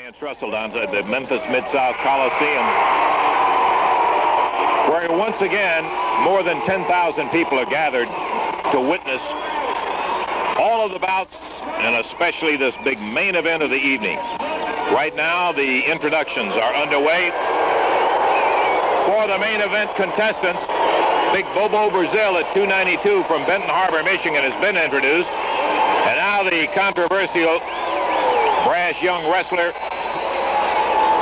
Lance Russell down at the Memphis Mid-South Coliseum, where once again more than 10,000 people are gathered to witness all of the bouts and especially this big main event of the evening. Right now the introductions are underway for the main event contestants. Big Bobo Brazil at 292 from Benton Harbor, Michigan has been introduced. And now the controversial brash young wrestler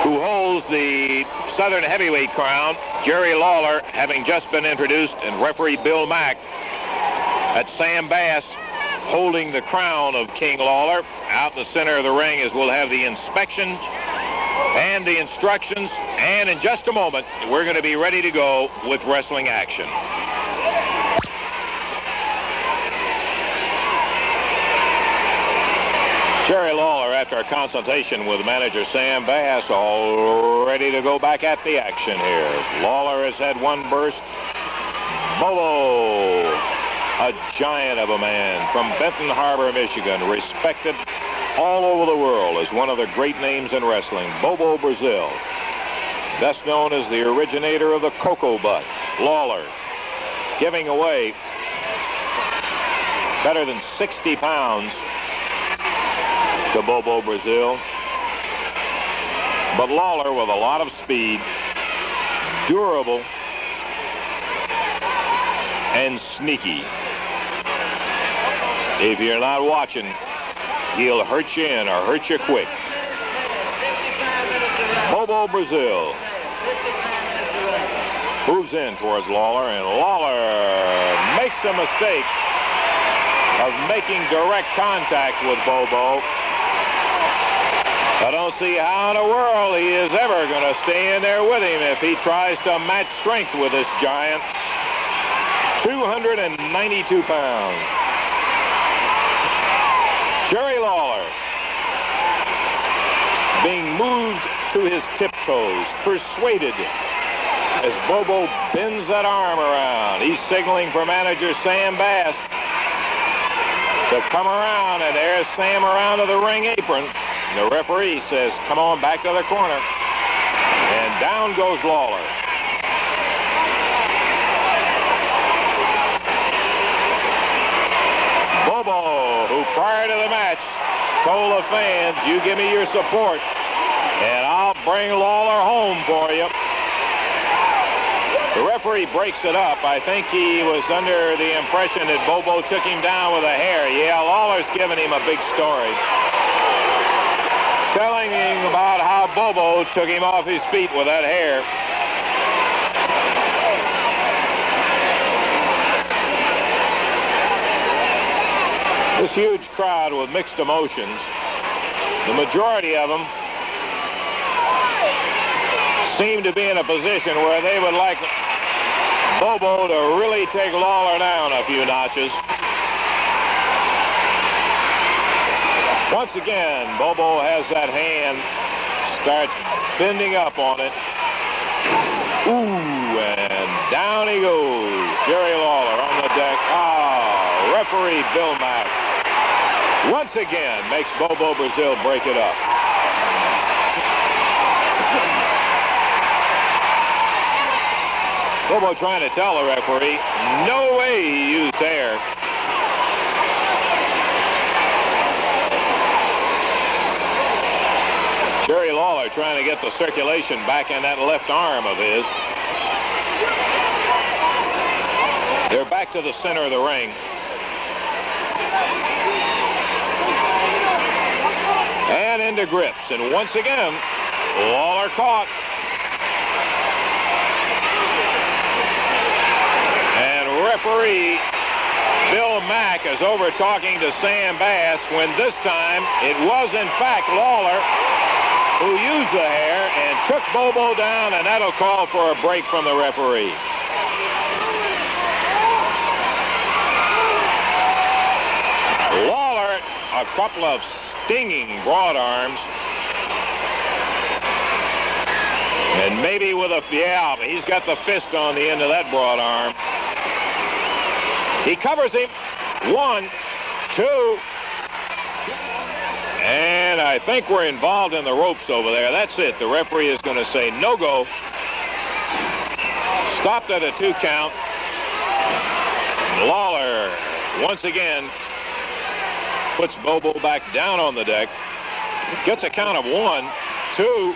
who holds the Southern Heavyweight crown, Jerry Lawler, having just been introduced, and referee Bill Mack at Sam Bass holding the crown of King Lawler. Out in the center of the ring as we'll have the inspections and the instructions, and in just a moment we're going to be ready to go with wrestling action. Jerry Lawler, after a consultation with manager Sam Bass, all ready to go back at the action here. Lawler has had one burst. Bobo, a giant of a man from Benton Harbor, Michigan, respected all over the world as one of the great names in wrestling. Bobo Brazil, best known as the originator of the Cocoa Butt. Lawler giving away better than 60 pounds to Bobo Brazil. But Lawler with a lot of speed, durable, and sneaky. If you're not watching, he'll hurt you in or hurt you quick. Bobo Brazil moves in towards Lawler, and Lawler makes the mistake of making direct contact with Bobo. I don't see how in the world he is ever going to stay in there with him if he tries to match strength with this giant. 292 pounds. Jerry Lawler being moved to his tiptoes, persuaded as Bobo bends that arm around. He's signaling for manager Sam Bass to come around, and there's Sam around to the ring apron. The referee says, come on back to the corner. And down goes Lawler. Bobo, who prior to the match told the fans, you give me your support and I'll bring Lawler home for you. The referee breaks it up. I think he was under the impression that Bobo took him down with a hair. Yeah, Lawler's giving him a big story, telling him about how Bobo took him off his feet with that hair. This huge crowd with mixed emotions, the majority of them seem to be in a position where they would like Bobo to really take Lawler down a few notches. Once again, Bobo has that hand, starts bending up on it. Ooh, and down he goes. Jerry Lawler on the deck. Referee Bill Mack once again makes Bobo Brazil break it up. Bobo trying to tell the referee, no way he used hair. Jerry Lawler trying to get the circulation back in that left arm of his. They're back to the center of the ring. And into grips. And once again, Lawler caught. And referee Bill Mack is over talking to Sam Bass when this time it was in fact Lawler who used the hair and took Bobo down, and that'll call for a break from the referee. Lawler, a couple of stinging broad arms. And maybe with a, yeah, he's got the fist on the end of that broad arm. He covers him. 1, 2. And men, I think, were involved in the ropes over there. That's it. The referee is going to say no go. Stopped at a 2 count. Lawler once again puts Bobo back down on the deck. Gets a count of 1, 2,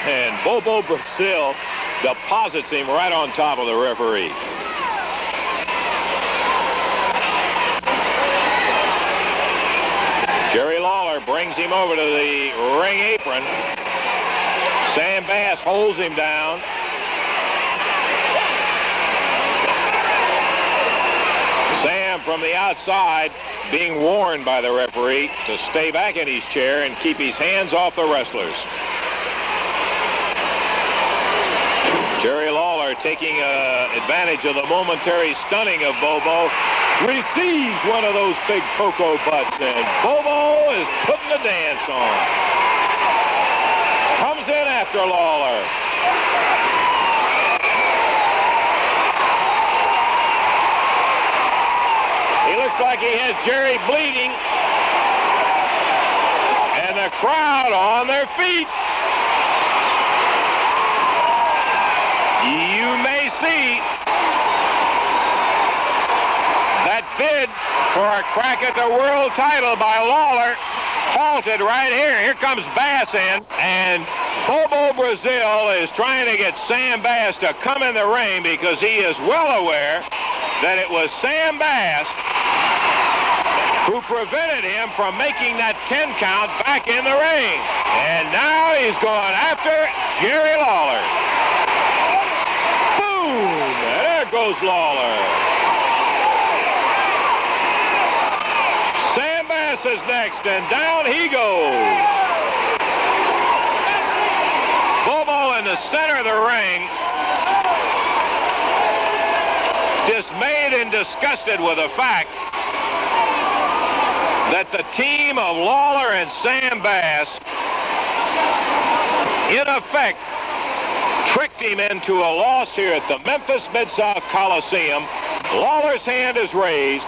and Bobo Brazil deposits him right on top of the referee. Jerry Lawler brings him over to the ring apron. Sam Bass holds him down. Sam from the outside being warned by the referee to stay back in his chair and keep his hands off the wrestlers. Jerry Lawler taking advantage of the momentary stunning of Bobo. Receives one of those big cocoa butts, and Bobo is putting the dance on. Comes in after Lawler. He looks like he has Jerry bleeding. And the crowd on their feet. You may see that bid for a crack at the world title by Lawler halted right here. Here comes Bass in, and Bobo Brazil is trying to get Sam Bass to come in the ring because he is well aware that it was Sam Bass who prevented him from making that 10 count back in the ring. And now he's going after Jerry Lawler. Boom! There goes Lawler. Sam Bass is next, and down he goes. Bobo in the center of the ring, dismayed and disgusted with the fact that the team of Lawler and Sam Bass, in effect, tricked him into a loss here at the Memphis Mid-South Coliseum. Lawler's hand is raised.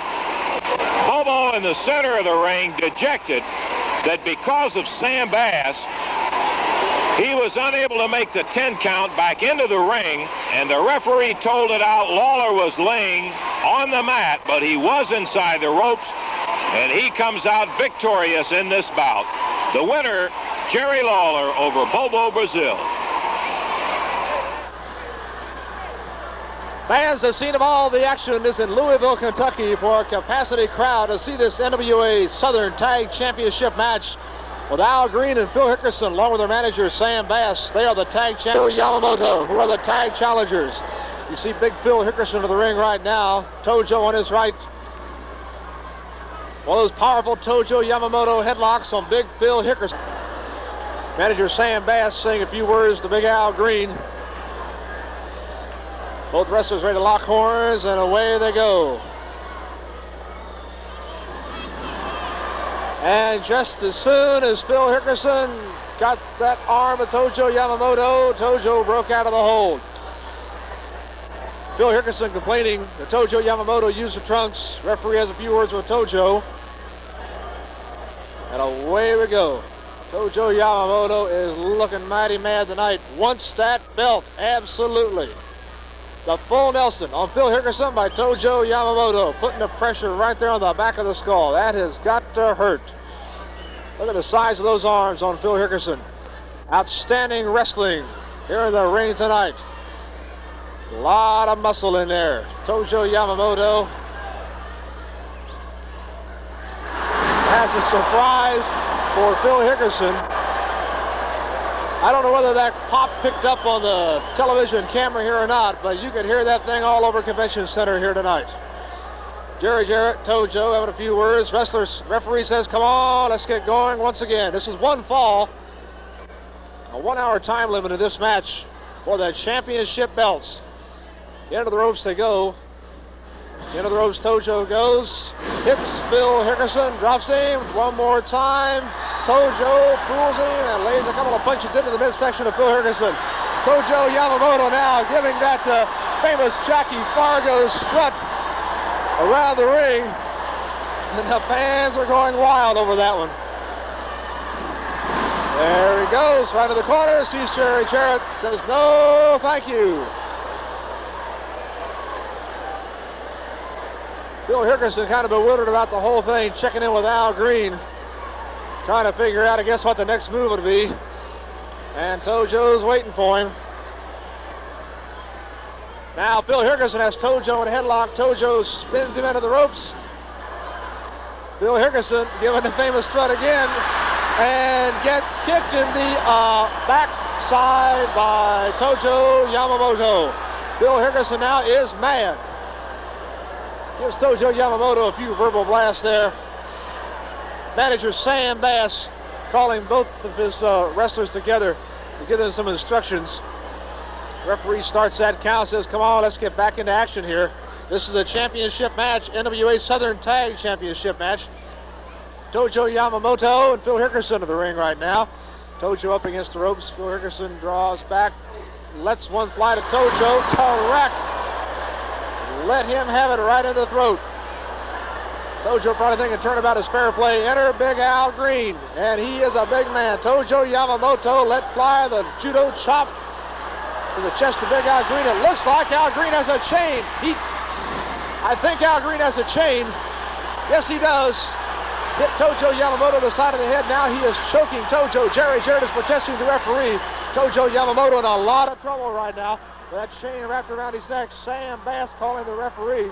Bobo in the center of the ring, dejected that because of Sam Bass, he was unable to make the 10 count back into the ring, and the referee told it out. Lawler was laying on the mat, but he was inside the ropes, and he comes out victorious in this bout. The winner, Jerry Lawler over Bobo Brazil. Fans, the scene of all the action is in Louisville, Kentucky for a capacity crowd to see this NWA Southern Tag Championship match with Al Green and Phil Hickerson, along with their manager Sam Bass. They are the tag champions. Yamamoto, who are the tag challengers. You see Big Phil Hickerson in the ring right now. Tojo on his right. One of those powerful Tojo Yamamoto headlocks on Big Phil Hickerson. Manager Sam Bass saying a few words to Big Al Green. Both wrestlers ready to lock horns, and away they go. And just as soon as Phil Hickerson got that arm of Tojo Yamamoto, Tojo broke out of the hold. Phil Hickerson complaining that Tojo Yamamoto used the trunks. Referee has a few words with Tojo. And away we go. Tojo Yamamoto is looking mighty mad tonight. Wants that belt, absolutely. The full Nelson on Phil Hickerson by Tojo Yamamoto, putting the pressure right there on the back of the skull. That has got to hurt. Look at the size of those arms on Phil Hickerson. Outstanding wrestling here in the ring tonight. A lot of muscle in there. Tojo Yamamoto has a surprise for Phil Hickerson. I don't know whether that pop picked up on the television camera here or not, but you could hear that thing all over Convention Center here tonight. Jerry Jarrett, Tojo having a few words. Referee says, come on, let's get going once again. This is one fall. A 1 hour time limit in this match for the championship belts. Into the ropes they go. Into the ropes Tojo goes. Hits Phil Hickerson, drops him one more time. Tojo fools him and lays a couple of punches into the midsection of Phil Hickerson. Tojo Yamamoto now giving that famous Jackie Fargo strut around the ring. And the fans are going wild over that one. There he goes, right to the corner, sees Jerry Jarrett, says no, thank you. Phil Hickerson kind of bewildered about the whole thing, checking in with Al Green, trying to figure out, I guess, what the next move would be. And Tojo's waiting for him. Now Phil Hickerson has Tojo in a headlock. Tojo spins him into the ropes. Phil Hickerson giving the famous strut again and gets kicked in the backside by Tojo Yamamoto. Phil Hickerson now is mad. Gives Tojo Yamamoto a few verbal blasts there. Manager Sam Bass calling both of his wrestlers together to give them some instructions. Referee starts that count, says, come on, let's get back into action here. This is a championship match, NWA Southern Tag Championship match. Tojo Yamamoto and Phil Hickerson in the ring right now. Tojo up against the ropes. Phil Hickerson draws back, lets one fly to Tojo. Correct. Let him have it right in the throat. Tojo probably thinking turnabout is fair play. Enter Big Al Green, and he is a big man. Tojo Yamamoto let fly the judo chop to the chest of Big Al Green. It looks like Al Green has a chain. I think Al Green has a chain. Yes, he does. Hit Tojo Yamamoto to the side of the head. Now he is choking Tojo. Jerry Jarrett is protesting the referee. Tojo Yamamoto in a lot of trouble right now. That chain wrapped around his neck. Sam Bass calling the referee.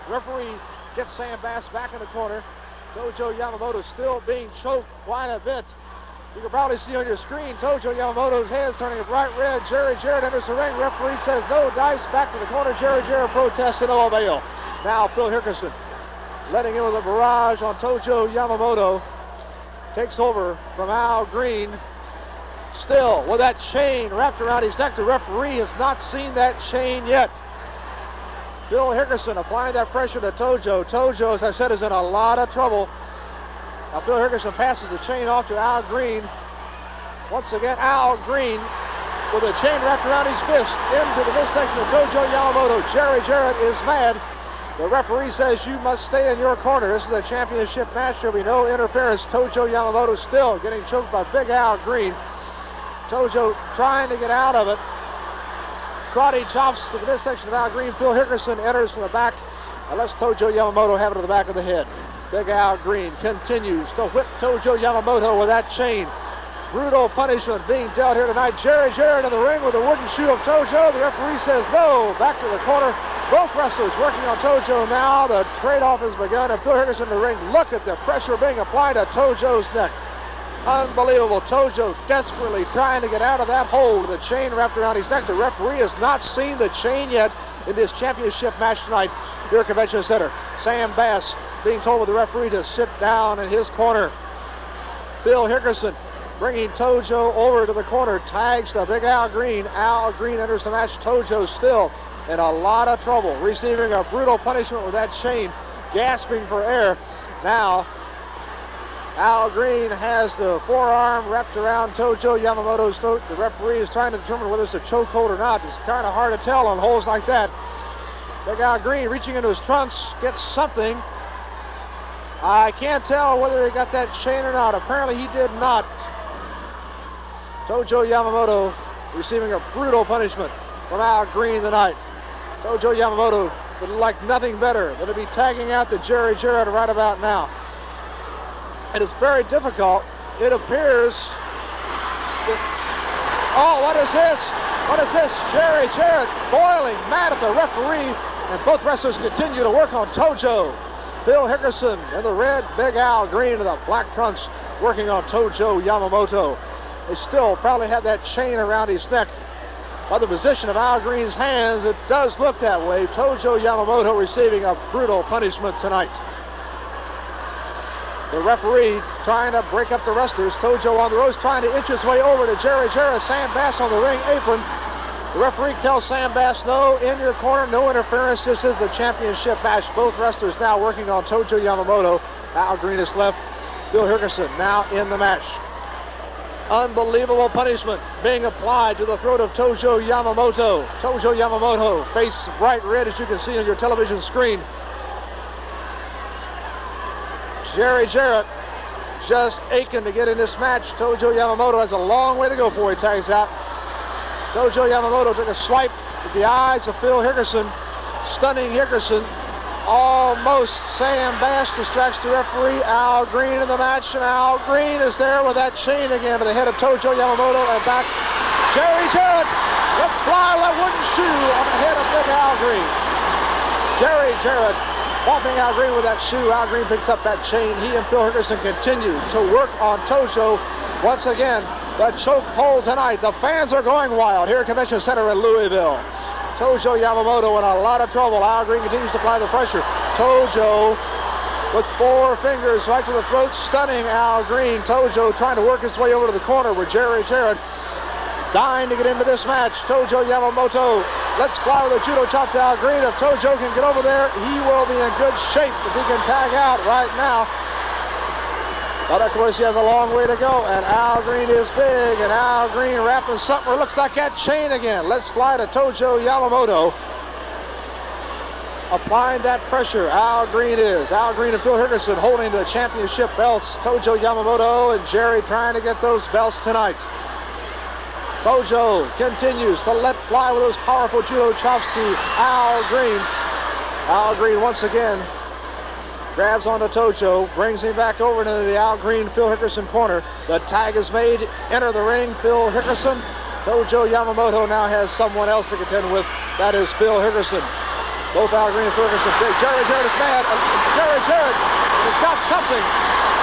Referee gets Sam Bass back in the corner. Tojo Yamamoto still being choked quite a bit. You can probably see on your screen Tojo Yamamoto's head turning bright red. Jerry Jarrett enters the ring. Referee says no dice. Back to the corner. Jerry Jarrett protests to no avail. Now Phil Hickerson letting in with a barrage on Tojo Yamamoto. Takes over from Al Green. Still with that chain wrapped around his neck. The referee has not seen that chain yet. Phil Hickerson applying that pressure to Tojo. Tojo, as I said, is in a lot of trouble. Now Phil Hickerson passes the chain off to Al Green. Once again, Al Green with a chain wrapped around his fist into the midsection of Tojo Yamamoto. Jerry Jarrett is mad. The referee says you must stay in your corner. This is a championship match. There'll be no interference. Tojo Yamamoto still getting choked by Big Al Green. Tojo trying to get out of it. Karate chops to the midsection of Al Green. Phil Hickerson enters from the back and lets Tojo Yamamoto have it to the back of the head. Big Al Green continues to whip Tojo Yamamoto with that chain. Brutal punishment being dealt here tonight. Jerry Jarrett in the ring with a wooden shoe of Tojo. The referee says no. Back to the corner. Both wrestlers working on Tojo now. The trade-off has begun. And Phil Hickerson in the ring. Look at the pressure being applied to Tojo's neck. Unbelievable. Tojo desperately trying to get out of that hold with the chain wrapped around his neck. The referee has not seen the chain yet in this championship match tonight here at Convention Center. Sam Bass being told with the referee to sit down in his corner. Phil Hickerson bringing Tojo over to the corner. Tags to Big Al Green. Al Green enters the match. Tojo still in a lot of trouble, receiving a brutal punishment with that chain, gasping for air. Now Al Green has the forearm wrapped around Tojo Yamamoto's throat. The referee is trying to determine whether it's a chokehold or not. It's kind of hard to tell on holes like that. Big Al Green reaching into his trunks, gets something. I can't tell whether he got that chain or not. Apparently he did not. Tojo Yamamoto receiving a brutal punishment from Al Green tonight. Tojo Yamamoto would like nothing better than to be tagging out the Jerry Jarrett right about now. It is very difficult. It appears that, oh, what is this? What is this? Jerry Jarrett boiling mad at the referee, and both wrestlers continue to work on Tojo. Phil Hickerson in the red, Big Al Green in the black trunks working on Tojo Yamamoto. They still probably have that chain around his neck. By the position of Al Green's hands, it does look that way. Tojo Yamamoto receiving a brutal punishment tonight. The referee trying to break up the wrestlers. Tojo on the ropes trying to inch his way over to Jerry Jarrett. Sam Bass on the ring apron. The referee tells Sam Bass, no, in your corner, no interference. This is a championship match. Both wrestlers now working on Tojo Yamamoto. Al Green is left. Phil Hickerson now in the match. Unbelievable punishment being applied to the throat of Tojo Yamamoto. Tojo Yamamoto, face bright red as you can see on your television screen. Jerry Jarrett just aching to get in this match. Tojo Yamamoto has a long way to go before he tags out. Tojo Yamamoto took a swipe at the eyes of Phil Hickerson, stunning Hickerson. Almost Sam Bass distracts the referee. Al Green in the match, and Al Green is there with that chain again to the head of Tojo Yamamoto, and back Jerry Jarrett. Let's fly that wooden shoe on the head of big Al Green. Jerry Jarrett whopping Al Green with that shoe. Al Green picks up that chain. He and Phil Hickerson continue to work on Tojo. Once again, the choke hold tonight. The fans are going wild here at Convention Center in Louisville. Tojo Yamamoto in a lot of trouble. Al Green continues to apply the pressure. Tojo with 4 fingers right to the throat, stunning Al Green. Tojo trying to work his way over to the corner with Jerry Jarrett dying to get into this match. Tojo Yamamoto, let's fly with a judo chop to Al Green. If Tojo can get over there, he will be in good shape if he can tag out right now. But of course he has a long way to go, and Al Green is big, and Al Green wrapping something that looks like that chain again. Let's fly to Tojo Yamamoto. Applying that pressure, Al Green is. Al Green and Phil Hickerson holding the championship belts. Tojo Yamamoto and Jerry trying to get those belts tonight. Tojo continues to let fly with those powerful judo chops to Al Green. Al Green once again grabs onto Tojo, brings him back over into the Al Green, Phil Hickerson corner. The tag is made. Enter the ring, Phil Hickerson. Tojo Yamamoto now has someone else to contend with. That is Phil Hickerson. Both Al Green and Phil Hickerson big. Jerry Jarrett is mad. Jerry Jarrett has got something.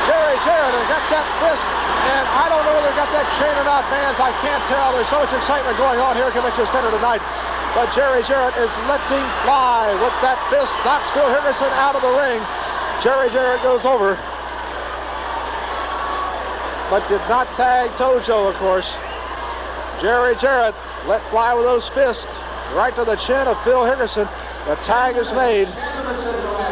Jerry Jarrett has got that fist, and I don't know whether they got that chain or not, fans. I can't tell. There's so much excitement going on here at Convention Center tonight. But Jerry Jarrett is letting fly with that fist. Knocks Phil Hickerson out of the ring. Jerry Jarrett goes over, but did not tag Tojo, of course. Jerry Jarrett let fly with those fists right to the chin of Phil Hickerson. The tag is made.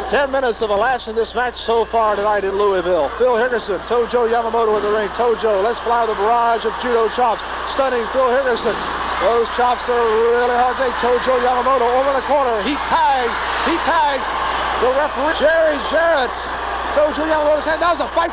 10 minutes have elapsed in this match so far tonight in Louisville. Phil Hickerson, Tojo Yamamoto in the ring. Tojo, let's fly with the barrage of judo chops, stunning Phil Hickerson. Those chops are really hard to take. Tojo Yamamoto over the corner. He tags. The referee, Jerry Jarrett. Tojo Yamamoto's hand. That was a fight.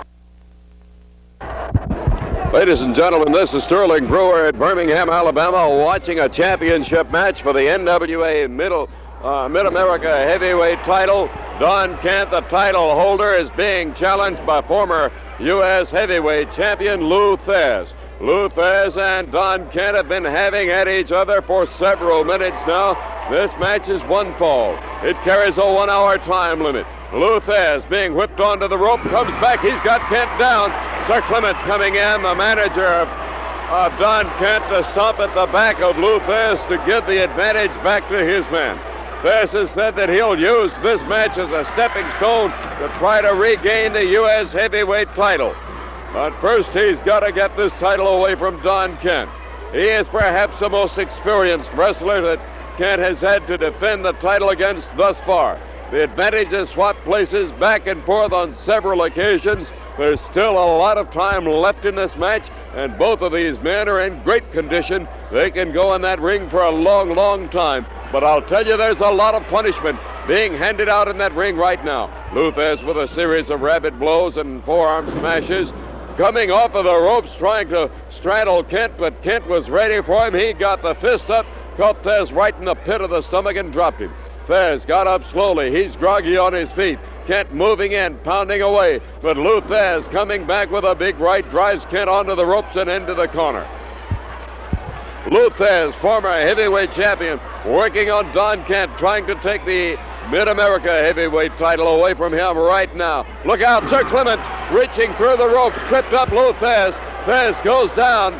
Ladies and gentlemen, this is Sterling Brewer at Birmingham, Alabama, watching a championship match for the NWA Mid-America Heavyweight title. Don Kent, the title holder, is being challenged by former U.S. Heavyweight Champion Lou Thesz. Lou Thesz and Don Kent have been having at each other for several minutes now. This match is one fall. It carries a 1-hour time limit. Lou Thesz being whipped onto the rope, comes back. He's got Kent down. Sir Clements coming in, the manager of Don Kent, to stop at the back of Lou Thesz to give the advantage back to his man. Thesz has said that he'll use this match as a stepping stone to try to regain the U.S. heavyweight title. But first, he's got to get this title away from Don Kent. He is perhaps the most experienced wrestler that Kent has had to defend the title against thus far. The advantage has swapped places back and forth on several occasions. There's still a lot of time left in this match, and both of these men are in great condition. They can go in that ring for a long, long time. But I'll tell you, there's a lot of punishment being handed out in that ring right now. Lou Thesz with a series of rabbit blows and forearm smashes, coming off of the ropes, trying to straddle Kent, but Kent was ready for him. He got the fist up, caught Thesz right in the pit of the stomach and dropped him. Thesz got up slowly. He's groggy on his feet. Kent moving in, pounding away, but Lou Thesz coming back with a big right, drives Kent onto the ropes and into the corner. Lou Thesz, former heavyweight champion, working on Don Kent, trying to take the Mid-America heavyweight title away from him right now. Look out, Sir Clements reaching through the ropes, tripped up Lou Thesz. Thesz goes down.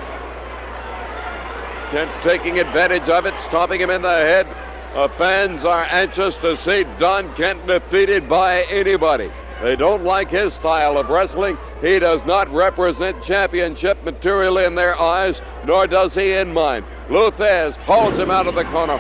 Kent taking advantage of it, stomping him in the head. Fans are anxious to see Don Kent defeated by anybody. They don't like his style of wrestling. He does not represent championship material in their eyes, nor does he in mine. Lou Thesz pulls him out of the corner,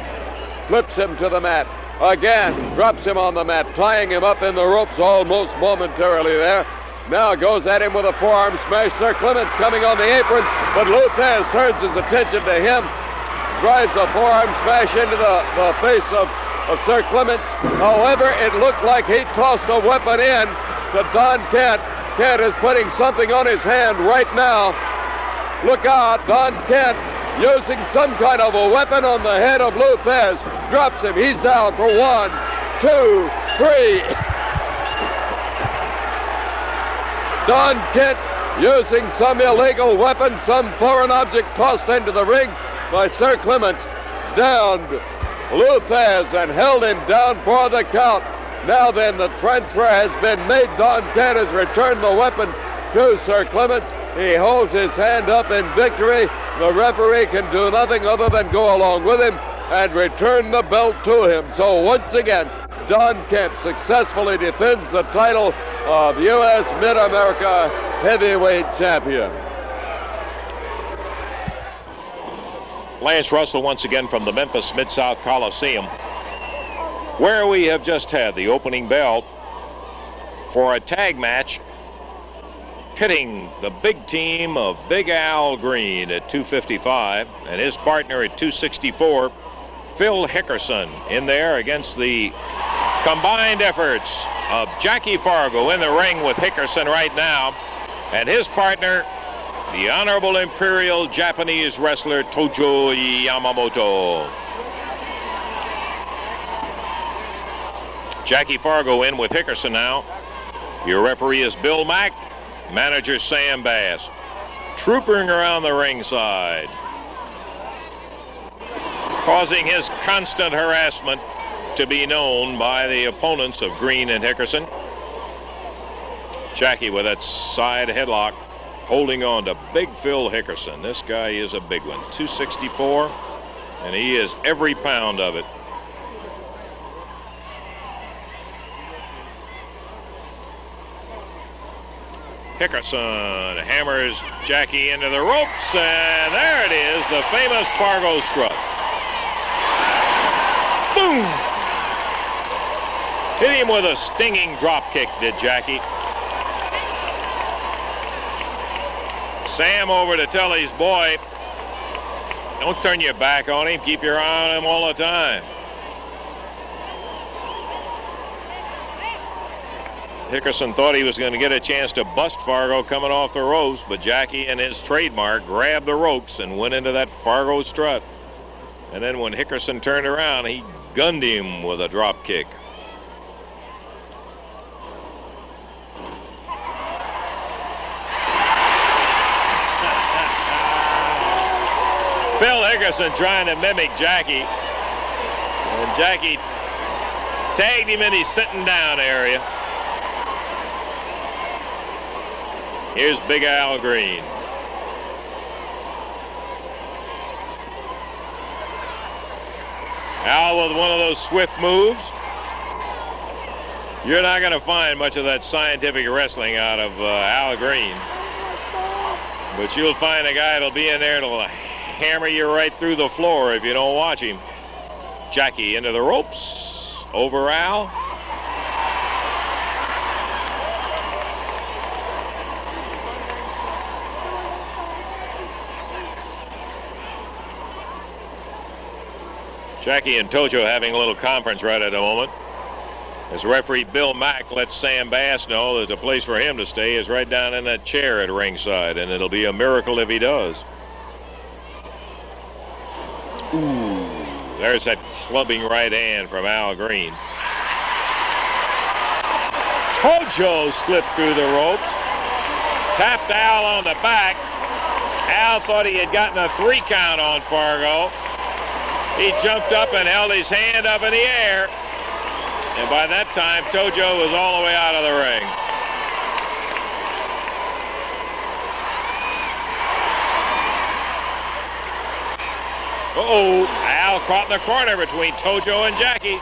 flips him to the mat. Again, drops him on the mat, tying him up in the ropes almost momentarily there. Now goes at him with a forearm smash. Sir Clements coming on the apron, but Lou Thesz turns his attention to him, drives a forearm smash into the face of Sir Clements. However, it looked like he tossed a weapon in to Don Kent. Kent is putting something on his hand right now. Look out, Don Kent using some kind of a weapon on the head of Lou Thesz. Drops him. He's down for 1, 2, 3. Don Kent using some illegal weapon, some foreign object tossed into the ring by Sir Clements. Downed Lou Thesz and held him down for the count. Now then, the transfer has been made. Don Kent has returned the weapon to Sir Clements. He holds his hand up in victory. The referee can do nothing other than go along with him and return the belt to him. So once again, Don Kent successfully defends the title of U.S. Mid-America Heavyweight Champion. Lance Russell once again from the Memphis Mid-South Coliseum, where we have just had the opening bell for a tag match pitting the big team of Big Al Green at 255 and his partner at 264, Phil Hickerson, in there against the combined efforts of Jackie Fargo in the ring with Hickerson right now, and his partner, the Honorable Imperial Japanese wrestler Tojo Yamamoto. Jackie Fargo in with Hickerson now. Your referee is Bill Mack, manager Sam Bass. Trooping around the ringside, causing his constant harassment to be known by the opponents of Green and Hickerson. Jackie with that side headlock, holding on to Big Phil Hickerson. This guy is a big one, 264, and he is every pound of it. Hickerson hammers Jackie into the ropes, and there it is, the famous Fargo strut. Boom! Hit him with a stinging drop kick, did Jackie. Sam over to tell his boy, don't turn your back on him, keep your eye on him all the time. Hickerson thought he was going to get a chance to bust Fargo coming off the ropes, but Jackie and his trademark grabbed the ropes and went into that Fargo strut. And then when Hickerson turned around, he gunned him with a drop kick. Phil Hickerson trying to mimic Jackie, and Jackie tagged him in his sitting down area. Here's Big Al Green. Al with one of those swift moves. You're not going to find much of that scientific wrestling out of Al Green, but you'll find a guy that'll be in there that'll hammer you right through the floor if you don't watch him. Jackie into the ropes, over Al. Jackie and Tojo having a little conference right at the moment, as referee Bill Mack lets Sam Bass know that the place for him to stay is right down in that chair at ringside, and it'll be a miracle if he does. Ooh, there's that clubbing right hand from Al Green. Tojo slipped through the ropes, tapped Al on the back. Al thought he had gotten a 3 count on Fargo. He jumped up and held his hand up in the air, and by that time Tojo was all the way out of the ring. Uh-oh, Al caught in the corner between Tojo and Jackie.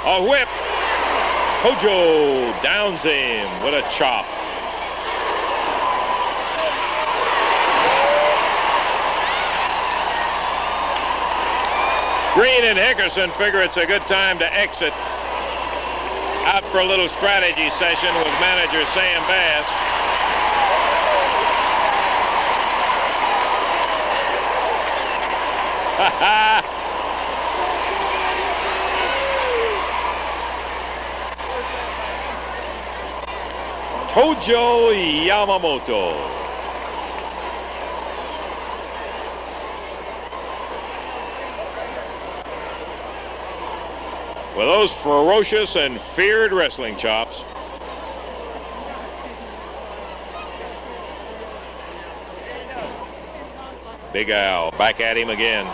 A whip. Tojo downs him with a chop. Green and Hickerson figure it's a good time to exit, out for a little strategy session with manager Sam Bass. Tojo Yamamoto. With those ferocious and feared wrestling chops. Big Al back at him again.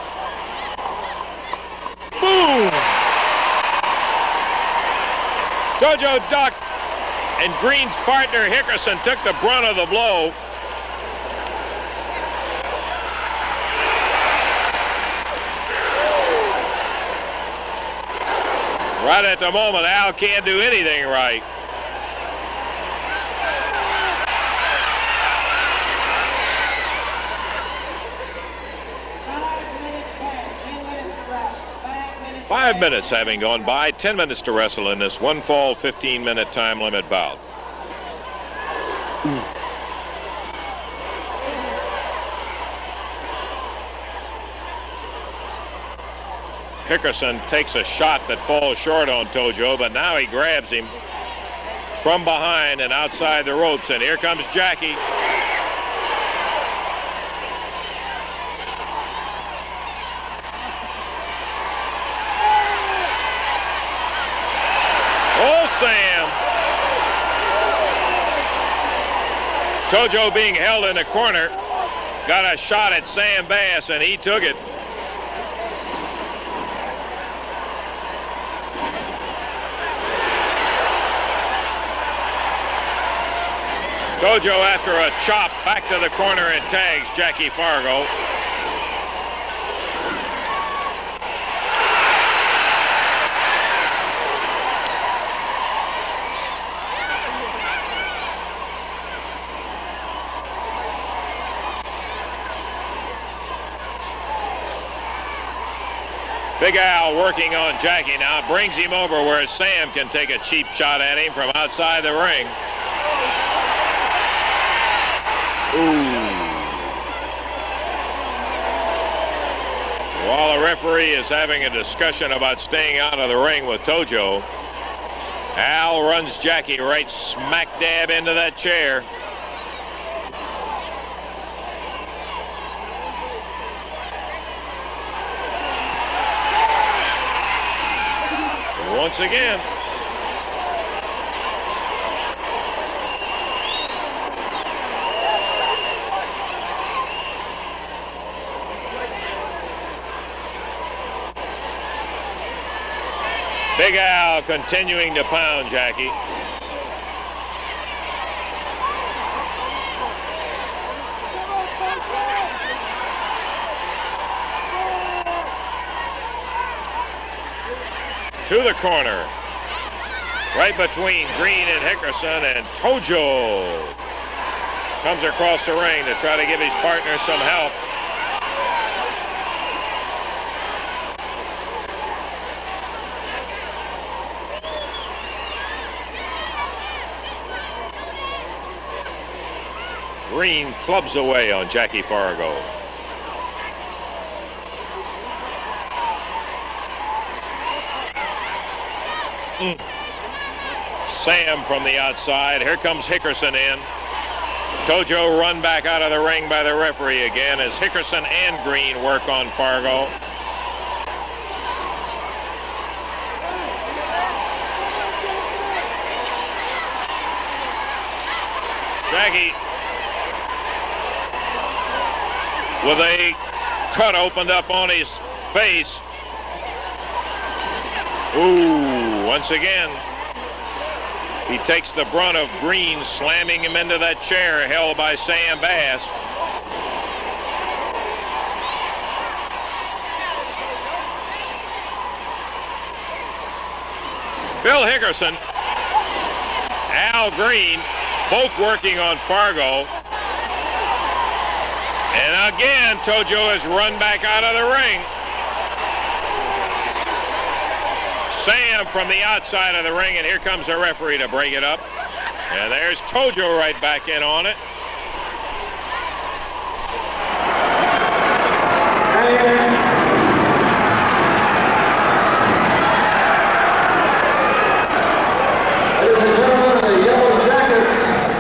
Boom! Tojo ducked, and Green's partner Hickerson took the brunt of the blow. Right at the moment, Al can't do anything right. Five minutes having gone by, 10 minutes to wrestle in this one fall, 15-minute time limit bout. Hickerson takes a shot that falls short on Tojo, but now he grabs him from behind and outside the ropes, and here comes Jackie. Oh, Sam. Tojo being held in the corner, got a shot at Sam Bass, and he took it. Tojo, after a chop, back to the corner and tags Jackie Fargo. Big Al working on Jackie now, brings him over where Sam can take a cheap shot at him from outside the ring. Ooh. While the referee is having a discussion about staying out of the ring with Tojo, Al runs Jackie right smack dab into that chair. Once again. Big Al continuing to pound Jackie. To the corner. Right between Green and Hickerson, and Tojo comes across the ring to try to give his partner some help. Green clubs away on Jackie Fargo. Sam from the outside. Here comes Hickerson in. Tojo run back out of the ring by the referee again as Hickerson and Green work on Fargo. Jackie with a cut opened up on his face. Ooh, once again, he takes the brunt of Green slamming him into that chair held by Sam Bass. Phil Hickerson, Al Green, both working on Fargo. And again, Tojo has run back out of the ring. Sam from the outside of the ring, and here comes the referee to break it up. And there's Tojo right back in on it. Ladies and gentlemen, the Yellow Jackets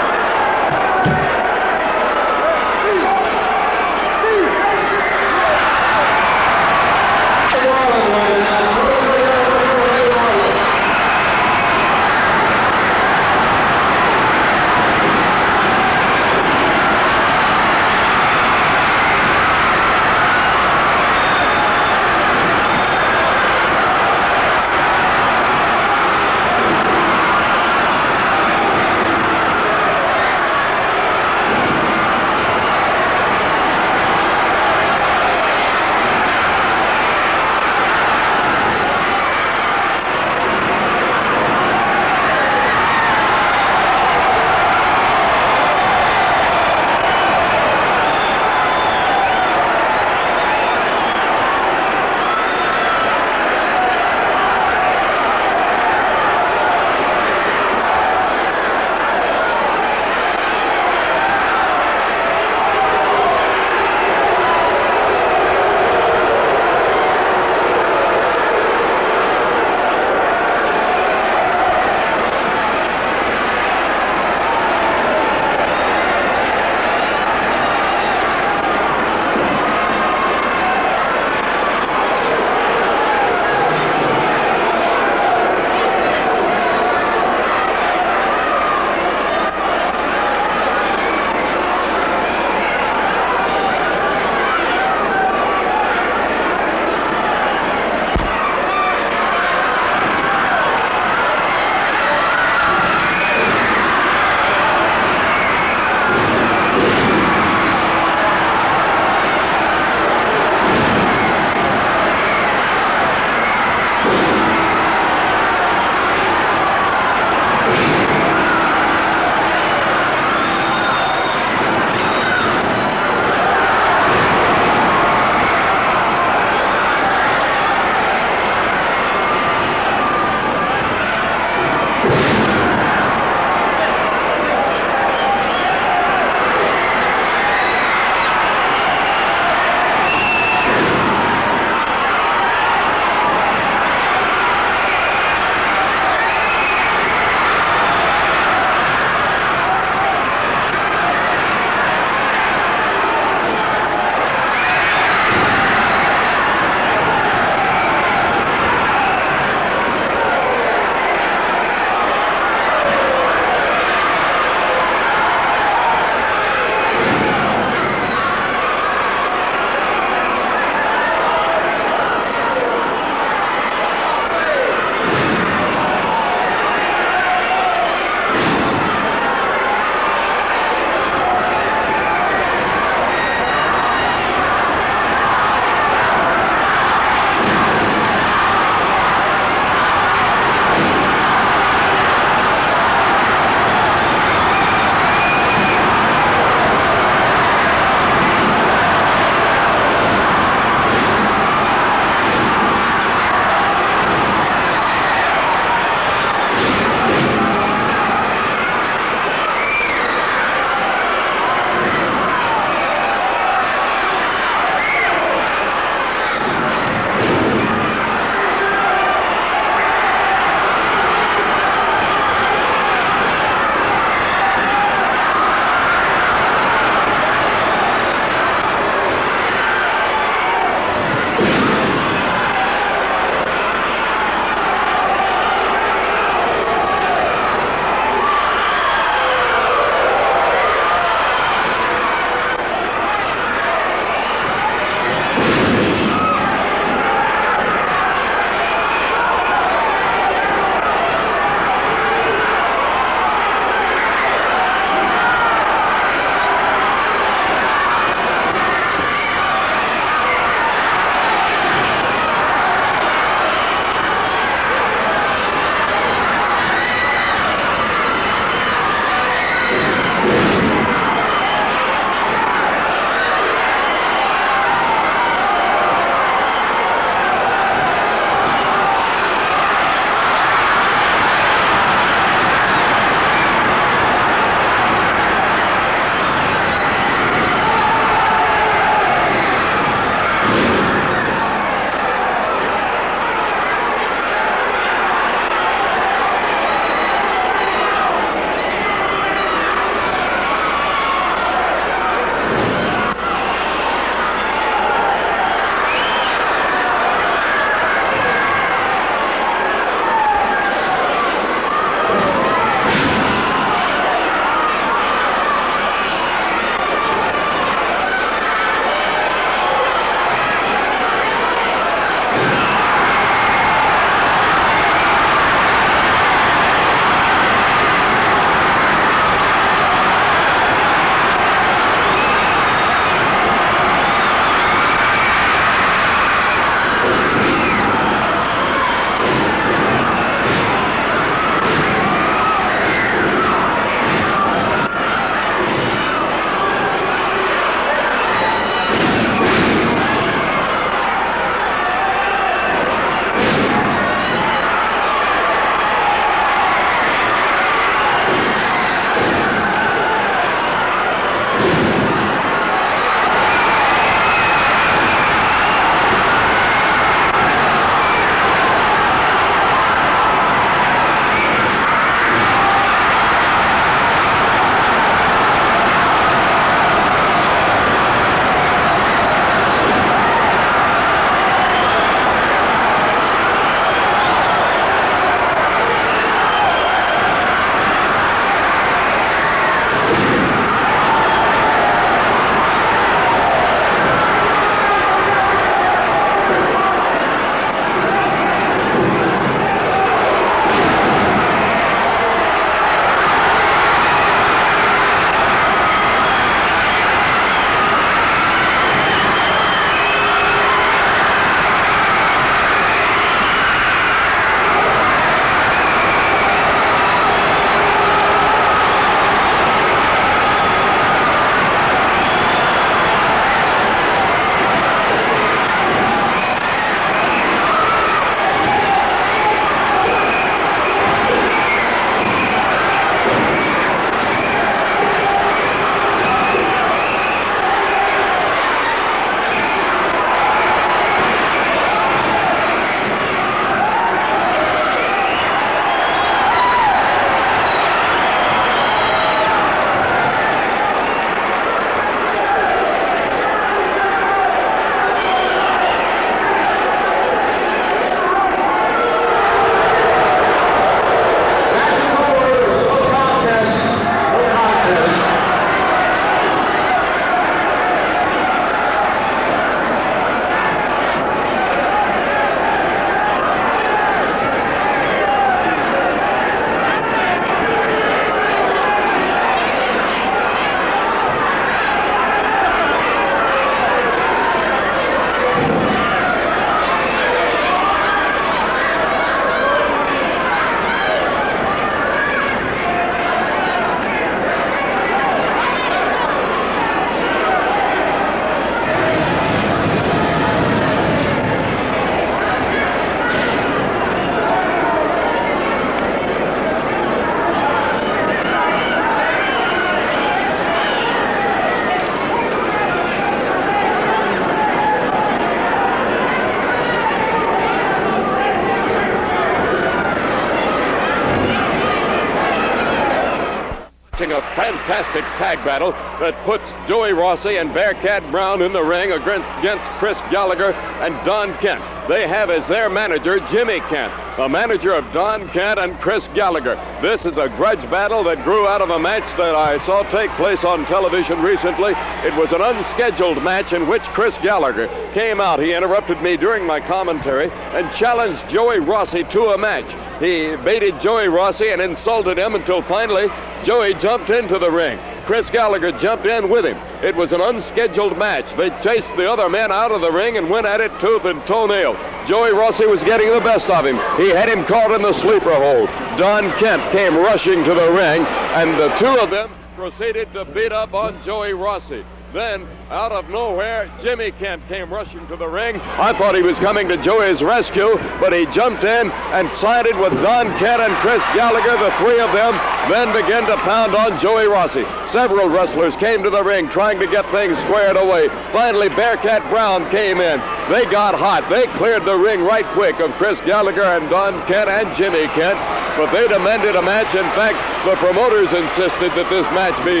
watching a fantastic tag battle that puts Joey Rossi and Bearcat Brown in the ring against Chris Gallagher and Don Kent. They have as their manager Jimmy Kent, the manager of Don Kent and Chris Gallagher. This is a grudge battle that grew out of a match that I saw take place on television recently. It was an unscheduled match in which Chris Gallagher came out. He interrupted me during my commentary and challenged Joey Rossi to a match. He baited Joey Rossi and insulted him until finally Joey jumped into the ring. Chris Gallagher jumped in with him. It was an unscheduled match. They chased the other men out of the ring and went at it tooth and toenail. Joey Rossi was getting the best of him. He had him caught in the sleeper hold. Don Kent came rushing to the ring, and the two of them proceeded to beat up on Joey Rossi. Then, out of nowhere, Jimmy Kent came rushing to the ring. I thought he was coming to Joey's rescue, but he jumped in and sided with Don Kent and Chris Gallagher. The three of them then began to pound on Joey Rossi. Several wrestlers came to the ring trying to get things squared away. Finally, Bearcat Brown came in. They got hot. They cleared the ring right quick of Chris Gallagher and Don Kent and Jimmy Kent, but they demanded a match. In fact, the promoters insisted that this match be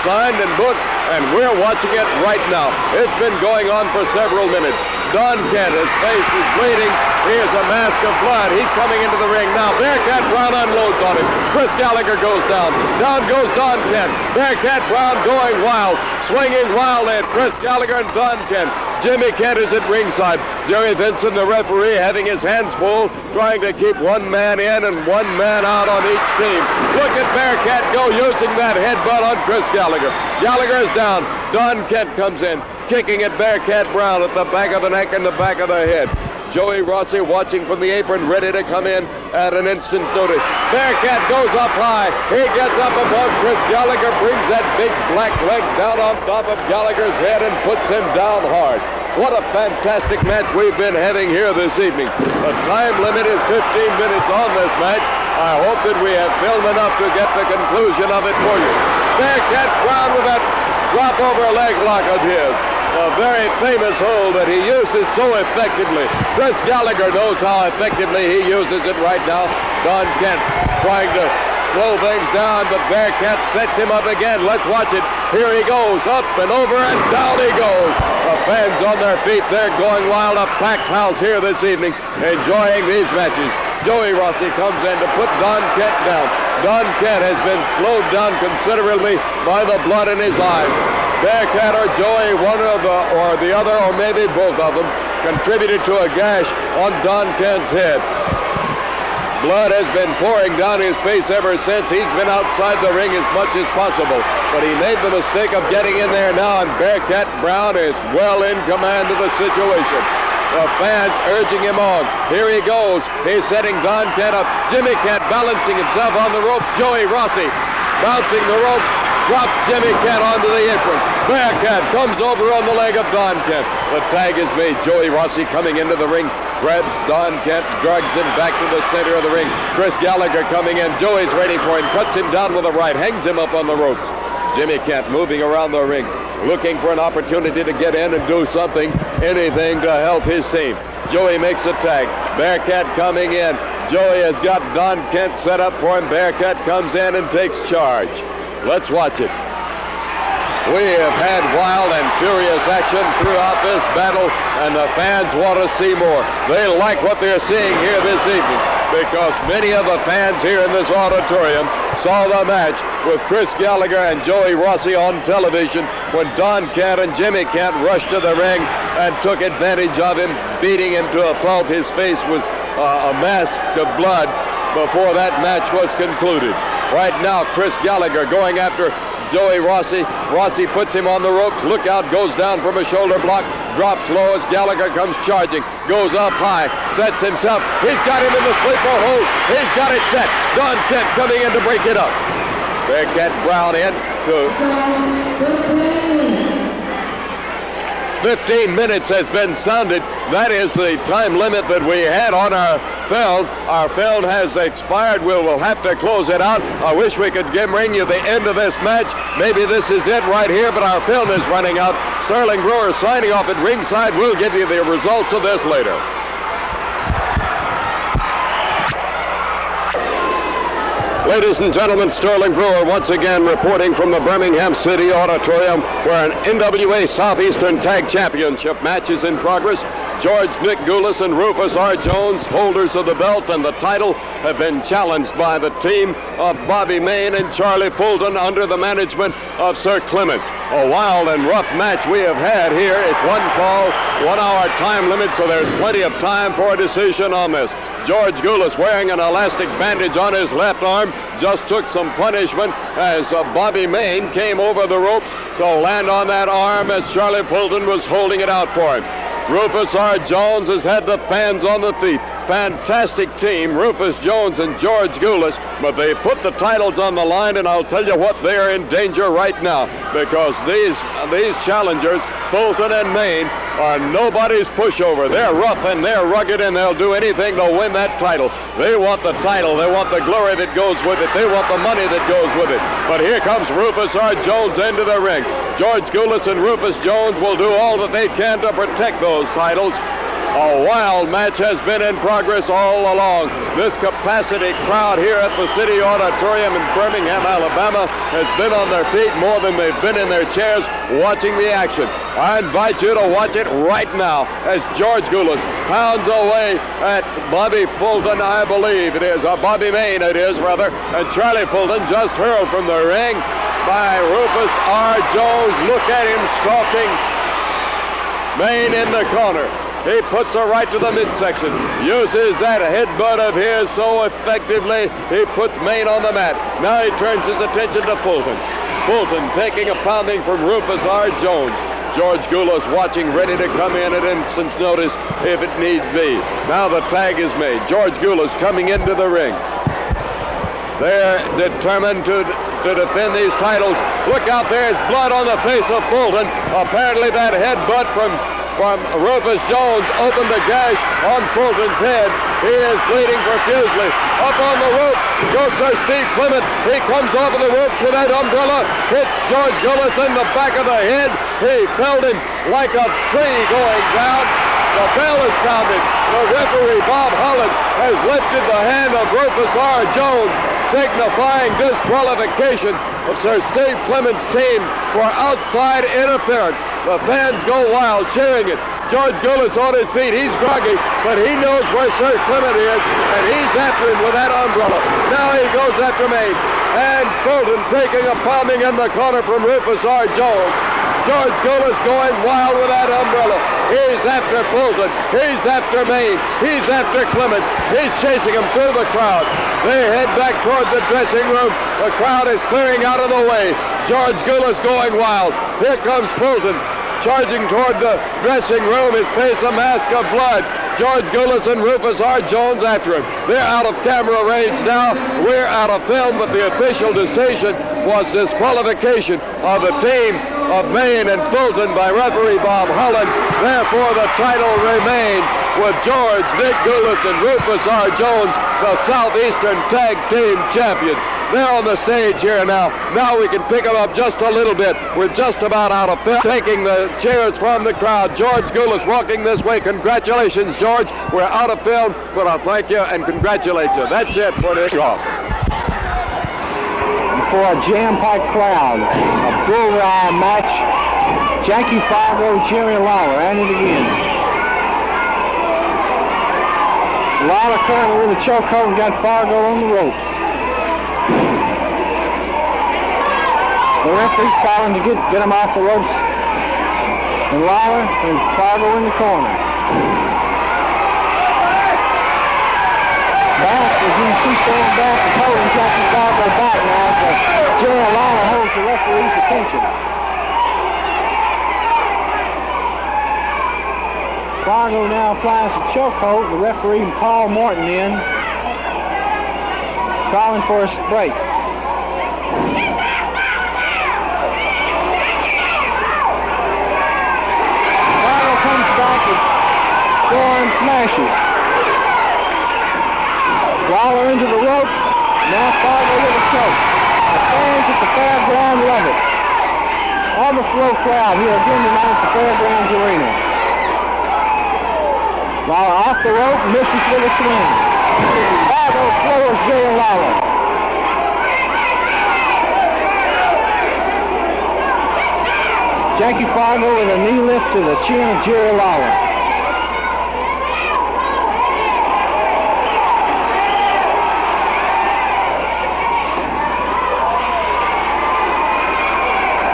signed and booked, and we're watching it right now. It's been going on for several minutes. Don Kent, his face is bleeding. He is a mask of blood. He's coming into the ring now. Bearcat Brown unloads on him. Chris Gallagher goes down. Down goes Don Kent. Bearcat Brown going wild, swinging wild at Chris Gallagher and Don Kent. Jimmy Kent is at ringside. Jerry Vinson, the referee, having his hands full, trying to keep one man in and one man out on each team. Look at Bearcat go using that headbutt on Chris Gallagher. Gallagher is down. Don Kent comes in, kicking at Bearcat Brown at the back of the neck and the back of the head. Joey Rossi watching from the apron, ready to come in at an instant's notice. Bearcat goes up high. He gets up above Chris Gallagher, brings that big black leg down on top of Gallagher's head and puts him down hard. What a fantastic match we've been having here this evening. The time limit is 15 minutes on this match. I hope that we have filmed enough to get the conclusion of it for you. Bearcat Brown with that drop over leg lock of his. A very famous hold that he uses so effectively. Chris Gallagher knows how effectively he uses it right now. Don Kent trying to slow things down, but Bearcat sets him up again. Let's watch it. Here he goes, up and over and down he goes. The fans on their feet, they're going wild. A packed house here this evening, enjoying these matches. Joey Rossi comes in to put Don Kent down. Don Kent has been slowed down considerably by the blood in his eyes. Bearcat or Joey, one of the other, or maybe both of them, contributed to a gash on Don Kent's head. Blood has been pouring down his face ever since. He's been outside the ring as much as possible, but he made the mistake of getting in there now, and Bearcat Brown is well in command of the situation. The fans urging him on. Here he goes. He's setting Don Kent up. Jimmy Kent balancing himself on the ropes. Joey Rossi bouncing the ropes. Drops Jimmy Kent onto the apron. Bearcat comes over on the leg of Don Kent. The tag is made. Joey Rossi coming into the ring, grabs Don Kent, drags him back to the center of the ring. Chris Gallagher coming in. Joey's ready for him. Cuts him down with a right. Hangs him up on the ropes. Jimmy Kent moving around the ring, looking for an opportunity to get in and do something, anything to help his team. Joey makes a tag. Bearcat coming in. Joey has got Don Kent set up for him. Bearcat comes in and takes charge. Let's watch it. We have had wild and furious action throughout this battle, and the fans want to see more. They like what they're seeing here this evening, because many of the fans here in this auditorium saw the match with Chris Gallagher and Joey Rossi on television when Don Kent and Jimmy Kent rushed to the ring and took advantage of him, beating him to a pulp. His face was a mask of blood before that match was concluded. Right now, Chris Gallagher going after Joey Rossi. Rossi puts him on the ropes. Look out, goes down from a shoulder block. Drops low as Gallagher comes charging. Goes up high. Sets himself. He's got him in the sleeper hold. He's got it set. Don Kent coming in to break it up. Bearcat Brown in to 15 minutes has been sounded. That is the time limit that we had on our film. Our film has expired. We'll have to close it out. I wish we could bring you the end of this match. Maybe this is it right here, but our film is running out. Sterling Brewer signing off at ringside. We'll give you the results of this later. Ladies and gentlemen, Sterling Brewer once again reporting from the Birmingham City Auditorium, where an NWA Southeastern Tag Championship match is in progress. George Nick Goulas and Rufus R. Jones, holders of the belt and the title, have been challenged by the team of Bobby Main and Charlie Fulton under the management of Sir Clement. A wild and rough match we have had here. It's one fall, 1 hour time limit, so there's plenty of time for a decision on this. George Goulas, wearing an elastic bandage on his left arm, just took some punishment as Bobby Main came over the ropes to land on that arm as Charlie Fulton was holding it out for him. Rufus R. Jones has had the fans on the feet. Fantastic team, Rufus Jones and George Goulas, but they put the titles on the line, and I'll tell you what, they're in danger right now because these challengers, Fulton and Main, are nobody's pushover. They're rough and they're rugged, and they'll do anything to win that title. They want the title. They want the glory that goes with it. They want the money that goes with it. But here comes Rufus R. Jones into the ring. George Goulas and Rufus Jones will do all that they can to protect those titles. A wild match has been in progress all along. This capacity crowd here at the City Auditorium in Birmingham, Alabama, has been on their feet more than they've been in their chairs watching the action. I invite you to watch it right now as George Goulas pounds away at Bobby Fulton, I believe it is, Bobby Main it is, rather, and Charlie Fulton just hurled from the ring by Rufus R. Jones. Look at him stalking Main in the corner. He puts her right to the midsection, uses that headbutt of his so effectively, he puts Main on the mat. Now he turns his attention to Fulton. Fulton taking a pounding from Rufus R. Jones. George Goulas watching, ready to come in at instant's notice if it needs be. Now the tag is made. George Goulas coming into the ring. They're determined to defend these titles. Look out, there's blood on the face of Fulton. Apparently that headbutt from Rufus Jones opened a gash on Fulton's head. He is bleeding profusely. Up on the ropes goes Sir Steve Clement. He comes off of the ropes with that umbrella, hits George Goulas in the back of the head. He felled him like a tree going down. The bell is sounded. The referee, Bob Holland, has lifted the hand of Rufus R. Jones, signifying disqualification of Sir Steve Clement's team for outside interference. The fans go wild, cheering it. George Goulas on his feet. He's groggy, but he knows where Sir Clement is, and he's after him with that umbrella. Now he goes after Main. And Fulton taking a pounding in the corner from Rufus R. Jones. George Goulas going wild with that umbrella. He's after Fulton. He's after Main. He's after Clement. He's chasing him through the crowd. They head back toward the dressing room. The crowd is clearing out of the way. George Goulas going wild. Here comes Fulton, charging toward the dressing room, his face a mask of blood. George Goulas and Rufus R. Jones after him. They're out of camera range now. We're out of film, but the official decision was disqualification of the team of Main and Fulton by referee Bob Holland. Therefore, the title remains with George Nick Goulas and Rufus R. Jones, the Southeastern Tag Team Champions. They're on the stage here now. Now we can pick them up just a little bit. We're just about out of film. Taking the chairs from the crowd. George Goulas walking this way. Congratulations, George. We're out of film, but I'll thank you and congratulate you. That's it for this off. For a jam-packed crowd, a bull round match. Jackie Fargo, Jerry Lawler, and it again. Lawler currently with a chokehold and got Fargo on the ropes. The referee's calling to get him off the ropes. And Lawler and Fargo in the corner. Back, as you can see, standing back, the holding Jackie Fargo back now. So Jerry Lawler holds the referee's attention. Fargo now applies a chokehold. The referee, Paul Morton, in, calling for a break. Fargo comes back with forearm smashes. Lawler into the ropes. Now Fargo with a choke. The fans at the fairground love it. Overflow crowd here again tonight at the Fairgrounds Arena. Lawler off the rope, misses with a swing. Fargo floors Jerry Lawler. Jackie Fargo with a knee lift to the chin of Jerry Lawler.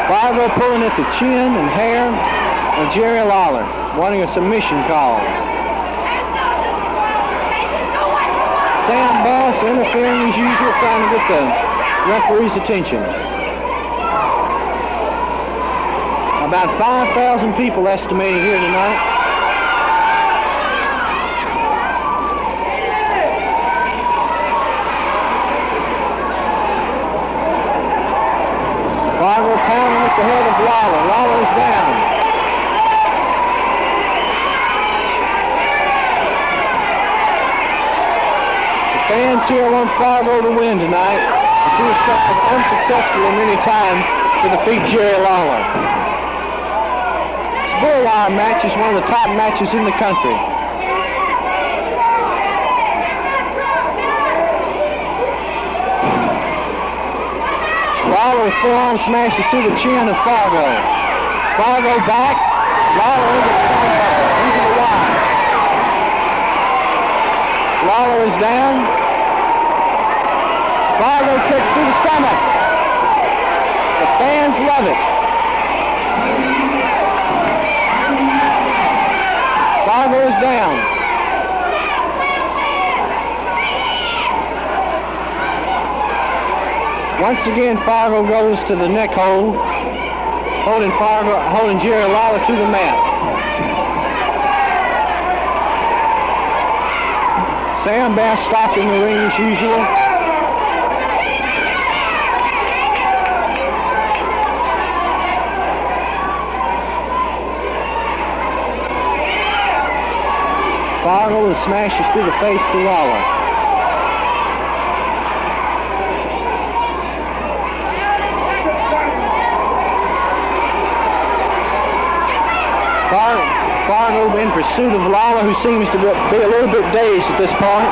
Fargo pulling at the chin and hair of Jerry Lawler, wanting a submission call. Sam Bass interfering as usual, trying to get the referee's attention. About 5,000 people estimated here tonight. Fargo pounding at the head of Lawler. Lawler is down. Fans here want Fargo to win tonight. She was unsuccessful many times to defeat Jerry Lawler. This bull wire match is one of the top matches in the country. Lawler with forearm smashes to the chin of Fargo. Fargo back. Lawler into the wire. Lawler is down. Fargo kicks to the stomach. The fans love it. Fargo is down. Once again, Fargo goes to the neck hold, holding Jerry Lawler to the mat. Sam Bass stopped in the ring as usual. Fargo and smashes through the face to Lawler. Fargo in pursuit of Lawler, who seems to be a little bit dazed at this point.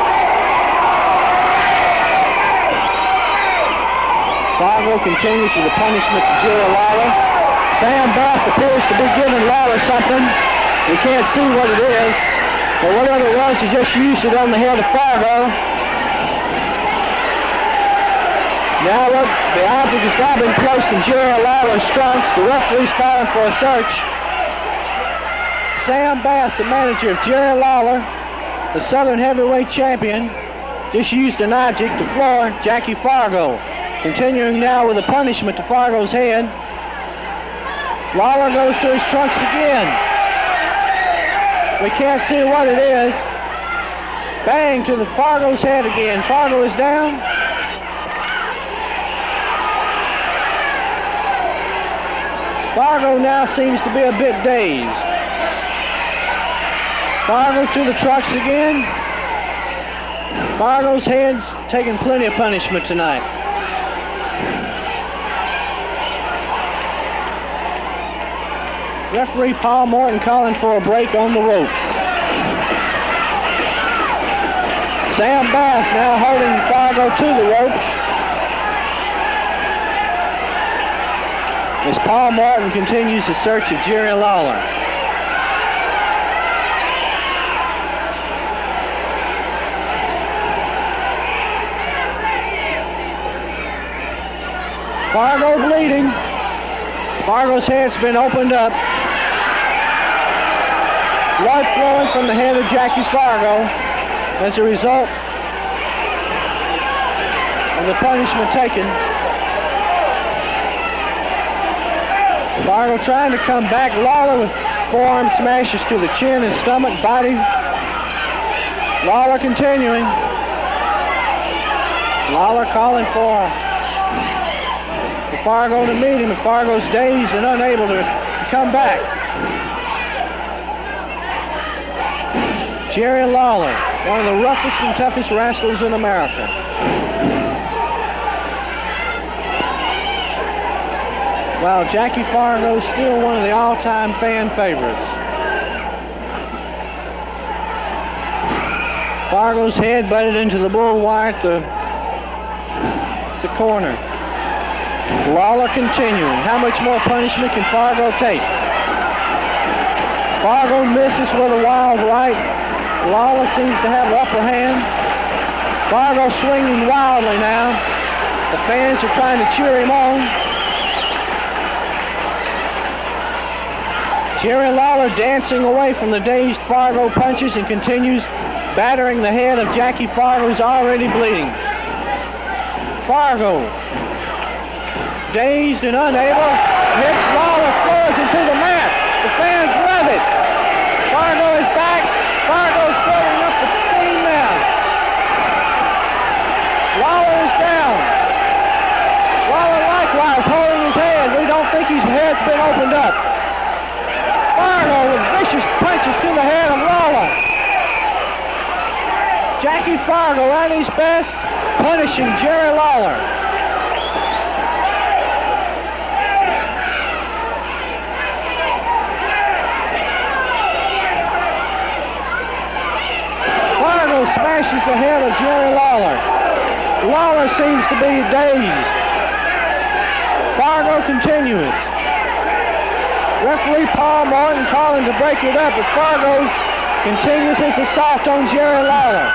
Fargo continues with the punishment to Jerry Lawler. Sam Bass appears to be giving Lawler something. We can't see what it is. But whatever it was, he just used it on the head of Fargo. Now look, the object has now been placed in Jerry Lawler's trunks. The referee's calling for a search. Sam Bass, the manager of Jerry Lawler, the Southern Heavyweight Champion, just used an object to floor Jackie Fargo. Continuing now with the punishment to Fargo's head. Lawler goes to his trunks again. We can't see what it is. Bang to the Fargo's head again. Fargo is down. Fargo now seems to be a bit dazed. Fargo to the trucks again. Fargo's head's taking plenty of punishment tonight. Referee Paul Morton calling for a break on the ropes. Sam Bass now holding Fargo to the ropes. As Paul Morton continues the search of Jerry Lawler. Fargo bleeding. Fargo's head's been opened up. Blood flowing from the head of Jackie Fargo as a result of the punishment taken. Fargo trying to come back. Lawler with forearm smashes to the chin and stomach, body. Lawler continuing. Lawler calling for Fargo to meet him, and Fargo's dazed and unable to come back. Jerry Lawler, one of the roughest and toughest wrestlers in America. While Jackie Fargo's still one of the all-time fan favorites. Fargo's head butted into the bull wire at the corner. Lawler continuing. How much more punishment can Fargo take? Fargo misses with a wild right. Lawler seems to have the upper hand. Fargo swinging wildly now. The fans are trying to cheer him on. Jerry Lawler dancing away from the dazed Fargo punches and continues battering the head of Jackie Fargo, who's already bleeding. Fargo, dazed and unable, hits Lawler, floors into the mat. The fans love it. Fargo is back. Fargo's building up the steam now. Lawler is down. Lawler likewise holding his head. We don't think his head's been opened up. Fargo with vicious punches to the head of Lawler. Jackie Fargo at his best, punishing Jerry Lawler. Fargo smashes the head of Jerry Lawler. Lawler seems to be dazed. Fargo continues. Referee Paul Martin calling to break it up, but Fargo continues his assault on Jerry Lawler.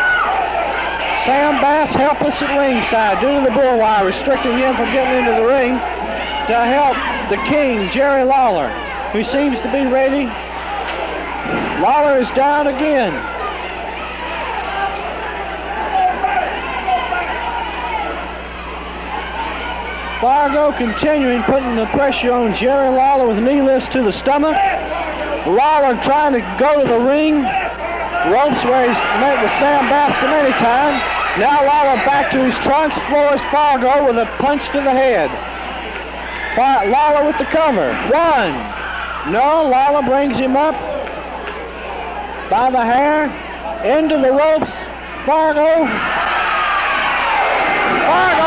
Sam Bass helpless at ringside due to the bull wire restricting him from getting into the ring to help the king, Jerry Lawler, who seems to be ready. Lawler is down again. Fargo continuing putting the pressure on Jerry Lawler with knee lifts to the stomach. Lawler trying to go to the ring. Ropes where he's met with Sam Bass so many times. Now Lawler back to his trunks, floors Fargo with a punch to the head. Lawler with the cover. One. No, Lawler brings him up by the hair, into the ropes. Fargo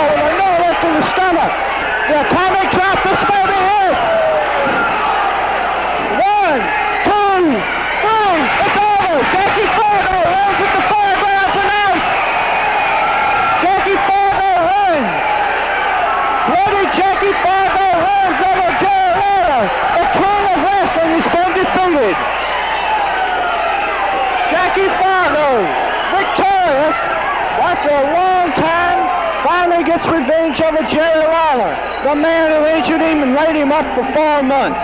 with a no lift to the stomach. The atomic drop, this may be it. 1, 2, 3, it's over. Jackie Fargo runs at the fairground tonight. Jackie Fargo runs. Bloody Jackie Fargo runs over Jerry Lawler. The king of wrestling has been defeated. Jackie Fargo, victorious after a long time, finally gets revenge over Jerry Lawler, the man who injured him and laid him up for 4 months.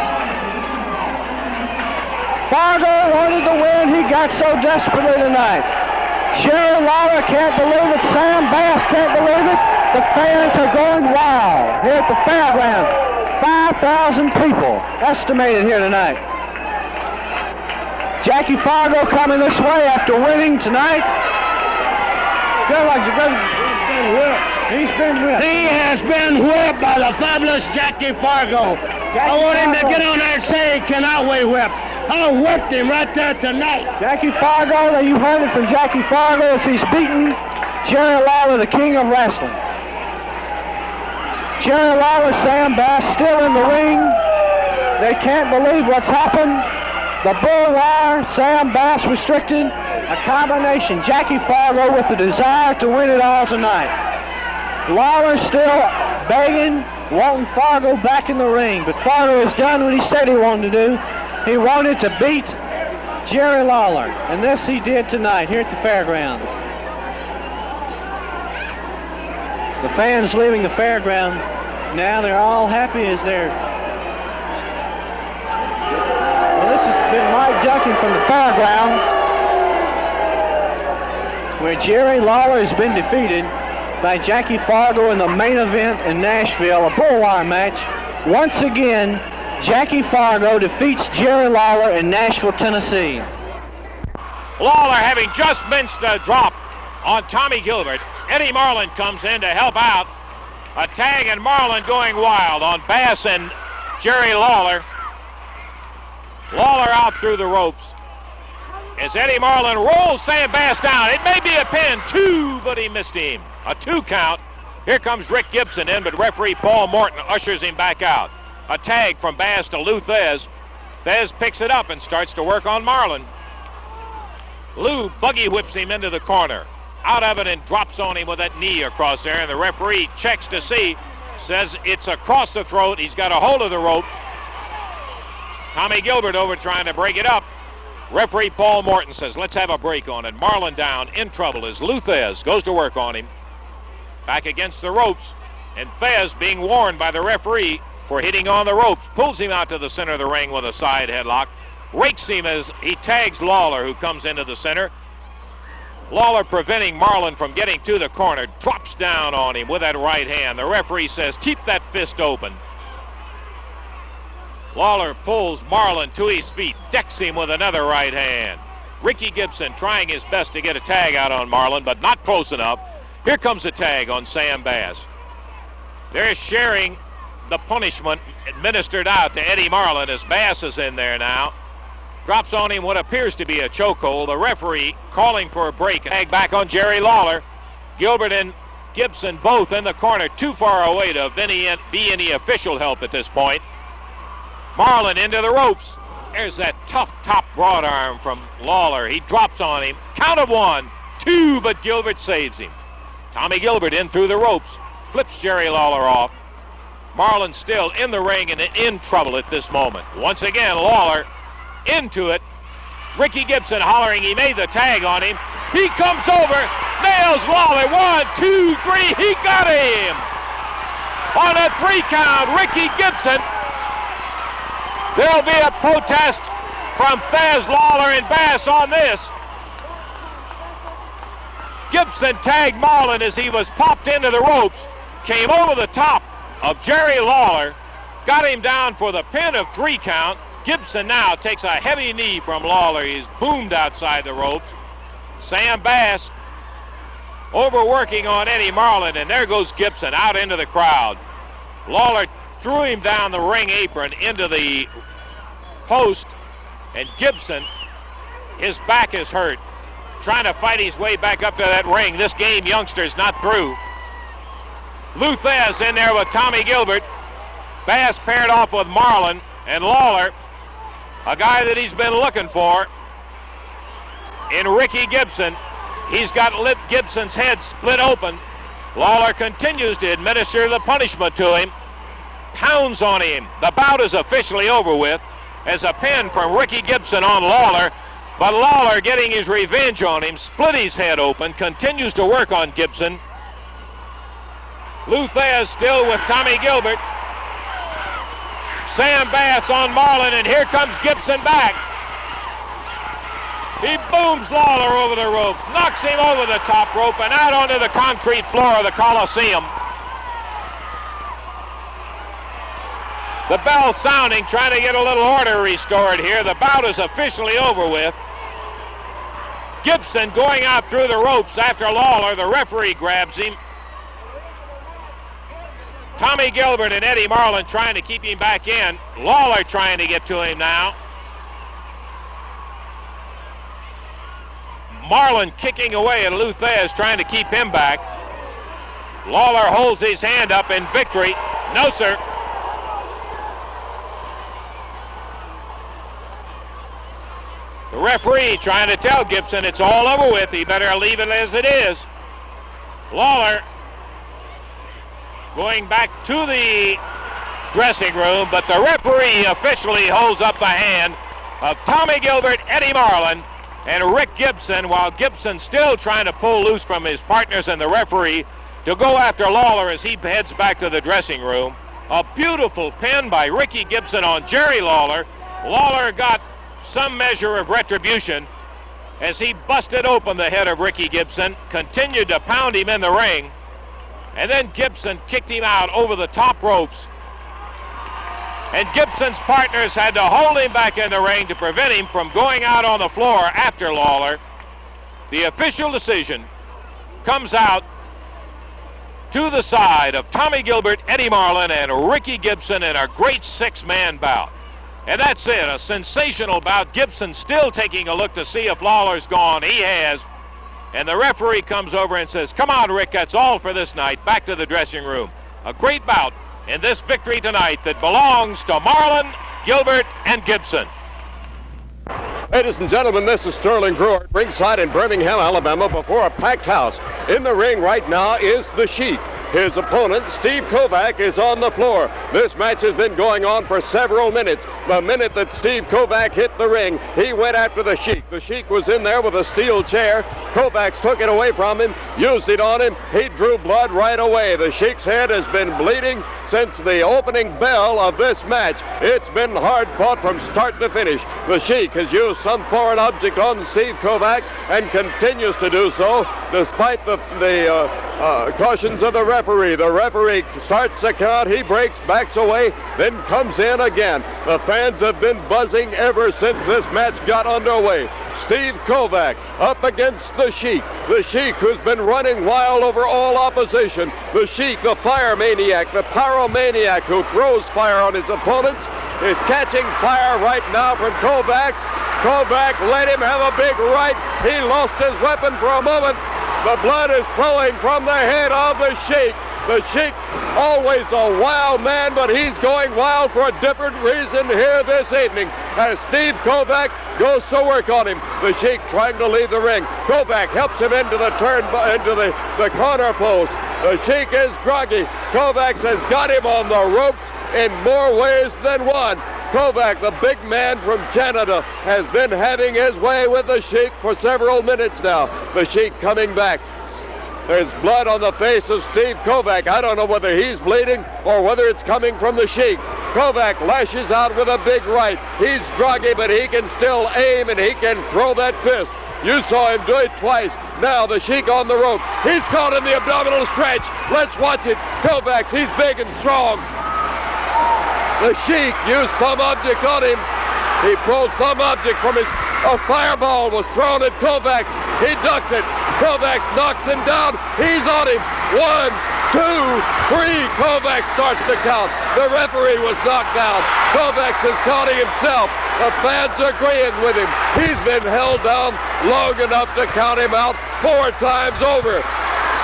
Fargo wanted to win. He got so desperately tonight. Jerry Lawler can't believe it. Sam Bass can't believe it. The fans are going wild here at the fairgrounds. 5,000 people estimated here tonight. Jackie Fargo coming this way after winning tonight. He's been whipped. He has been whipped by the fabulous Jackie Fargo. I want him to get on there and say, cannot we whip? I whipped him right there tonight. Jackie Fargo, now you heard it from Jackie Fargo as he's beaten Jerry Lawler, the king of wrestling. Jerry Lawler, Sam Bass still in the ring. They can't believe what's happened. The bull wire, Sam Bass restricted. A combination, Jackie Fargo with the desire to win it all tonight. Lawler still begging, wanting Fargo back in the ring, but Fargo has done what he said he wanted to do. He wanted to beat Jerry Lawler, and this he did tonight here at the fairgrounds. The fans leaving the fairground now, they're all happy as they're... Well, this has been Mike Duncan from the fairground, where Jerry Lawler has been defeated by Jackie Fargo in the main event in Nashville, a bull wire match. Once again, Jackie Fargo defeats Jerry Lawler in Nashville, Tennessee. Lawler having just minced a drop on Tommy Gilbert. Eddie Marlin comes in to help out. A tag and Marlin going wild on Bass and Jerry Lawler. Lawler out through the ropes as Eddie Marlin rolls Sam Bass down. It may be a pin, 2, but he missed him. A 2 count. Here comes Rick Gibson in, but referee Paul Morton ushers him back out. A tag from Bass to Lou Thez. Thez picks it up and starts to work on Marlin. Lou buggy whips him into the corner. Out of it and drops on him with that knee across there, and the referee checks to see says it's across the throat. He's got a hold of the ropes. Tommy Gilbert over trying to break it up. Referee Paul Morton says, let's have a break on it. Marlin down, in trouble as Lou Thez goes to work on him. Back against the ropes, and Thez being warned by the referee for hitting on the ropes, pulls him out to the center of the ring with a side headlock, rakes him as he tags Lawler, who comes into the center. Lawler preventing Marlin from getting to the corner, drops down on him with that right hand. The referee says, keep that fist open. Lawler pulls Marlin to his feet, decks him with another right hand. Ricky Gibson trying his best to get a tag out on Marlin, but not close enough. Here comes a tag on Sam Bass. They're sharing the punishment administered out to Eddie Marlin as Bass is in there now. Drops on him what appears to be a chokehold. The referee calling for a break. Tag back on Jerry Lawler. Gilbert and Gibson both in the corner, too far away to be any official help at this point. Marlin into the ropes. There's that tough top broad arm from Lawler. He drops on him. Count of 1, 2, but Gilbert saves him. Tommy Gilbert in through the ropes. Flips Jerry Lawler off. Marlin still in the ring and in trouble at this moment. Once again, Lawler into it. Ricky Gibson hollering he made the tag on him. He comes over, nails Lawler. 1, 2, 3. He got him. On a 3 count, Ricky Gibson. There'll be a protest from Thez, Lawler, and Bass on this. Gibson tagged Marlin as he was popped into the ropes, came over the top of Jerry Lawler, got him down for the pin of 3 count. Gibson now takes a heavy knee from Lawler. He's boomed outside the ropes. Sam Bass overworking on Eddie Marlin, and there goes Gibson out into the crowd. Lawler threw him down the ring apron into the post, and Gibson, his back is hurt, trying to fight his way back up to that ring. This game, youngsters, not through. Lou Thez in there with Tommy Gilbert. Bass paired off with Marlin, and Lawler, a guy that he's been looking for, in Ricky Gibson. He's got Gibson's head split open. Lawler continues to administer the punishment to him. Pounds on him. The bout is officially over with as a pin from Ricky Gibson on Lawler. But Lawler, getting his revenge on him, split his head open, continues to work on Gibson. Lou Thez still with Tommy Gilbert. Sam Bass on Marlin, and here comes Gibson back. He booms Lawler over the ropes, knocks him over the top rope and out onto the concrete floor of the Coliseum. The bell sounding, trying to get a little order restored here. The bout is officially over with. Gibson going out through the ropes after Lawler. The referee grabs him. Tommy Gilbert and Eddie Marlin trying to keep him back in. Lawler trying to get to him now. Marlin kicking away at Lou Thez, trying to keep him back. Lawler holds his hand up in victory. No, sir. The referee trying to tell Gibson it's all over with. He better leave it as it is. Lawler going back to the dressing room, but the referee officially holds up the hand of Tommy Gilbert, Eddie Marlin, and Rick Gibson, while Gibson still trying to pull loose from his partners and the referee to go after Lawler as he heads back to the dressing room. A beautiful pin by Ricky Gibson on Jerry Lawler. Lawler got some measure of retribution as he busted open the head of Ricky Gibson, continued to pound him in the ring, and then Gibson kicked him out over the top ropes. And Gibson's partners had to hold him back in the ring to prevent him from going out on the floor after Lawler. The official decision comes out to the side of Tommy Gilbert, Eddie Marlin, and Ricky Gibson in a great 6-man bout. And that's it, a sensational bout. Gibson still taking a look to see if Lawler's gone. He has. And the referee comes over and says, come on, Rick, that's all for this night. Back to the dressing room. A great bout in this victory tonight that belongs to Marlin, Gilbert, and Gibson. Ladies and gentlemen, this is Sterling Brewer, ringside in Birmingham, Alabama, before a packed house. In the ring right now is the Sheik. His opponent, Steve Kovac, is on the floor. This match has been going on for several minutes. The minute that Steve Kovac hit the ring, he went after the Sheik. The Sheik was in there with a steel chair. Kovac took it away from him, used it on him. He drew blood right away. The Sheik's head has been bleeding since the opening bell of this match. It's been hard fought from start to finish. The Sheik has used some foreign object on Steve Kovac and continues to do so despite the cautions of the referee. The referee starts the count, he breaks, backs away, then comes in again. The fans have been buzzing ever since this match got underway. Steve Kovac up against the Sheik. The Sheik who's been running wild over all opposition. The Sheik, the fire maniac, the pyromaniac who throws fire on his opponents, is catching fire right now from Kovac. Kovac let him have a big right. He lost his weapon for a moment. The blood is flowing from the head of the Sheik. The Sheik, always a wild man, but he's going wild for a different reason here this evening as Steve Kovac goes to work on him. The Sheik trying to leave the ring. Kovac helps him into the corner post. The Sheik is groggy. Kovac has got him on the ropes in more ways than one. Kovac, the big man from Canada, has been having his way with the Sheik for several minutes now. The Sheik coming back. There's blood on the face of Steve Kovac. I don't know whether he's bleeding or whether it's coming from the Sheik. Kovac lashes out with a big right. He's groggy, but he can still aim and he can throw that fist. You saw him do it twice. Now the Sheik on the ropes. He's caught in the abdominal stretch. Let's watch it. Kovac, he's big and strong. The Sheik used some object on him. He pulled some object from his... A fireball was thrown at Kovac. He ducked it. Kovac knocks him down. He's on him. 1, 2, 3. Kovac starts to count. The referee was knocked down. Kovac is counting himself. The fans agreeing with him. He's been held down long enough to count him out 4 times over.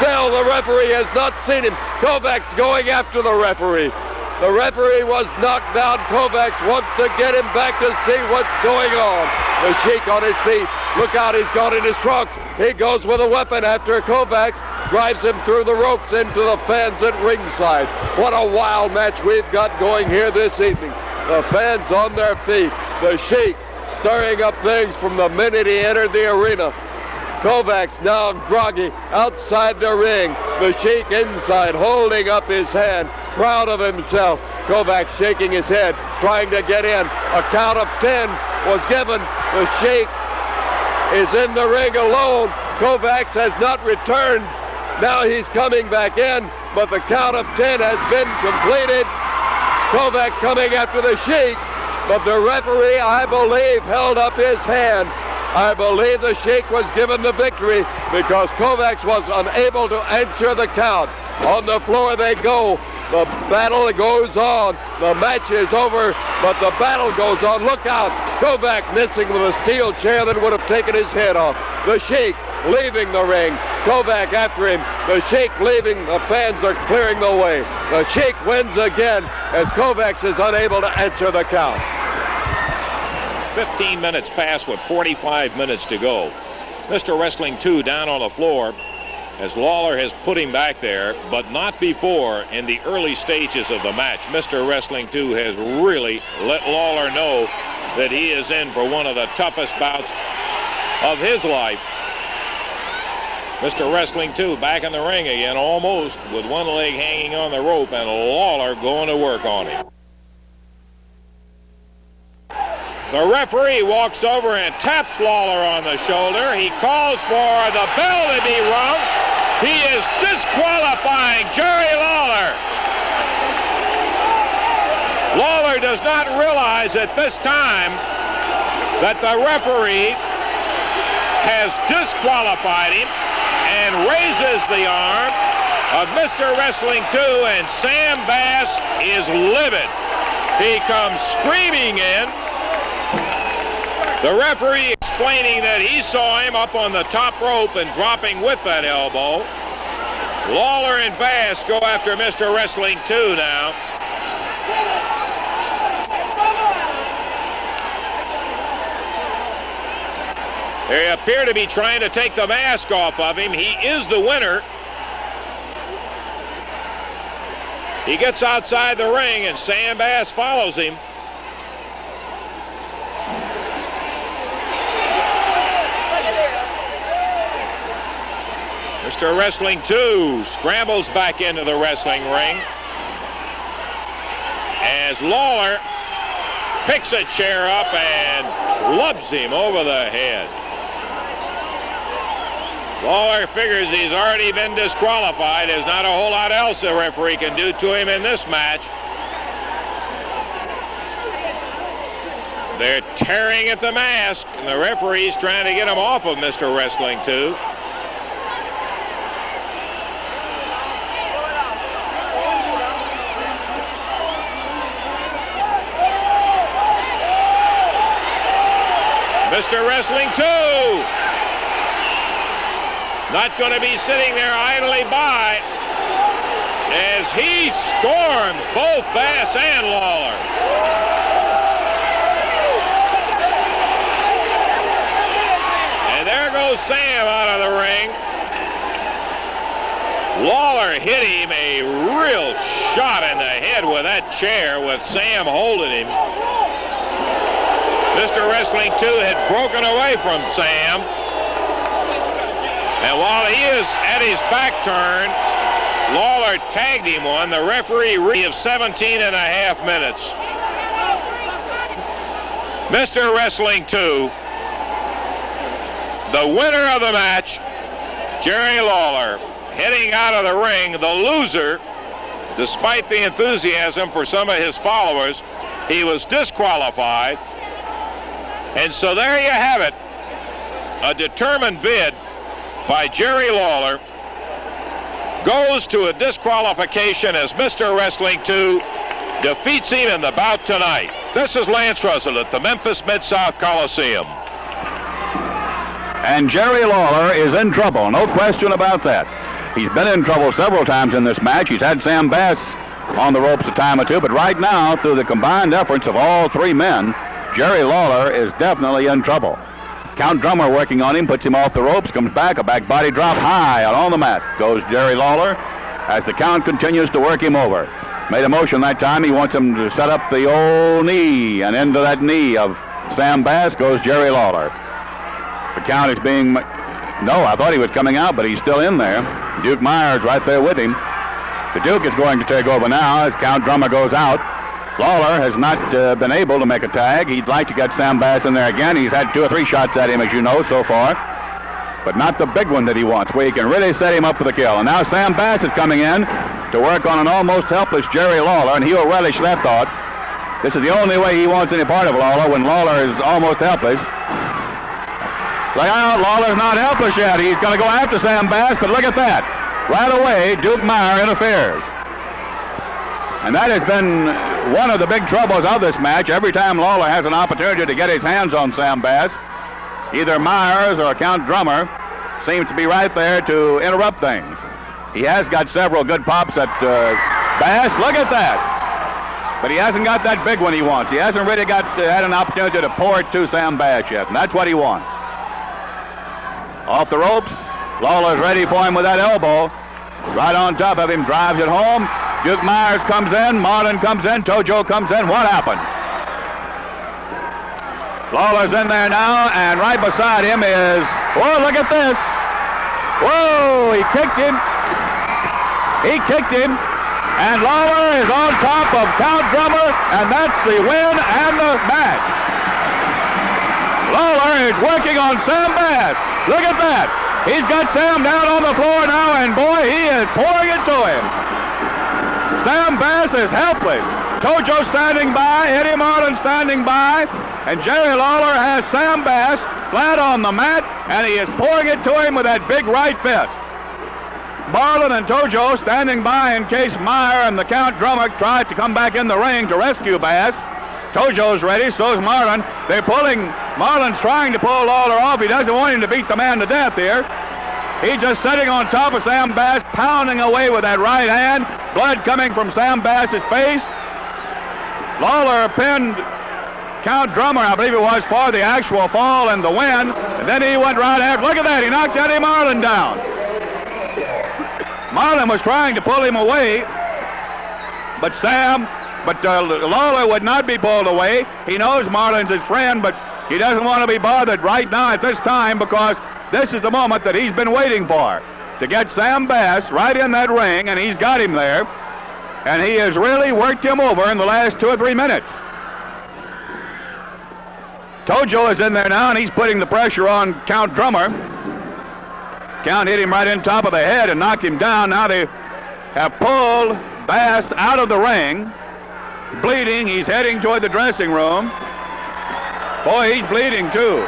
Still, the referee has not seen him. Kovac's going after the referee. The referee was knocked down. Kovac wants to get him back to see what's going on. The Sheik on his feet. Look out, he's gone in his trunks. He goes with a weapon after Kovac, drives him through the ropes into the fans at ringside. What a wild match we've got going here this evening. The fans on their feet. The Sheik stirring up things from the minute he entered the arena. Kovac now groggy outside the ring. The Sheik inside, holding up his hand, proud of himself. Kovac shaking his head, trying to get in. A count of 10 was given. The Sheik is in the ring alone. Kovac has not returned. Now he's coming back in, but the count of 10 has been completed. Kovac coming after the Sheik, but the referee, I believe, held up his hand. I believe the Sheik was given the victory because Kovac was unable to answer the count. On the floor they go. The battle goes on. The match is over, but the battle goes on. Look out. Kovac missing with a steel chair that would have taken his head off. The Sheik leaving the ring. Kovac after him. The Sheik leaving. The fans are clearing the way. The Sheik wins again as Kovac is unable to answer the count. 15 minutes past with 45 minutes to go. Mr. Wrestling 2 down on the floor as Lawler has put him back there, but not before in the early stages of the match. Mr. Wrestling 2 has really let Lawler know that he is in for one of the toughest bouts of his life. Mr. Wrestling 2 back in the ring again, almost with one leg hanging on the rope, and Lawler going to work on him. The referee walks over and taps Lawler on the shoulder. He calls for the bell to be rung. He is disqualifying Jerry Lawler. Lawler does not realize at this time that the referee has disqualified him and raises the arm of Mr. Wrestling 2, and Sam Bass is livid. He comes screaming in. The referee explaining that he saw him up on the top rope and dropping with that elbow. Lawler and Bass go after Mr. Wrestling 2 now. They appear to be trying to take the mask off of him. He is the winner. He gets outside the ring, and Sam Bass follows him. Mr. Wrestling 2 scrambles back into the wrestling ring as Lawler picks a chair up and clubs him over the head. Lawler figures he's already been disqualified. There's not a whole lot else the referee can do to him in this match. They're tearing at the mask, and the referee's trying to get him off of Mr. Wrestling 2. Mr. Wrestling 2 not going to be sitting there idly by as he storms both Bass and Lawler. And there goes Sam out of the ring. Lawler hit him a real shot in the head with that chair with Sam holding him. Mr. Wrestling 2 had broken away from Sam. And while he is at his back turn, Lawler tagged him one. The referee of 17 and a half minutes. Mr. Wrestling 2, the winner of the match, Jerry Lawler, heading out of the ring. The loser, despite the enthusiasm for some of his followers, he was disqualified. And so there you have it, a determined bid by Jerry Lawler goes to a disqualification as Mr. Wrestling 2 defeats him in the bout tonight. This is Lance Russell at the Memphis Mid-South Coliseum. And Jerry Lawler is in trouble, no question about that. He's been in trouble several times in this match. He's had Sam Bass on the ropes a time or two, but right now, through the combined efforts of all three men, Jerry Lawler is definitely in trouble. Count Drummer working on him, puts him off the ropes, comes back, a back body drop high out on the mat. Goes Jerry Lawler as the Count continues to work him over. Made a motion that time. He wants him to set up the old knee, and into that knee of Sam Bass goes Jerry Lawler. The Count is being... No, I thought he was coming out, but he's still in there. Duke Myers right there with him. The Duke is going to take over now as Count Drummer goes out. Lawler has not been able to make a tag. He'd like to get Sam Bass in there again. He's had 2 or 3 shots at him, as you know, so far. But not the big one that he wants, where he can really set him up for the kill. And now Sam Bass is coming in to work on an almost helpless Jerry Lawler, and he'll relish that thought. This is the only way he wants any part of Lawler, when Lawler is almost helpless. Look out, Lawler's not helpless yet. He's going to go after Sam Bass, but look at that. Right away, Duke Meyer interferes. And that has been one of the big troubles of this match. Every time Lawler has an opportunity to get his hands on Sam Bass, either Myers or Count Drummer seems to be right there to interrupt things. He has got several good pops at Bass. Look at that. But he hasn't got that big one he wants. He hasn't really had an opportunity to pour it to Sam Bass yet, and that's what he wants. Off the ropes, Lawler's ready for him with that elbow. Right on top of him, drives it home. Duke Myers comes in, Marlin comes in, Tojo comes in. What happened? Lawler's in there now, and right beside him is, whoa, look at this. Whoa, he kicked him. He kicked him, and Lawler is on top of Count Drummer, and that's the win and the match. Lawler is working on Sam Bass. Look at that. He's got Sam down on the floor now, and boy, he is pouring it to him. Sam Bass is helpless. Tojo standing by, Eddie Marlin standing by, and Jerry Lawler has Sam Bass flat on the mat, and he is pouring it to him with that big right fist. Marlin and Tojo standing by in case Meyer and the Count Drummer try to come back in the ring to rescue Bass. Tojo's ready, so's Marlin. They're pulling, Marlin's trying to pull Lawler off. He doesn't want him to beat the man to death here. He's just sitting on top of Sam Bass, pounding away with that right hand. Blood coming from Sam Bass's face. Lawler pinned Count Drummer, I believe it was, for the actual fall and the win. And then he went right after. Look at that, he knocked Eddie Marlin down. Marlin was trying to pull him away. But Lawler would not be pulled away. He knows Marlin's his friend, but he doesn't want to be bothered right now at this time because this is the moment that he's been waiting for, to get Sam Bass right in that ring, and he's got him there. And he has really worked him over in the last 2 or 3 minutes. Tojo is in there now, and he's putting the pressure on Count Drummer. Count hit him right in top of the head and knocked him down. Now they have pulled Bass out of the ring. Bleeding. He's heading toward the dressing room. Boy, he's bleeding too.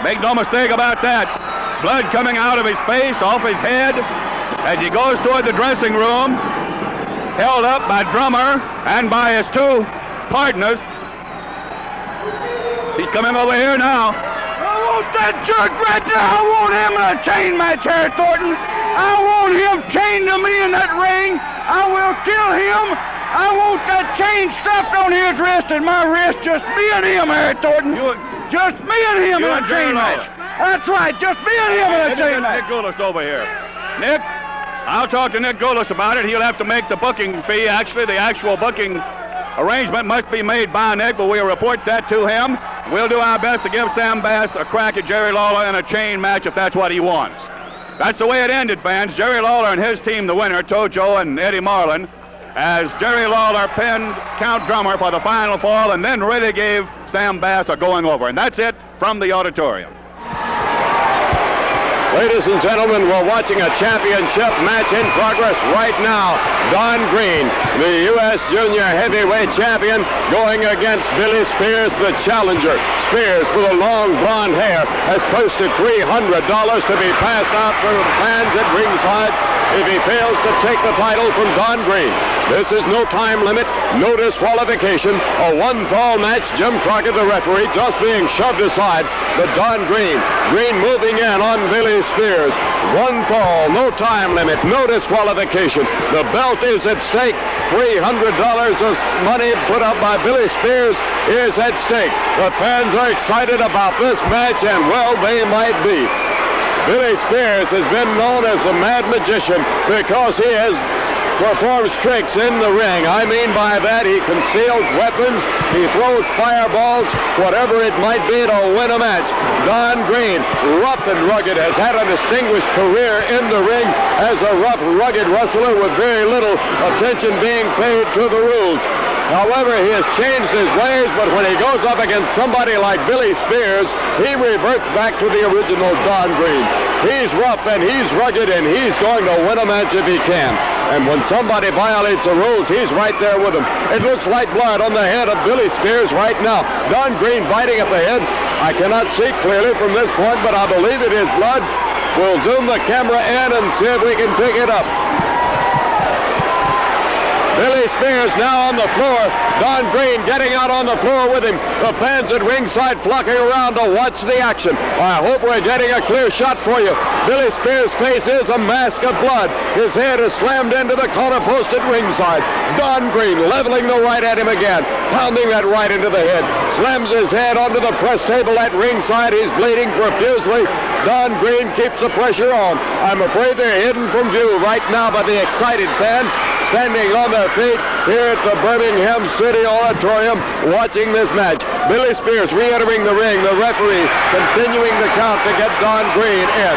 Make no mistake about that. Blood coming out of his face, off his head, as he goes toward the dressing room, held up by Drummer and by his 2 partners. He's coming over here now. I want that jerk right there. I want him in a chain match, Harry Thornton. I want him chained to me in that ring. I will kill him. I want that chain strapped on his wrist and my wrist. Just me and him, Harry Thornton. Just me and him in a chain match. That's right. Just me and him in a chain match. Nick Goulas over here. Nick, I'll talk to Nick Goulas about it. He'll have to make the booking fee. Actually, the actual booking arrangement must be made by Nick, but we'll report that to him. We'll do our best to give Sam Bass a crack at Jerry Lawler in a chain match if that's what he wants. That's the way it ended, fans. Jerry Lawler and his team, the winner, Tojo and Eddie Marlin, as Jerry Lawler pinned Count Drummer for the final fall and then really gave Sam Bass a going over. And that's it from the auditorium. Ladies and gentlemen, we're watching a championship match in progress right now. Don Green, the U.S. Junior Heavyweight Champion, going against Billy Spears, the challenger. Spears, with a long blonde hair, has posted $300 to be passed out for the fans at ringside if he fails to take the title from Don Green. This is no time limit, no disqualification, a one-fall match. Jim Crockett, the referee, just being shoved aside. But Don Green moving in on Billy Spears. One fall, no time limit, no disqualification. The belt is at stake. $300 of money put up by Billy Spears is at stake. The fans are excited about this match, and well, they might be. Billy Spears has been known as the Mad Magician because he performs tricks in the ring. I mean by that, he conceals weapons, he throws fireballs, whatever it might be to win a match. Don Green, rough and rugged, has had a distinguished career in the ring as a rough, rugged wrestler with very little attention being paid to the rules. However, he has changed his ways, but when he goes up against somebody like Billy Spears, he reverts back to the original Don Green. He's rough and he's rugged and he's going to win a match if he can. And when somebody violates the rules, he's right there with him. It looks like blood on the head of Billy Spears right now. Don Green biting at the head. I cannot see clearly from this point, but I believe it is blood. We'll zoom the camera in and see if we can pick it up. Billy Spears now on the floor. Don Green getting out on the floor with him. The fans at ringside flocking around to watch the action. I hope we're getting a clear shot for you. Billy Spears' face is a mask of blood. His head is slammed into the corner post at ringside. Don Green leveling the right at him again, pounding that right into the head. Slams his head onto the press table at ringside. He's bleeding profusely. Don Green keeps the pressure on. I'm afraid they're hidden from view right now by the excited fans standing on their feet here at the Birmingham City Auditorium watching this match. Billy Spears re-entering the ring. The referee continuing the count to get Don Green in.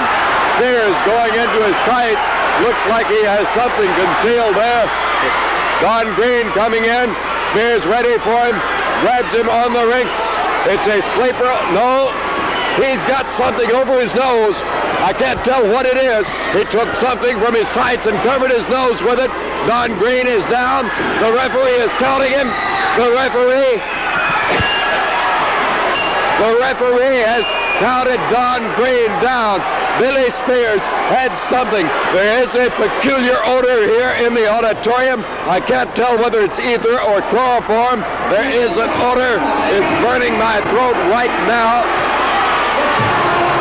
Spears going into his tights. Looks like he has something concealed there. Don Green coming in. Spears ready for him. Grabs him on the ring. It's a sleeper. No. He's got something over his nose. I can't tell what it is. He took something from his tights and covered his nose with it. Don Green is down. The referee is counting him. The referee has counted Don Green down. Billy Spears had something. There is a peculiar odor here in the auditorium. I can't tell whether it's ether or chloroform. There is an odor. It's burning my throat right now.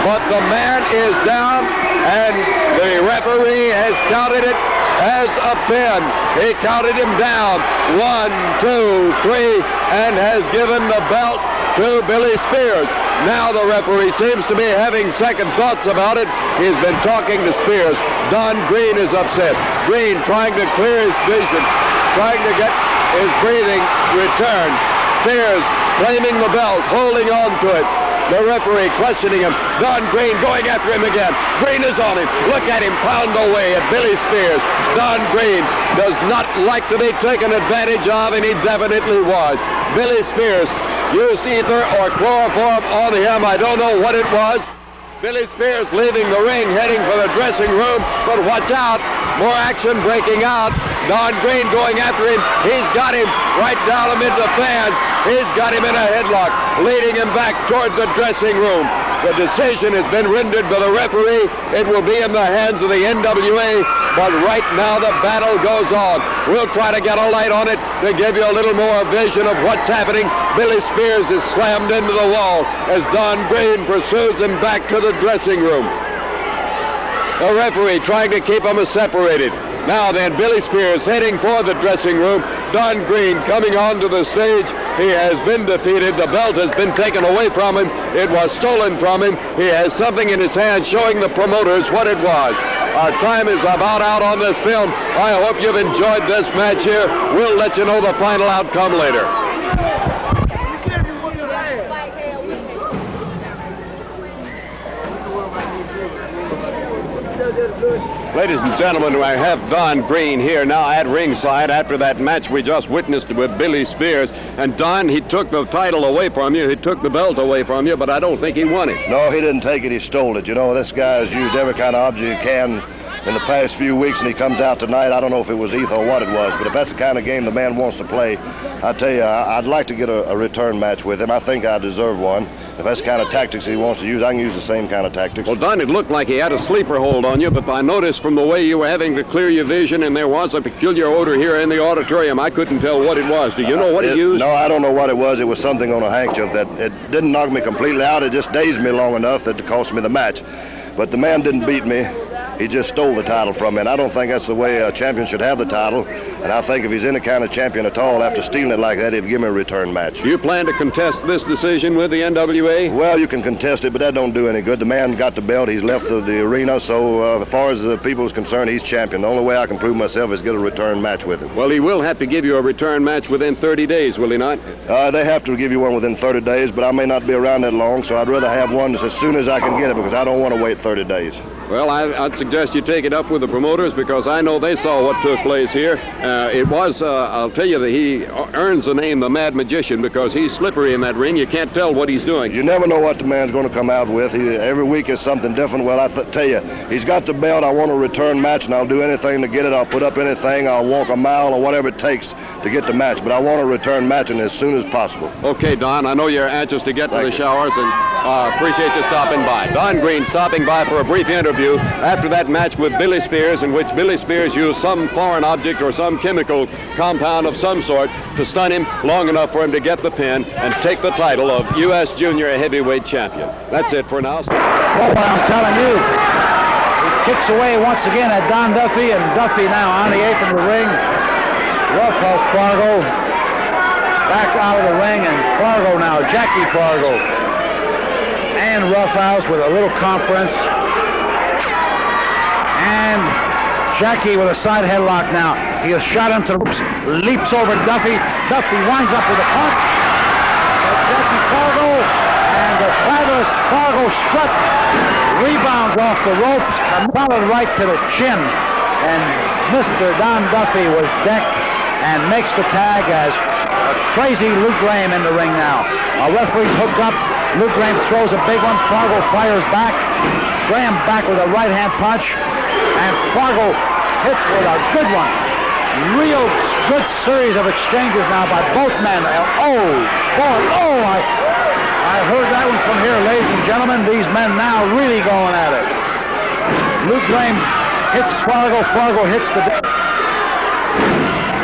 But the man is down, and the referee has counted it as a pin. He counted him down. 1, 2, 3, and has given the belt to Billy Spears. Now the referee seems to be having second thoughts about it. He's been talking to Spears. Don Green is upset. Green trying to clear his vision. trying to get his breathing returned. Spears claiming the belt, holding on to it. The referee questioning him. Don Green going after him again. Green is on him. Look at him pound away at Billy Spears. Don Green does not like to be taken advantage of, and he definitely was. Billy Spears used ether or chloroform on him. I don't know what it was. Billy Spears leaving the ring, heading for the dressing room, but watch out. More action breaking out. Don Green going after him. He's got him right down amid the fans. He's got him in a headlock, leading him back toward the dressing room. The decision has been rendered by the referee. It will be in the hands of the NWA, but right now the battle goes on. We'll try to get a light on it to give you a little more vision of what's happening. Billy Spears is slammed into the wall as Don Green pursues him back to the dressing room. The referee trying to keep them separated. Now then, Billy Spears heading for the dressing room. Don Green coming onto the stage. He has been defeated. The belt has been taken away from him. It was stolen from him. He has something in his hand showing the promoters what it was. Our time is about out on this film. I hope you've enjoyed this match here. We'll let you know the final outcome later. Ladies and gentlemen, I have Don Green here now at ringside after that match we just witnessed with Billy Spears. And Don, he took the title away from you. He took the belt away from you, but I don't think he won it. No, he didn't take it. He stole it. You know, this guy has used every kind of object he can in the past few weeks, and he comes out tonight. I don't know if it was ether or what it was, but if that's the kind of game the man wants to play, I tell you, I'd like to get a return match with him. I think I deserve one. If that's the kind of tactics he wants to use, I can use the same kind of tactics. Well, Don, it looked like he had a sleeper hold on you, but I noticed from the way you were having to clear your vision, and there was a peculiar odor here in the auditorium. I couldn't tell what it was. Do you know what he used? No, I don't know what it was. It was something on a handkerchief that it didn't knock me completely out. It just dazed me long enough that it cost me the match. But the man didn't beat me. He just stole the title from me, and I don't think that's the way a champion should have the title. And I think if he's any kind of champion at all, after stealing it like that, he'd give me a return match. Do you plan to contest this decision with the NWA? Well, you can contest it, but that don't do any good. The man got the belt. He's left the arena, so as far as the people is concerned, he's champion. The only way I can prove myself is get a return match with him. Well, he will have to give you a return match within 30 days, will he not? They have to give you one within 30 days, but I may not be around that long, so I'd rather have one as soon as I can get it, because I don't want to wait 30 days. Well, I'd suggest you take it up with the promoters, because I know they saw what took place here. I'll tell you that he earns the name the Mad Magician, because he's slippery in that ring. You can't tell what he's doing. You never know what the man's going to come out with. Every week is something different. Well, I tell you, he's got the belt. I want a return match, and I'll do anything to get it. I'll put up anything. I'll walk a mile or whatever it takes to get the match. But I want a return match, and as soon as possible. Okay, Don, I know you're anxious to get to the showers, and appreciate you stopping by. Don Green stopping by for a brief interview after that match with Billy Spears, in which Billy Spears used some foreign object or some chemical compound of some sort to stun him long enough for him to get the pin and take the title of U.S. Junior Heavyweight Champion. That's it for now. Well, I'm telling you, he kicks away once again at Don Duffy, and Duffy now on the apron of the ring. Roughhouse Fargo back out of the ring, and Fargo now, Jackie Fargo and Roughhouse with a little conference. And Jackie with a side headlock now. He has shot him to the ropes, leaps over Duffy. Duffy winds up with a punch. Jackie Fargo, and the fabulous Fargo strut rebounds off the ropes, followed right to the chin. And Mr. Don Duffy was decked and makes the tag as a crazy Luke Graham in the ring now. Our referee's hooked up. Luke Graham throws a big one. Fargo fires back. Graham back with a right-hand punch. And Fargo hits with a good one. Real good series of exchanges now by both men. Oh, boy, oh, I heard that one from here, ladies and gentlemen. These men now really going at it. Luke Graham hits Fargo. Fargo hits the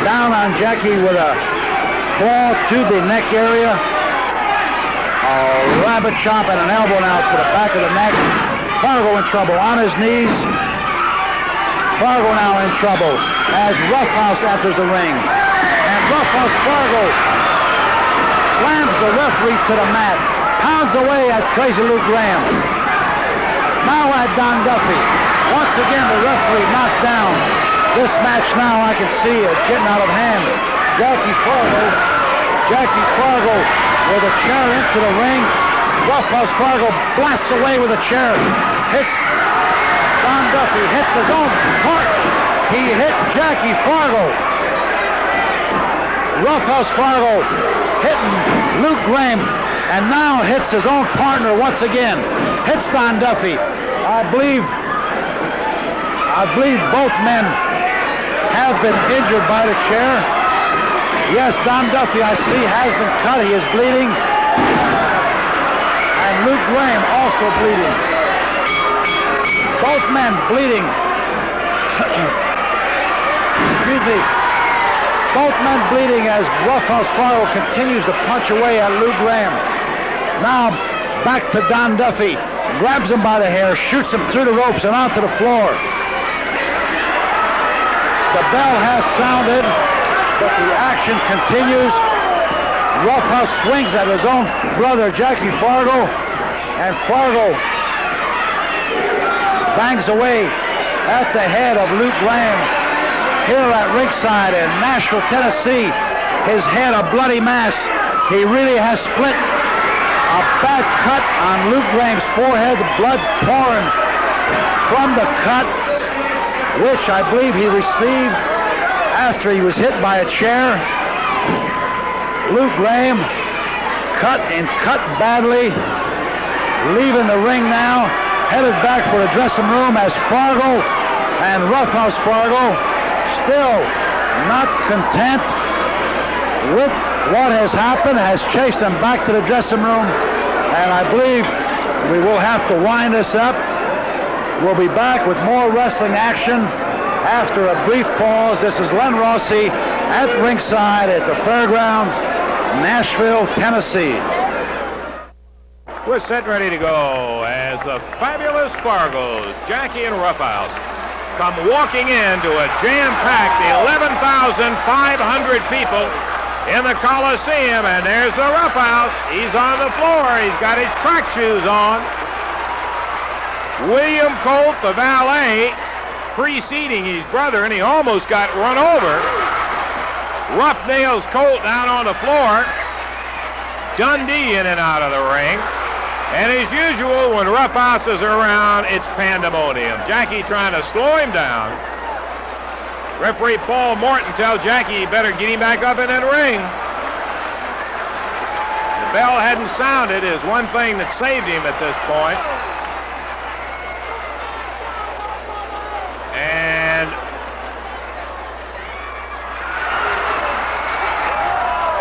down on Jackie with a claw to the neck area. A rabbit chop and an elbow now to the back of the neck. Fargo in trouble on his knees. Fargo now in trouble as Roughhouse enters the ring. And Roughhouse Fargo slams the referee to the mat, pounds away at Crazy Luke Graham. Now at Don Duffy. Once again the referee knocked down. This match now I can see it getting out of hand. Jackie Fargo with a chair into the ring. Roughhouse Fargo blasts away with a chair. Hits Don Duffy, hits his own partner. He hit Jackie Fargo. Roughhouse Fargo hitting Luke Graham, and now hits his own partner once again. Hits Don Duffy. I believe both men have been injured by the chair. Yes, Don Duffy, I see, has been cut. He is bleeding. And Luke Graham also bleeding. Both men bleeding. Excuse me. Both men bleeding as Roughhouse Fargo continues to punch away at Luke Graham. Now back to Don Duffy. Grabs him by the hair, shoots him through the ropes and onto the floor. The bell has sounded, but the action continues. Roughhouse swings at his own brother, Jackie Fargo, and Fargo bangs away at the head of Luke Graham here at ringside in Nashville, Tennessee. His head a bloody mass. He really has split. A bad cut on Luke Graham's forehead, blood pouring from the cut, which I believe he received after he was hit by a chair. Luke Graham cut badly, leaving the ring now, headed back for the dressing room as Fargo and Roughhouse Fargo still not content with what has happened, has chased him back to the dressing room, and I believe we will have to wind this up. We'll be back with more wrestling action after a brief pause. This is Len Rossi at ringside at the Fairgrounds, Nashville, Tennessee. We're set ready to go as the fabulous Fargos, Jackie and Roughhouse, come walking into a jam-packed 11,500 people in the Coliseum, and there's the Roughhouse. He's on the floor. He's got his track shoes on. William Colt, the valet, preceding his brother, and he almost got run over. Rough nails Colt down on the floor. Dundee in and out of the ring. And as usual, when Roughhouse is around, it's pandemonium. Jackie trying to slow him down. Referee Paul Morton tells Jackie he better get him back up in that ring. The bell hadn't sounded is one thing that saved him at this point. And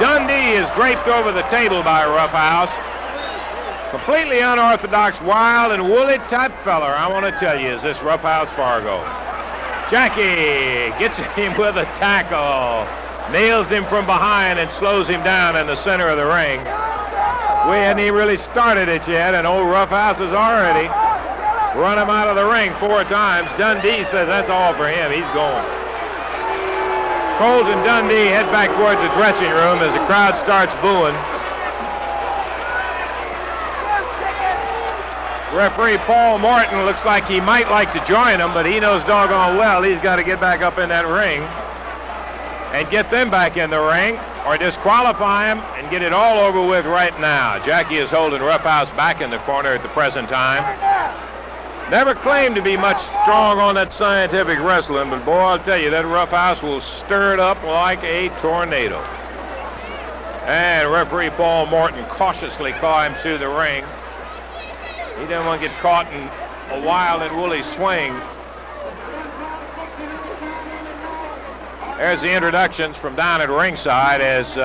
Dundee is draped over the table by Roughhouse. Completely unorthodox, wild and woolly type feller, I want to tell you, is this Roughhouse Fargo. Jackie gets him with a tackle, nails him from behind and slows him down in the center of the ring. We hadn't even really started it yet, and old Roughhouse has already run him out of the ring 4 times. Dundee says that's all for him. He's going. Colt and Dundee head back towards the dressing room as the crowd starts booing. Referee Paul Morton looks like he might like to join them, but he knows doggone well he's got to get back up in that ring and get them back in the ring or disqualify him and get it all over with right now. Jackie is holding Roughhouse back in the corner at the present time. Never claimed to be much strong on that scientific wrestling, but boy, I'll tell you, that Roughhouse will stir it up like a tornado. And referee Paul Morton cautiously climbs through the ring. He didn't want to get caught in a wild and woolly swing. There's the introductions from down at ringside as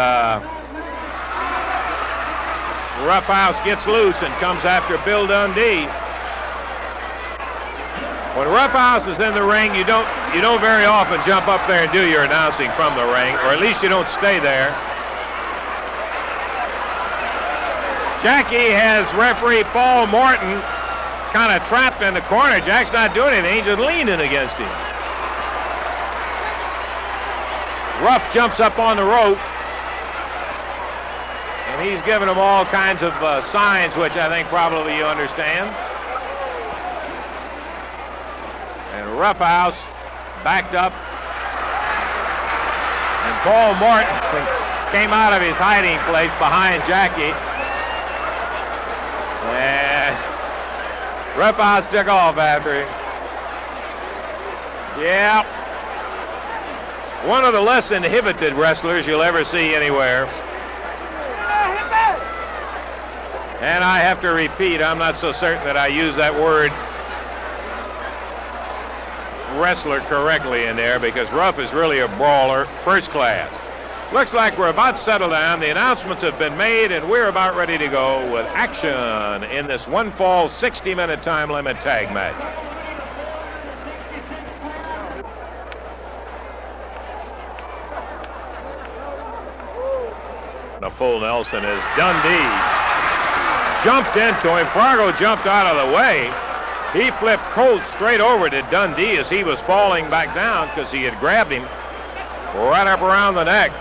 Roughhouse gets loose and comes after Bill Dundee. When Roughhouse is in the ring, you don't very often jump up there and do your announcing from the ring, or at least you don't stay there. Jackie has referee Paul Morton kind of trapped in the corner. Jack's not doing anything, he's just leaning against him. Ruff jumps up on the rope, and he's giving them all kinds of signs, which I think probably you understand. And Roughhouse backed up Paul Martin came out of his hiding place behind Jackie. And Roughhouse took off after him. Yeah. One of the less inhibited wrestlers you'll ever see anywhere. And I have to repeat, I'm not so certain that I use that word wrestler correctly in there, because Ruff is really a brawler, first class. Looks like we're about to settle down. The announcements have been made, and we're about ready to go with action in this one fall 60-minute time limit tag match. A full Nelson as Dundee jumped into him. Fargo jumped out of the way. He flipped Colt straight over to Dundee as he was falling back down because he had grabbed him right up around the neck.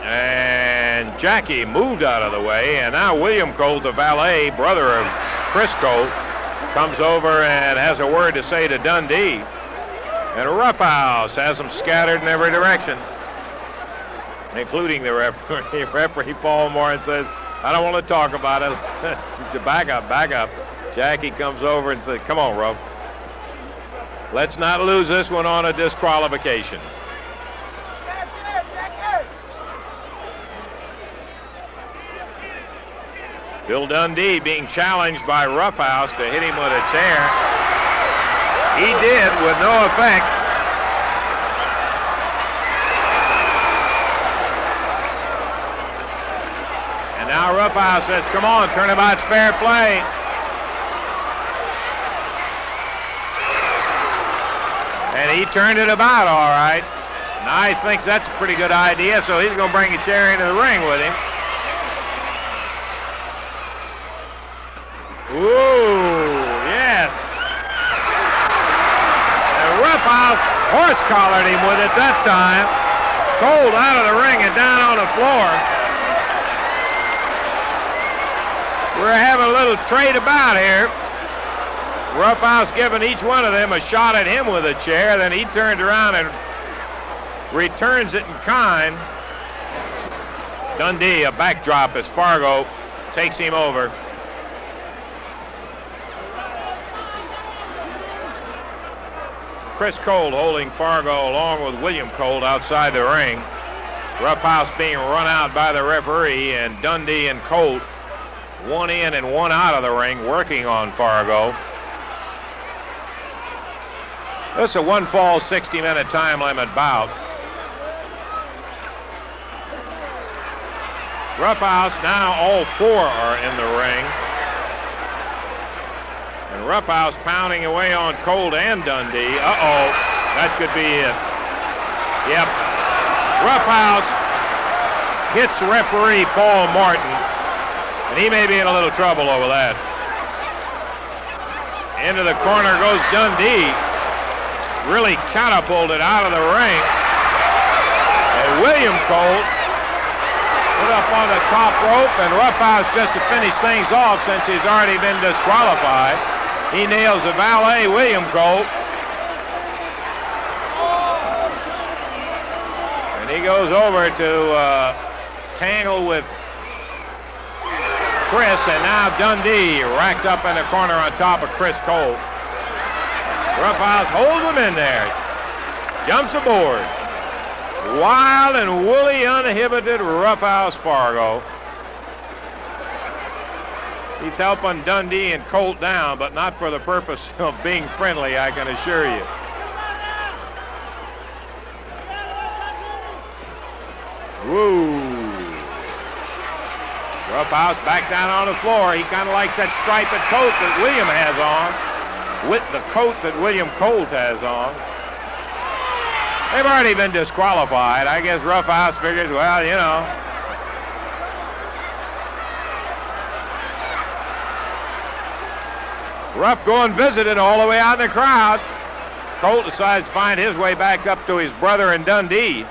And Jackie moved out of the way, and now William Colt, the valet, brother of Chris Colt, comes over and has a word to say to Dundee. And Roughhouse has them scattered in every direction, including the referee. Referee Paul Martin says, I don't want to talk about it. Back up, back up. Jackie comes over and says, come on, Ruff. Let's not lose this one on a disqualification. Bill Dundee being challenged by Roughhouse to hit him with a chair. He did with no effect. And now Roughhouse says, come on, turnabout's fair play. And he turned it about all right. Now he thinks that's a pretty good idea, so he's going to bring a chair into the ring with him. Ooh, yes. And Roughhouse horse-collared him with it that time. Cold out of the ring and down on the floor. We're having a little trade about here. Roughhouse giving each one of them a shot at him with a chair. Then he turned around and returns it in kind. Dundee, a backdrop as Fargo takes him over. Chris Colt holding Fargo along with William Colt outside the ring. Roughhouse being run out by the referee, and Dundee and Colt one in and one out of the ring working on Fargo. This is a one fall 60-minute time limit bout. Roughhouse, now all four are in the ring. And Roughhouse pounding away on Colt and Dundee. Uh-oh, that could be it. Yep. Roughhouse hits referee Paul Martin, and he may be in a little trouble over that. Into the corner goes Dundee. Really catapulted out of the ring. And William Colt put up on the top rope, and Roughhouse, just to finish things off since he's already been disqualified, he nails the valet, William Colt. And he goes over to tangle with Chris, and now Dundee racked up in the corner on top of Chris Colt. Roughhouse holds him in there, jumps aboard. Wild and woolly, uninhibited Roughhouse Fargo. He's helping Dundee and Colt down, but not for the purpose of being friendly, I can assure you. Woo. Roughhouse back down on the floor. He kind of likes that striped coat that William has on, with the coat that William Colt has on. They've already been disqualified. I guess Roughhouse figures, well, you know. Ruff going visited all the way out in the crowd. Colt decides to find his way back up to his brother in Dundee.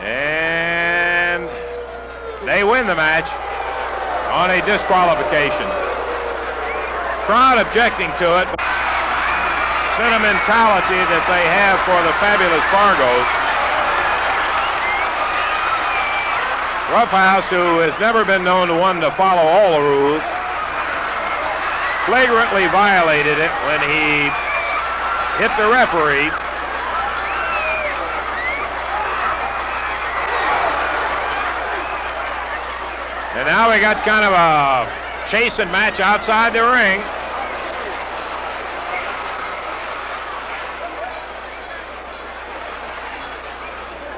And they win the match on a disqualification. Crowd objecting to it. Sentimentality that they have for the fabulous Fargos. Roughhouse, who has never been known to one to follow all the rules, flagrantly violated it when he hit the referee. And now we got kind of a chasing match outside the ring.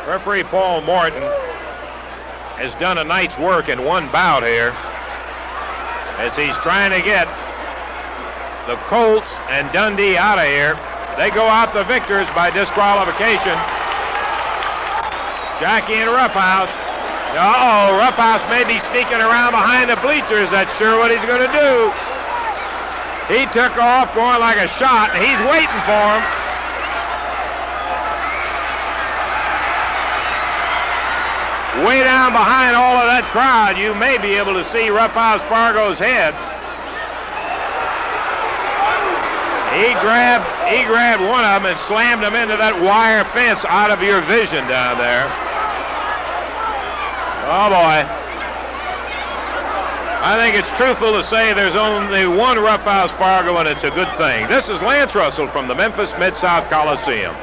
Referee Paul Morton has done a night's work in one bout here as he's trying to get the Colts and Dundee out of here. They go out the victors by disqualification. Jackie and Roughhouse. Uh-oh, Roughhouse may be sneaking around behind the bleachers. That's sure what he's going to do. He took off going like a shot, and he's waiting for him. Way down behind all of that crowd, you may be able to see Roughhouse Fargo's head. He grabbed one of them and slammed him into that wire fence out of your vision down there. Oh boy. I think it's truthful to say there's only one Roughhouse Fargo, and it's a good thing. This is Lance Russell from the Memphis Mid-South Coliseum.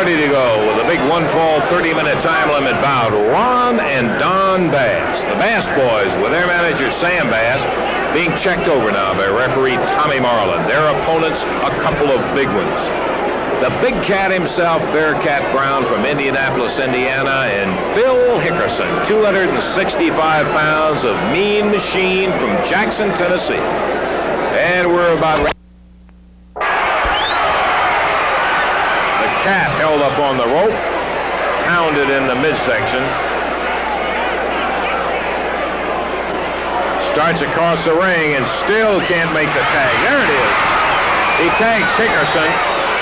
Ready to go with a big one-fall 30-minute time limit bout. Ron and Don Bass, the Bass boys, with their manager Sam Bass, being checked over now by referee Tommy Marlin. Their opponents, a couple of big ones. The big cat himself, Bearcat Brown from Indianapolis, Indiana, and Phil Hickerson, 265 pounds of mean machine from Jackson, Tennessee. And we're about ready. Cat held up on the rope, pounded in the midsection. Starts across the ring and still can't make the tag. There it is. He tags Hickerson,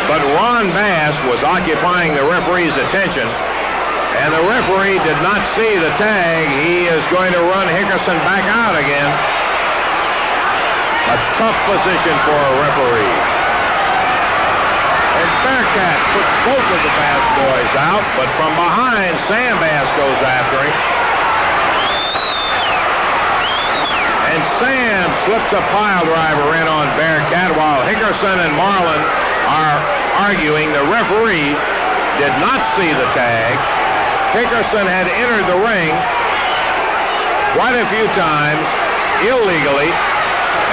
but Ron Bass was occupying the referee's attention, and the referee did not see the tag. He is going to run Hickerson back out again. A tough position for a referee. And Bearcat puts both of the Bass boys out, but from behind, Sam Bass goes after him. And Sam slips a pile driver in on Bearcat while Hickerson and Marlin are arguing. The referee did not see the tag. Hickerson had entered the ring quite a few times illegally,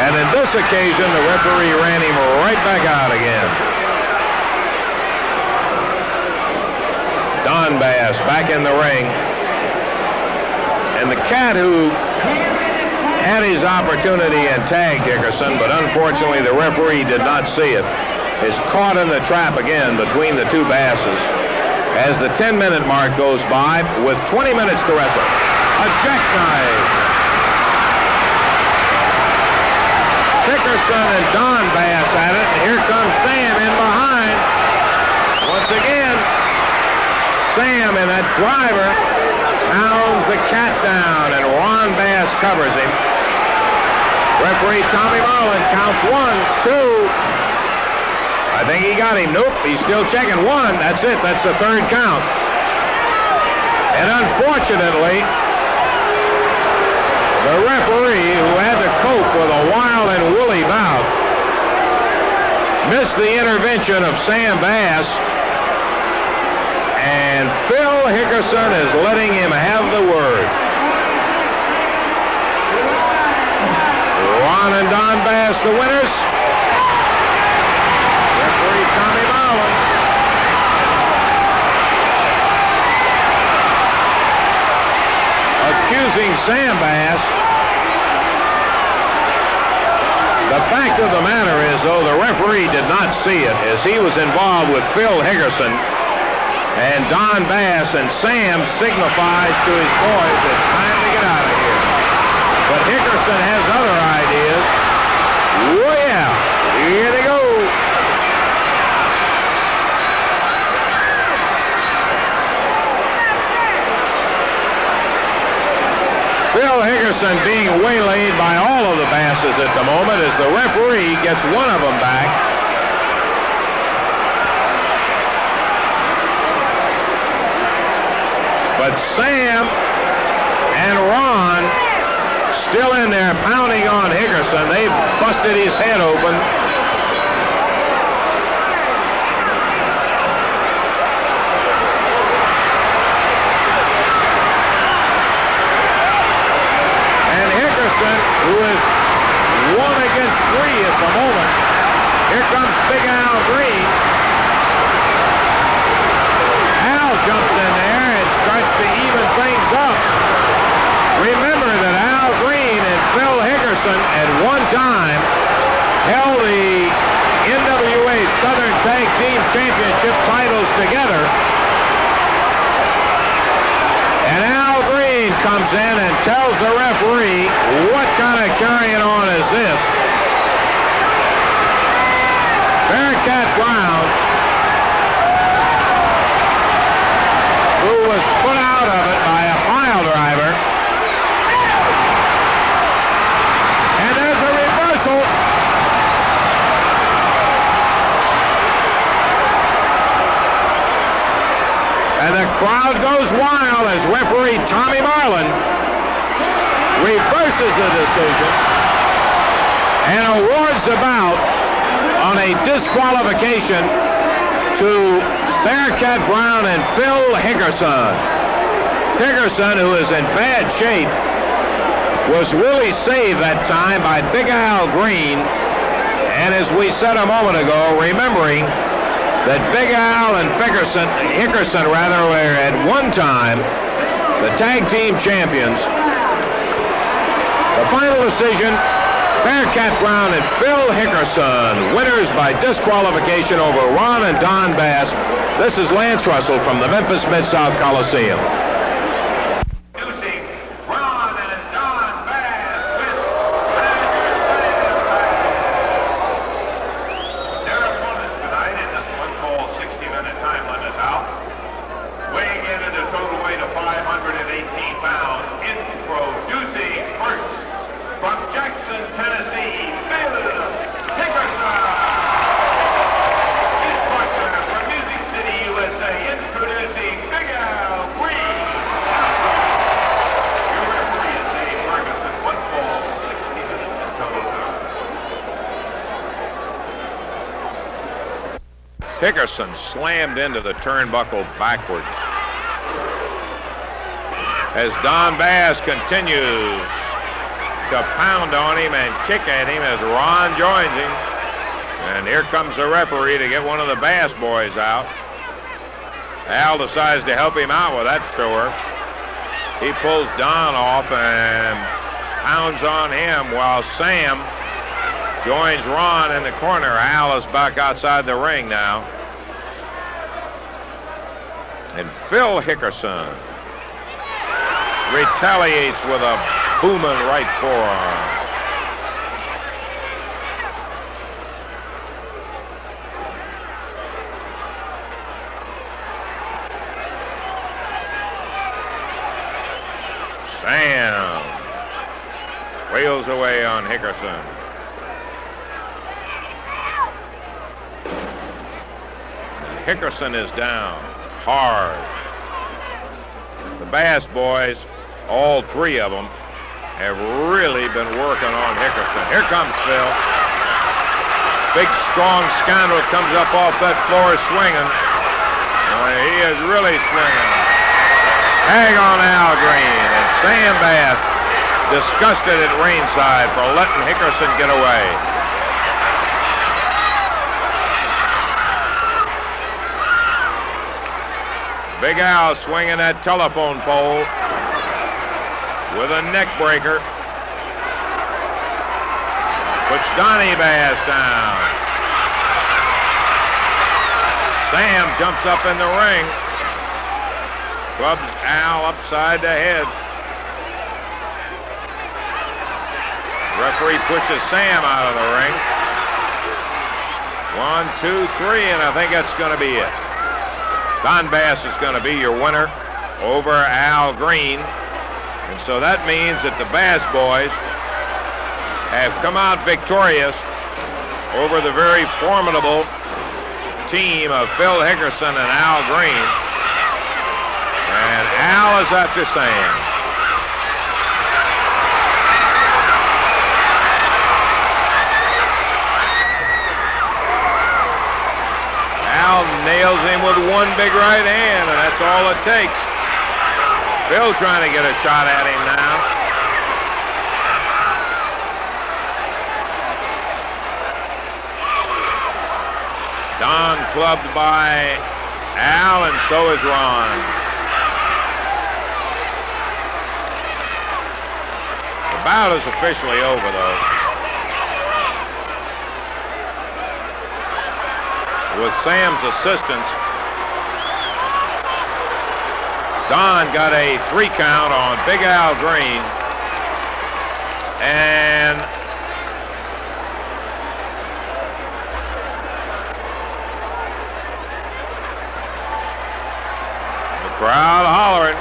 and in this occasion, the referee ran him right back out again. Don Bass back in the ring. And the Cat, who had his opportunity and tagged Hickerson, but unfortunately the referee did not see it, is caught in the trap again between the two Basses as the 10-minute mark goes by with 20 minutes to wrestle. A jackknife. Hickerson and Don Bass at it, and here comes Sam in behind. Once again, Sam and that driver pounds the Cat down, and Ron Bass covers him. Referee Tommy Marlin counts 1, 2. I think he got him. Nope, he's still checking. 1. That's it. That's the third count. And unfortunately, the referee, who had to cope with a wild and woolly bout, missed the intervention of Sam Bass. And Phil Hickerson is letting him have the word. Ron and Don Bass, the winners. Referee Tommy Marlin. Accusing Sam Bass. The fact of the matter is, though, the referee referee did not see it as he was involved with Phil Hickerson, and Don Bass, and Sam signifies to his boys it's time to get out of here. But Hickerson has other ideas. Oh yeah, here they go. Phil Hickerson being waylaid by all of the Basses at the moment as the referee gets one of them back. But Sam and Ron still in there pounding on Hickerson. They've busted his head open. Who is 1 against 3 at the moment. Here comes Big Al Green. Al jumps in there and starts to even things up. Remember that Al Green and Phil Hickerson at one time held the NWA Southern Tag Team Championship titles together. And Al Green comes in and tells the referee, what kind of carrying on is this? Bearcat Brown, who was put out of it by a pile driver. And there's a reversal. And the crowd goes wild as referee Tommy Marlin reverses the decision and awards the bout on a disqualification to Bearcat Brown and Phil Hickerson. Hickerson, who is in bad shape, was really saved that time by Big Al Green. And as we said a moment ago, remembering that Big Al and Hickerson were at one time the tag team champions. The final decision, Bearcat Brown and Phil Hickerson, winners by disqualification over Ron and Don Bass. This is Lance Russell from the Memphis Mid-South Coliseum. Hickerson slammed into the turnbuckle backward as Don Bass continues to pound on him and kick at him as Ron joins him. And here comes the referee to get one of the Bass boys out. Al decides to help him out with that thrower. He pulls Don off and pounds on him while Sam joins Ron in the corner. Al is back outside the ring now. And Phil Hickerson retaliates with a booming right forearm. Sam wails away on Hickerson. Hickerson is down hard. The Bass boys, all three of them, have really been working on Hickerson. Here comes Phil. Big, strong scoundrel comes up off that floor swinging. He is really swinging. Tag on Al Green, and Sam Bass disgusted at ringside for letting Hickerson get away. Big Al swinging that telephone pole with a neck breaker. Puts Donnie Bass down. Sam jumps up in the ring. Clubs Al upside the head. Referee pushes Sam out of the ring. 1, 2, 3, and I think that's going to be it. Don Bass is going to be your winner over Al Green. And so that means that the Bass boys have come out victorious over the very formidable team of Phil Hickerson and Al Green. And Al is after Sam. Al nails him with one big right hand, and that's all it takes. Phil trying to get a shot at him now. Don clubbed by Al, and so is Ron. The bout is officially over, though. With Sam's assistance, Don got a 3 count on Big Al Green, and the crowd hollering.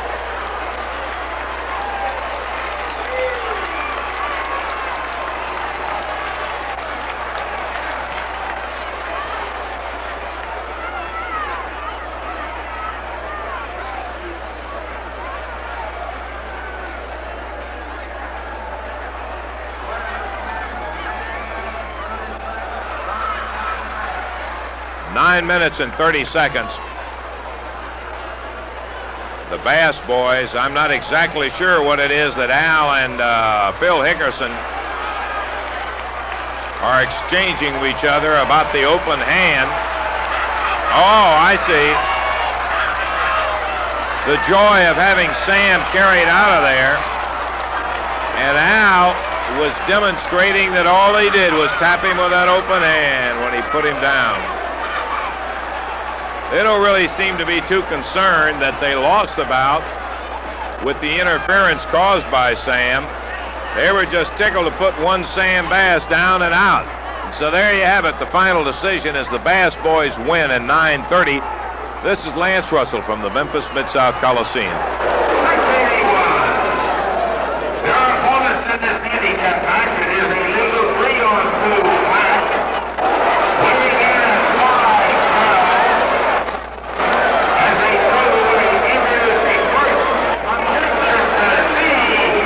Nine minutes and 30 seconds. The Bass boys, I'm not exactly sure what it is that Al and Phil Hickerson are exchanging with each other about the open hand. Oh, I see. The joy of having Sam carried out of there. And Al was demonstrating that all he did was tap him with that open hand when he put him down. They don't really seem to be too concerned that they lost the bout with the interference caused by Sam. They were just tickled to put one Sam Bass down and out. And so there you have it. The final decision is the Bass boys win in 9:30. This is Lance Russell from the Memphis Mid-South Coliseum. There are opponents in this handicap match. It is a legal 3-on-2 match. Weighing in at 5 pounds. As they throw away introducing first from Memphis, Tennessee,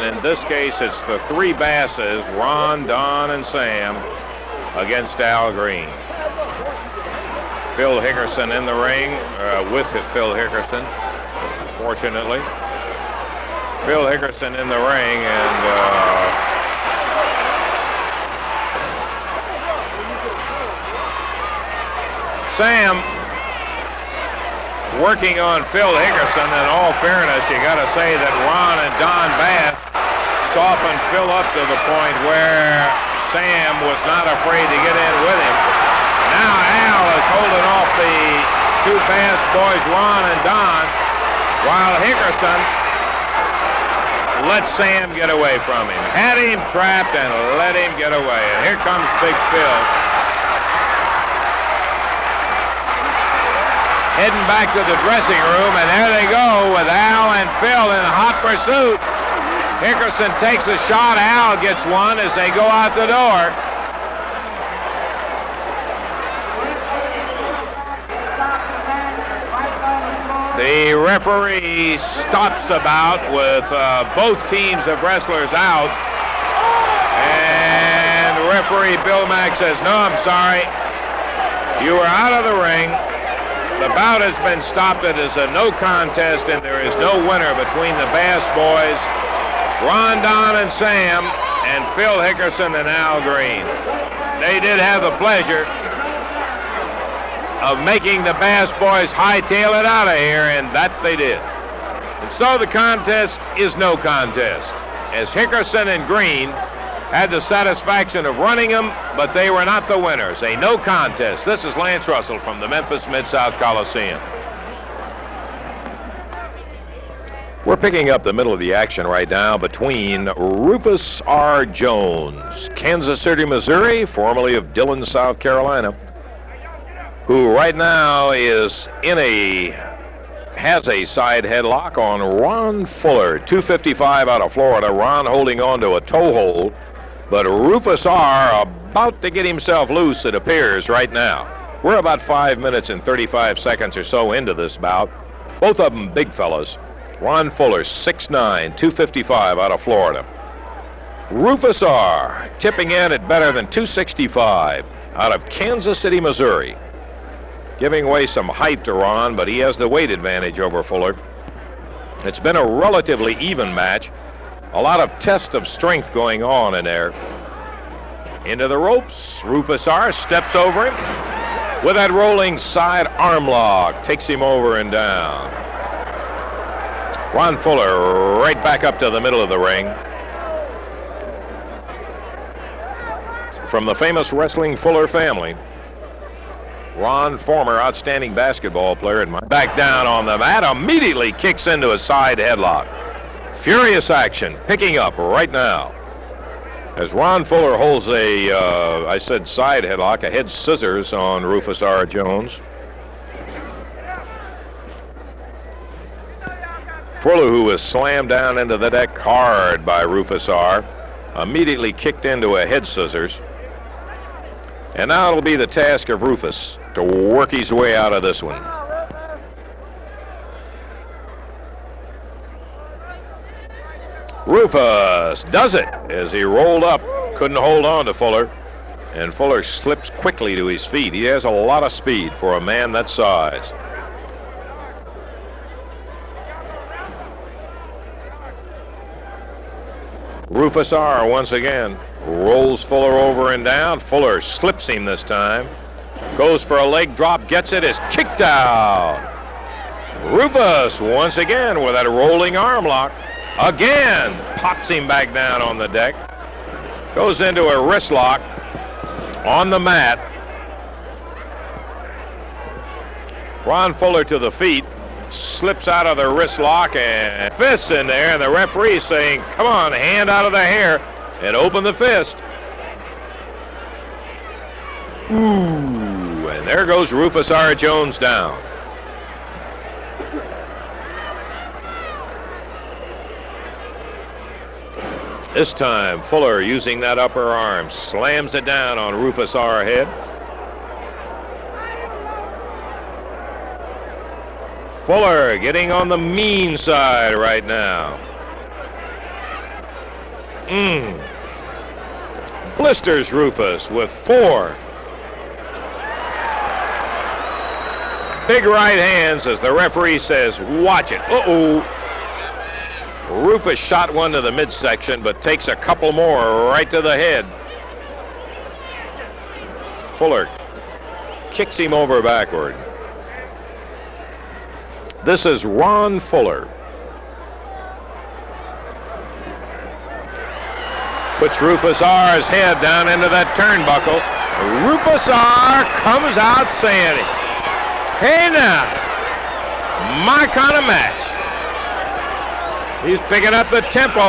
in this case, it's the three Basses, Ron, Don, and Sam, against Al Green. Phil Hickerson in the ring with Phil Hickerson, fortunately. Phil Hickerson in the ring, and Sam working on Phil Hickerson. In all fairness, you got to say that Ron and Don Bass softened Phil up to the point where Sam was not afraid to get in with him. Now Al is holding off the two Bass boys, Ron and Don, while Hickerson let Sam get away from him. Had him trapped and let him get away. And here comes Big Phil. Heading back to the dressing room, and there they go with Al and Phil in hot pursuit. Hickerson takes a shot. Al gets one as they go out the door. The referee stops the bout with both teams of wrestlers out. And referee Bill Mack says, no, I'm sorry. You are out of the ring. The bout has been stopped. It is a no contest, and there is no winner between the Bass boys, Ron, Don, and Sam, and Phil Hickerson and Al Green. They did have the pleasure of making the Bass boys hightail it out of here, and that they did. And so the contest is no contest, as Hickerson and Green had the satisfaction of running them, but they were not the winners. A no contest. This is Lance Russell from the Memphis Mid-South Coliseum. We're picking up the middle of the action right now between Rufus R. Jones, Kansas City, Missouri, formerly of Dillon, South Carolina, who right now has a side headlock on Ron Fuller, 255 out of Florida. Ron holding on to a toe hold, but Rufus R. about to get himself loose, it appears, right now. We're about 5 minutes and 35 seconds or so into this bout. Both of them big fellas. Ron Fuller, 6'9", 255 out of Florida. Rufus R. tipping in at better than 265 out of Kansas City, Missouri. Giving away some height to Ron, but he has the weight advantage over Fuller. It's been a relatively even match. A lot of test of strength going on in there. Into the ropes, Rufus R. steps over him with that rolling side arm lock. Takes him over and down. Ron Fuller right back up to the middle of the ring. From the famous wrestling Fuller family. Ron, former outstanding basketball player, back down on the mat, immediately kicks into a side headlock. Furious action picking up right now as Ron Fuller holds I said side headlock, a head scissors on Rufus R. Jones. Fuller, who was slammed down into the deck hard by Rufus R., immediately kicked into a head scissors. And now it'll be the task of Rufus to work his way out of this one. Rufus does it as he rolled up, couldn't hold on to Fuller, and Fuller slips quickly to his feet. He has a lot of speed for a man that size. Rufus R. once again rolls Fuller over and down. Fuller slips him this time. Goes for a leg drop, gets it, is kicked out. Rufus once again with that rolling arm lock. Again, pops him back down on the deck. Goes into a wrist lock on the mat. Ron Fuller to the feet. Slips out of the wrist lock and fists in there, and the referee saying, come on, hand out of the hair and open the fist. Ooh, and there goes Rufus R. Jones down. This time, Fuller using that upper arm, slams it down on Rufus R. head. Fuller getting on the mean side right now. Blisters Rufus with 4. Big right hands as the referee says, watch it. Uh-oh. Rufus shot one to the midsection, but takes a couple more right to the head. Fuller kicks him over backward. This is Ron Fuller. Puts Rufus R.'s head down into that turnbuckle. Rufus R. comes out saying, hey now, my kind of match. He's picking up the tempo.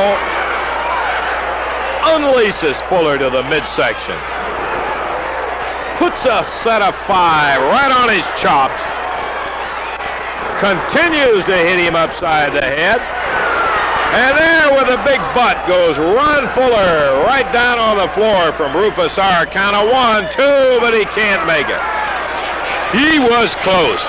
Unleashes Fuller to the midsection. Puts a set of 5 right on his chops. Continues to hit him upside the head. And there with a big butt goes Ron Fuller right down on the floor from Rufus R. Count of 1, 2, but he can't make it. He was close.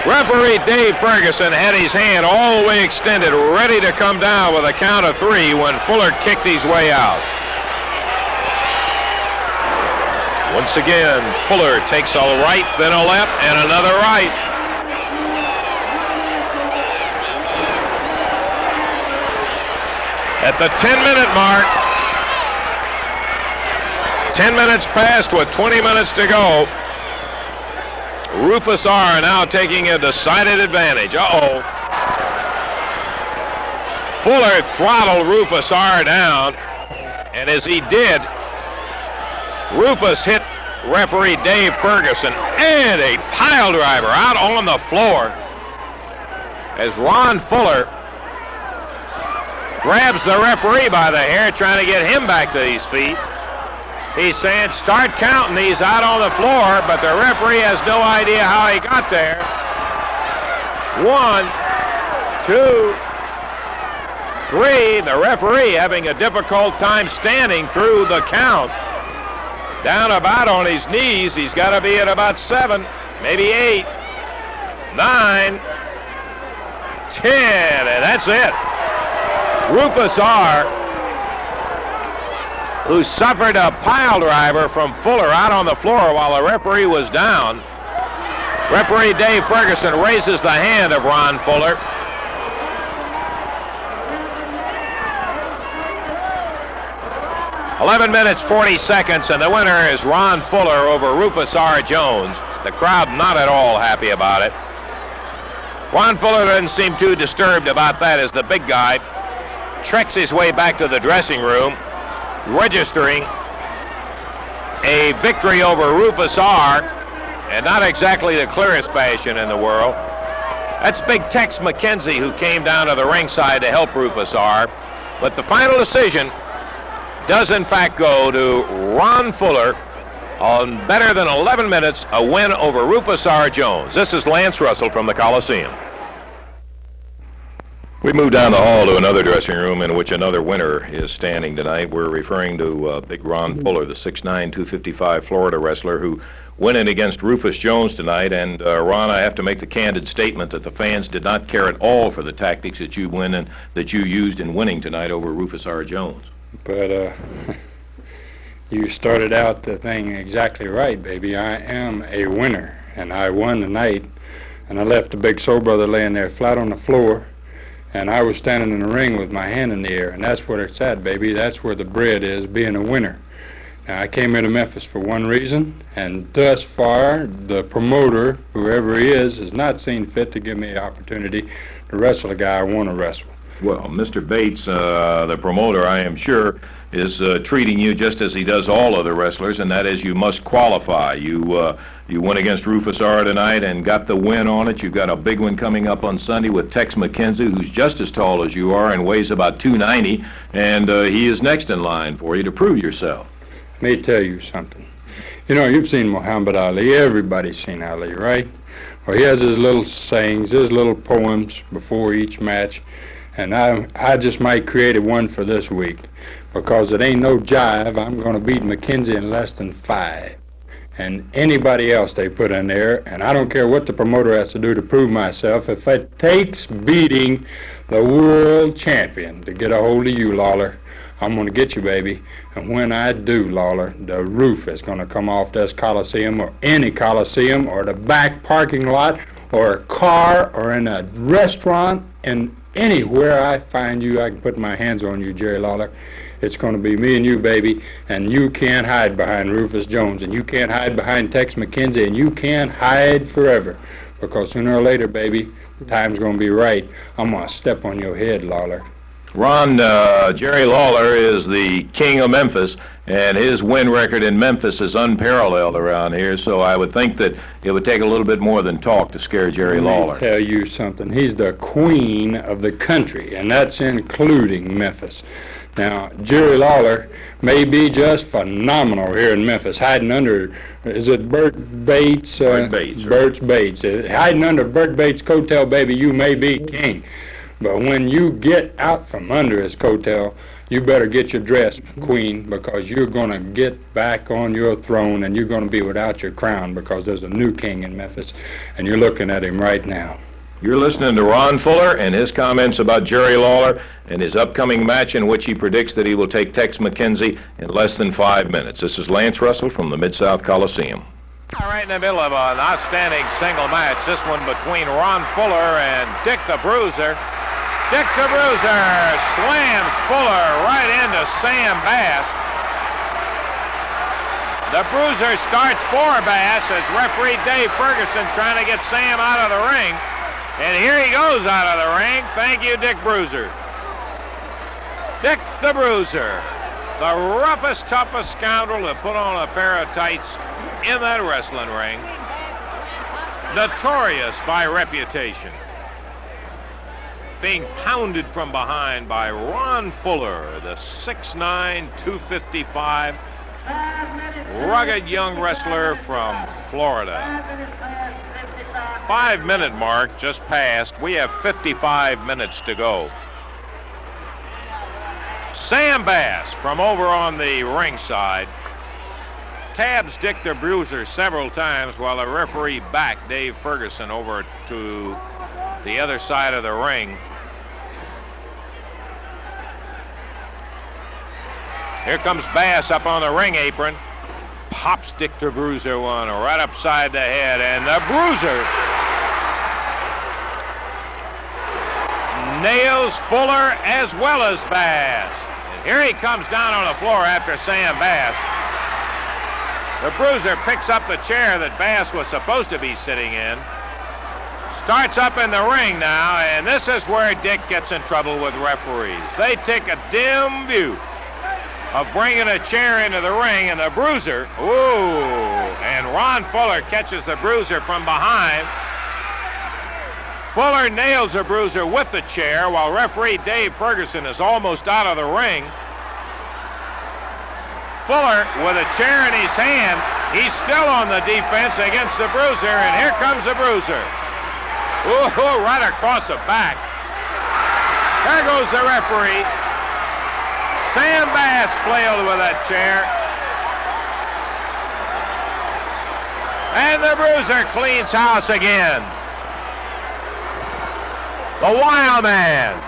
Referee Dave Ferguson had his hand all the way extended, ready to come down with a count of 3 when Fuller kicked his way out. Once again, Fuller takes a right, then a left, and another right. At the 10-minute mark, 10 minutes passed with 20 minutes to go. Rufus R. now taking a decided advantage. Uh-oh. Fuller throttled Rufus R. down, and as he did, Rufus hit referee Dave Ferguson and a pile driver out on the floor as Ron Fuller grabs the referee by the hair, trying to get him back to his feet. He's saying, start counting. He's out on the floor, but the referee has no idea how he got there. 1, 2, 3. The referee having a difficult time standing through the count. Down about on his knees. He's got to be at about 7, maybe 8, 9, 10, and that's it. Rufus R., who suffered a pile driver from Fuller out on the floor while the referee was down. Referee Dave Ferguson raises the hand of Ron Fuller. "11 minutes, 40 seconds, and the winner is Ron Fuller over Rufus R. Jones. The crowd not at all happy about it. Ron Fuller doesn't seem too disturbed about that as the big guy treks his way back to the dressing room, registering a victory over Rufus R., and not exactly the clearest fashion in the world. That's big Tex McKenzie who came down to the ringside to help Rufus R., but the final decision does in fact go to Ron Fuller on better than 11 minutes, a win over Rufus R. Jones. This is Lance Russell from the Coliseum. We move down the hall to another dressing room in which another winner is standing tonight. We're referring to big Ron Fuller, the 6'9", 255 Florida wrestler who went in against Rufus Jones tonight. And Ron, I have to make the candid statement that the fans did not care at all for the tactics that you used in winning tonight over Rufus R. Jones. But you started out the thing exactly right, baby. I am a winner, and I won tonight. And I left the big soul brother laying there flat on the floor. And I was standing in the ring with my hand in the air, and that's where it's at, baby. That's where the bread is, being a winner. Now, I came here to Memphis for one reason, and thus far, the promoter, whoever he is, has not seen fit to give me the opportunity to wrestle a guy I want to wrestle. Well, Mr. Bates, the promoter, I am sure, is treating you just as he does all other wrestlers, and that is you must qualify. You went against Rufus R. tonight and got the win on it. You've got a big one coming up on Sunday with Tex McKenzie, who's just as tall as you are and weighs about 290, and he is next in line for you to prove yourself. Let me tell you something. You know, you've seen Muhammad Ali. Everybody's seen Ali, right? Well, he has his little sayings, his little poems before each match, and I just might create one for this week. Because it ain't no jive, I'm going to beat McKenzie in less than 5. And anybody else they put in there, and I don't care what the promoter has to do to prove myself, if it takes beating the world champion to get a hold of you, Lawler, I'm going to get you, baby. And when I do, Lawler, the roof is going to come off this Coliseum, or any Coliseum, or the back parking lot, or a car, or in a restaurant, and anywhere I find you, I can put my hands on you, Jerry Lawler. It's going to be me and you, baby, and you can't hide behind Rufus Jones, and you can't hide behind Tex McKenzie, and you can't hide forever, because sooner or later, baby, the time's going to be right. I'm going to step on your head, Lawler. Ron, Jerry Lawler is the king of Memphis, and his win record in Memphis is unparalleled around here, so I would think that it would take a little bit more than talk to scare Jerry Lawler. Let me tell you something. He's the queen of the country, and that's including Memphis. Now, Jerry Lawler may be just phenomenal here in Memphis, hiding under, is it Bert Bates? Bert Bates. Bert Bates. Hiding under Bert Bates' coattail, baby, you may be king. But when you get out from under his coattail, you better get your dress, queen, because you're going to get back on your throne and you're going to be without your crown because there's a new king in Memphis, and you're looking at him right now. You're listening to Ron Fuller and his comments about Jerry Lawler and his upcoming match in which he predicts that he will take Tex McKenzie in less than 5 minutes. This is Lance Russell from the Mid-South Coliseum. All right, in the middle of an outstanding single match, this one between Ron Fuller and Dick the Bruiser. Dick the Bruiser slams Fuller right into Sam Bass. The Bruiser starts for Bass as referee Dave Ferguson trying to get Sam out of the ring. And here he goes out of the ring. Thank you, Dick Bruiser. Dick the Bruiser, the roughest, toughest scoundrel to put on a pair of tights in that wrestling ring. Notorious by reputation. Being pounded from behind by Ron Fuller, the 6'9", 255, rugged young wrestler from Florida. 5-minute mark just passed. We have 55 minutes to go. Sam Bass from over on the ringside tabs Dick the Bruiser several times while the referee backed Dave Ferguson over to the other side of the ring. Here comes Bass up on the ring apron. Pops Dick the Bruiser one right upside the head, and the Bruiser nails Fuller as well as Bass. And here he comes down on the floor after Sam Bass. The Bruiser picks up the chair that Bass was supposed to be sitting in. Starts up in the ring now, and this is where Dick gets in trouble with referees. They take a dim view of bringing a chair into the ring, and the Bruiser, and Ron Fuller catches the Bruiser from behind. Fuller nails the Bruiser with the chair while referee Dave Ferguson is almost out of the ring. Fuller with a chair in his hand. He's still on the defense against the Bruiser, and here comes the Bruiser. Right across the back. There goes the referee. Sam Bass flailed with that chair. And the Bruiser cleans house again. The Wild Man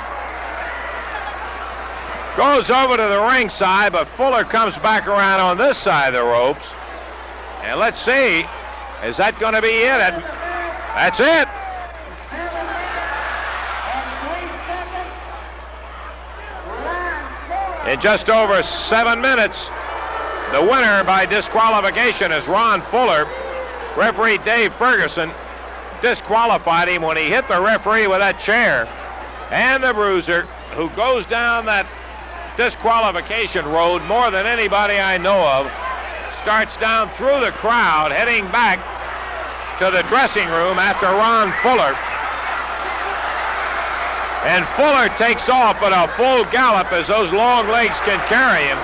goes over to the ringside, but Fuller comes back around on this side of the ropes. And let's see, is that going to be it? That's it. In just over 7 minutes, the winner by disqualification is Ron Fuller. Referee Dave Ferguson disqualified him when he hit the referee with that chair. And the Bruiser, who goes down that disqualification road more than anybody I know of, starts down through the crowd, heading back to the dressing room after Ron Fuller. And Fuller takes off at a full gallop as those long legs can carry him.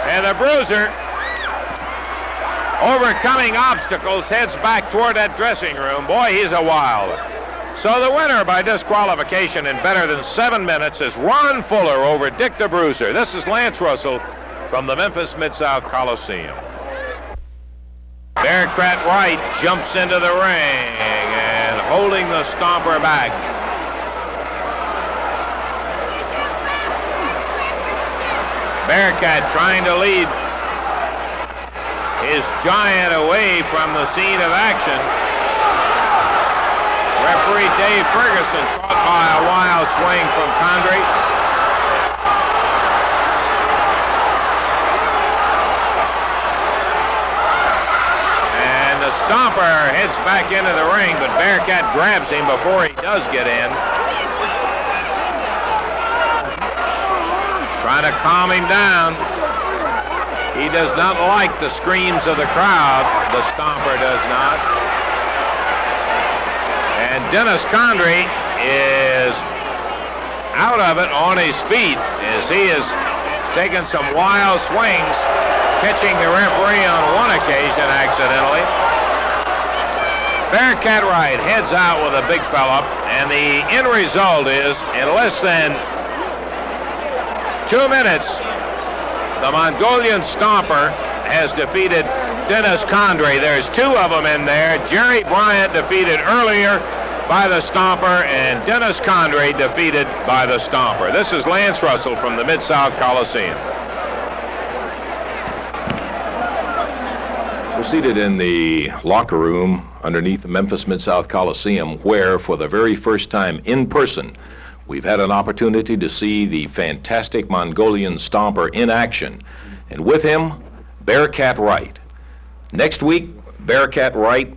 And the Bruiser, overcoming obstacles, heads back toward that dressing room. Boy, he's a wild. So the winner by disqualification in better than 7 minutes is Ron Fuller over Dick the Bruiser. This is Lance Russell from the Memphis Mid-South Coliseum. Bearcat Wright jumps into the ring and holding the Stomper back. Bearcat trying to lead his giant away from the scene of action. Referee Dave Ferguson caught by a wild swing from Condrey. And the Stomper heads back into the ring, but Bearcat grabs him before he does get in. trying to calm him down. He does not like the screams of the crowd. The Stomper does not. And Dennis Condrey is out of it on his feet as he is taking some wild swings, catching the referee on one occasion accidentally. Bearcat Wright heads out with a big fella, and the end result is, in less than 2 minutes, the Mongolian Stomper has defeated Dennis Condrey. There's 2 of them in there. Jerry Bryant defeated earlier by the Stomper, and Dennis Condrey defeated by the Stomper. This is Lance Russell from the Mid-South Coliseum. We're seated in the locker room underneath the Memphis Mid-South Coliseum, where for the very first time in person, we've had an opportunity to see the fantastic Mongolian Stomper in action. And with him, Bearcat Wright. Next week, Bearcat Wright,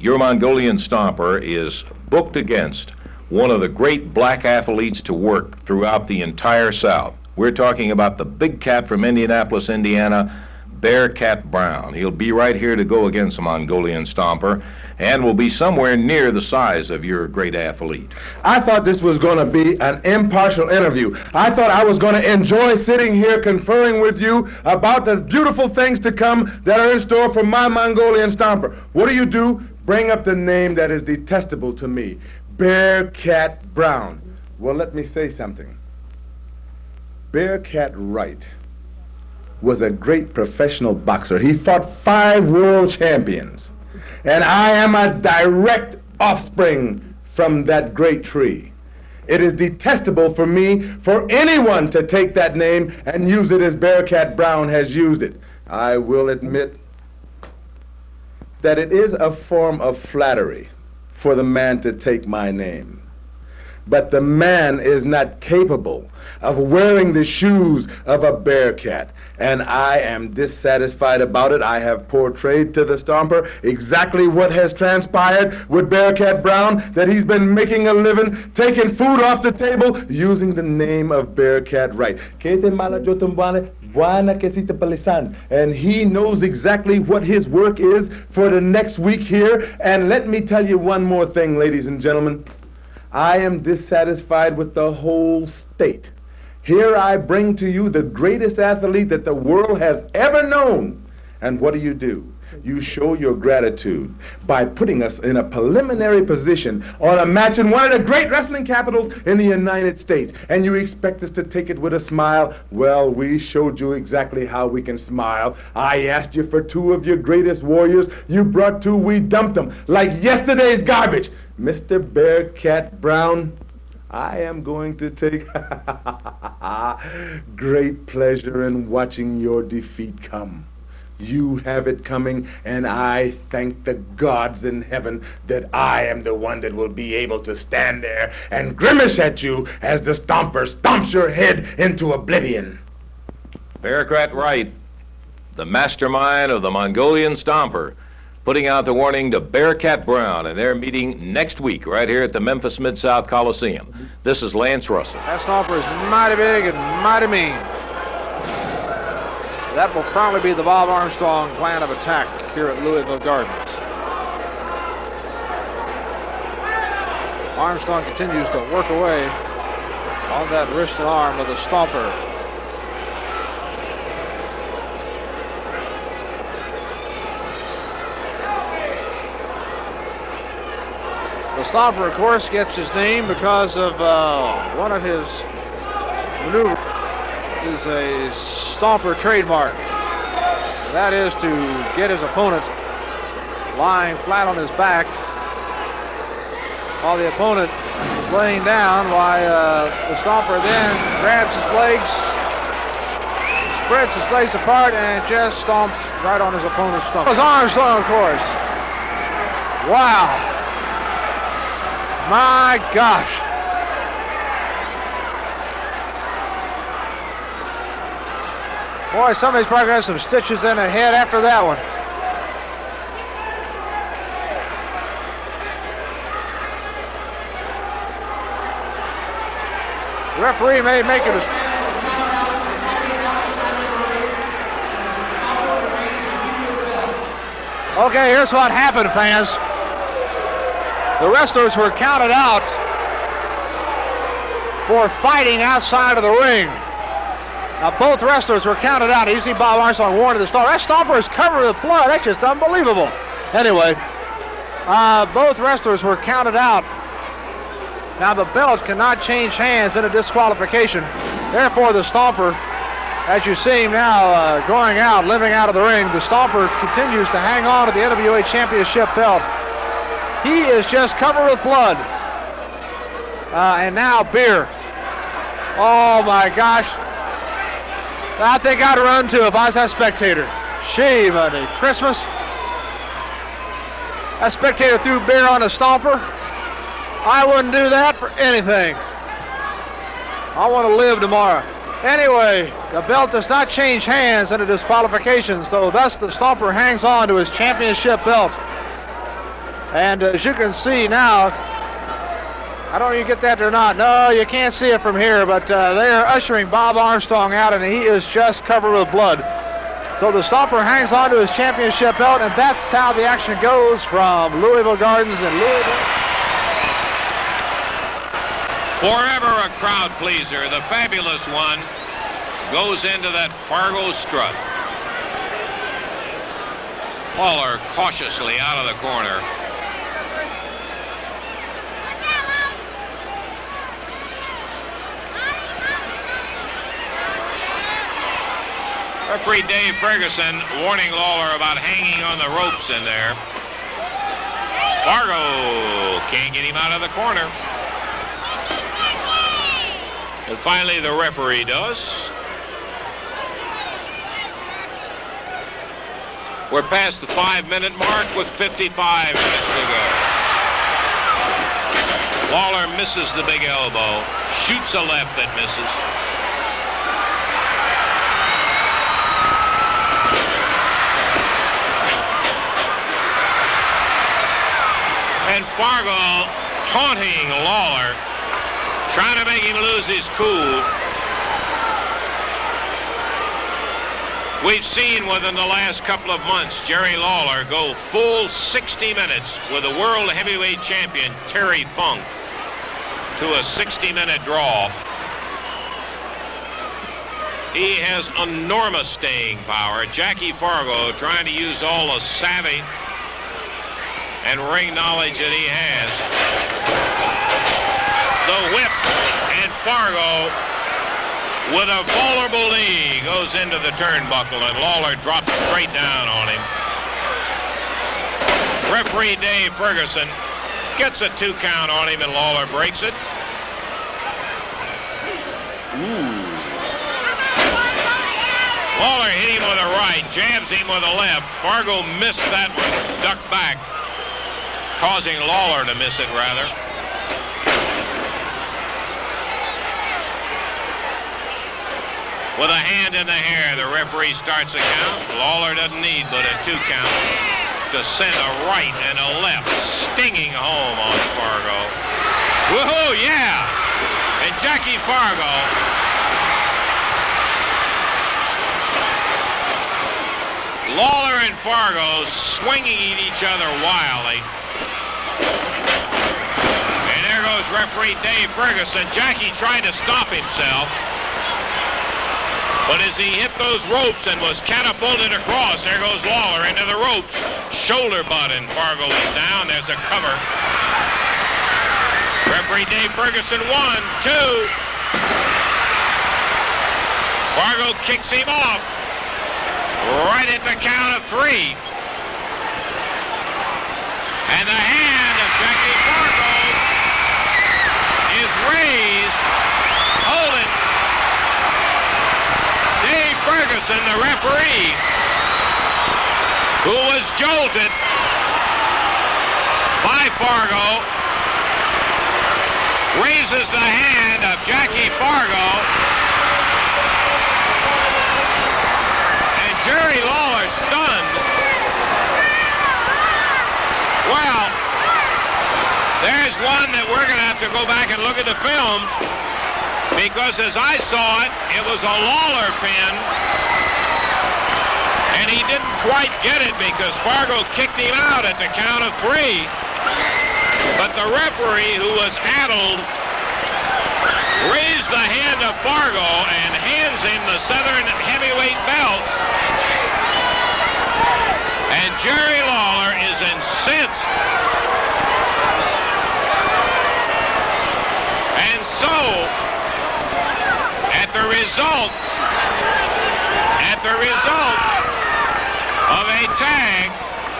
your Mongolian Stomper, is booked against one of the great black athletes to work throughout the entire South. We're talking about the big cat from Indianapolis, Indiana, Bearcat Brown. He'll be right here to go against a Mongolian Stomper and will be somewhere near the size of your great athlete. I thought this was going to be an impartial interview. I thought I was going to enjoy sitting here conferring with you about the beautiful things to come that are in store for my Mongolian Stomper. What do? Bring up the name that is detestable to me, Bearcat Brown. Well, let me say something. Bearcat Wright was a great professional boxer. He fought 5 world champions. And I am a direct offspring from that great tree. It is detestable for me for anyone to take that name and use it as Bearcat Brown has used it. I will admit that it is a form of flattery for the man to take my name. But the man is not capable of wearing the shoes of a Bearcat, and I am dissatisfied about it. I have portrayed to the Stomper exactly what has transpired with Bearcat Brown, that he's been making a living, taking food off the table, using the name of Bearcat Wright. And he knows exactly what his work is for the next week here. And let me tell you one more thing, ladies and gentlemen. I am dissatisfied with the whole state. Here I bring to you the greatest athlete that the world has ever known. And what do? You show your gratitude by putting us in a preliminary position on a match in one of the great wrestling capitals in the United States. And you expect us to take it with a smile? Well, we showed you exactly how we can smile. I asked you for 2 of your greatest warriors. You brought 2, we dumped them like yesterday's garbage. Mr. Bearcat Brown, I am going to take great pleasure in watching your defeat come. You have it coming, and I thank the gods in heaven that I am the one that will be able to stand there and grimace at you as the Stomper stomps your head into oblivion. Bearcat Wright, the mastermind of the Mongolian Stomper, putting out the warning to Bearcat Brown, and they're meeting next week right here at the Memphis Mid-South Coliseum. This is Lance Russell. That Stomper is mighty big and mighty mean. That will probably be the Bob Armstrong plan of attack here at Louisville Gardens. Armstrong continues to work away on that wrist and arm of the Stomper. The Stomper, of course, gets his name because of one of his maneuvers is a Stomper trademark. That is to get his opponent lying flat on his back while the opponent is laying down, while the Stomper then grabs his legs, spreads his legs apart, and just stomps right on his opponent's stomach. His Armstrong, of course. Wow. My gosh. Boy, somebody's probably got some stitches in the head after that one. The referee may make it a... Okay, here's what happened, fans. The wrestlers were counted out for fighting outside of the ring. Now, both wrestlers were counted out. You see Bob Armstrong warning the Stomper. That Stomper is covered with blood. That's just unbelievable. Anyway, both wrestlers were counted out. Now, the belt cannot change hands in a disqualification. Therefore, the Stomper, as you see him now going out, limping out of the ring, the Stomper continues to hang on to the NWA Championship belt. He is just covered with blood. And now beer. Oh, my gosh. I think I'd run too if I was that spectator. Shame on Christmas. That spectator threw beer on a Stomper. I wouldn't do that for anything. I want to live tomorrow. Anyway, the belt does not change hands in a disqualification, so thus the Stomper hangs on to his championship belt. And as you can see now, I don't know if you get that or not. No, you can't see it from here, but they are ushering Bob Armstrong out, and he is just covered with blood. So the Stomper hangs on to his championship belt, and that's how the action goes from Louisville Gardens in Louisville. Forever a crowd pleaser, the fabulous one goes into that Fargo strut. Lawler cautiously out of the corner. Referee Dave Ferguson warning Lawler about hanging on the ropes in there. Fargo can't get him out of the corner. And finally the referee does. We're past the 5-minute mark with 55 minutes to go. Lawler misses the big elbow, shoots a left that misses. And Fargo taunting Lawler, trying to make him lose his cool. We've seen within the last couple of months Jerry Lawler go full 60 minutes with the world heavyweight champion Terry Funk to a 60-minute draw. He has enormous staying power. Jackie Fargo trying to use all the savvy and ring knowledge that he has. The whip, and Fargo with a vulnerable knee goes into the turnbuckle, and Lawler drops straight down on him. Referee Dave Ferguson gets a 2 count on him, and Lawler breaks it. Ooh. Lawler hit him with a right, jabs him with a left. Fargo missed that one, ducked back, causing Lawler to miss it rather. With a hand in the hair, the referee starts a count. Lawler doesn't need but a 2 count to send a right and a left stinging home on Fargo. Woohoo, yeah! And Jackie Fargo Lawler and Fargo swinging at each other wildly. And there goes referee Dave Ferguson. Jackie trying to stop himself. But as he hit those ropes and was catapulted across, there goes Lawler into the ropes. Shoulder butt, and Fargo is down. There's a cover. Referee Dave Ferguson, 1, 2. Fargo kicks him off. Right at the count of 3. And the hand of Jackie Fargo is raised. Hold it. Dave Ferguson, the referee, who was jolted by Fargo, raises the hand of Jackie Fargo. And Jerry Lawler stunned. Well, there's one that we're going to have to go back and look at the films, because as I saw it, it was a Lawler pin. And he didn't quite get it because Fargo kicked him out at the count of 3. But the referee, who was addled, raised the hand of Fargo and hands him the Southern heavyweight belt. And Jerry Lawler is incensed. And so, at the result of a tag,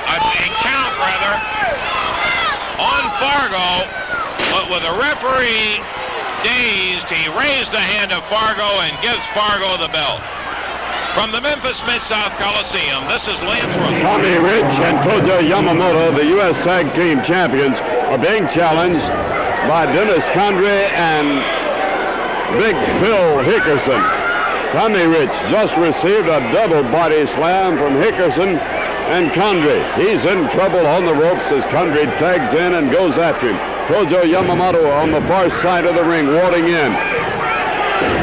a count rather, on Fargo, but with the referee dazed, he raised the hand of Fargo and gives Fargo the belt. From the Memphis Mid-South Coliseum, this is Lance Russell. Tommy Rich and Tojo Yamamoto, the U.S. Tag Team Champions, are being challenged by Dennis Condrey and Big Phil Hickerson. Tommy Rich just received a double body slam from Hickerson and Condrey. He's in trouble on the ropes as Condrey tags in and goes after him. Tojo Yamamoto on the far side of the ring, warding in.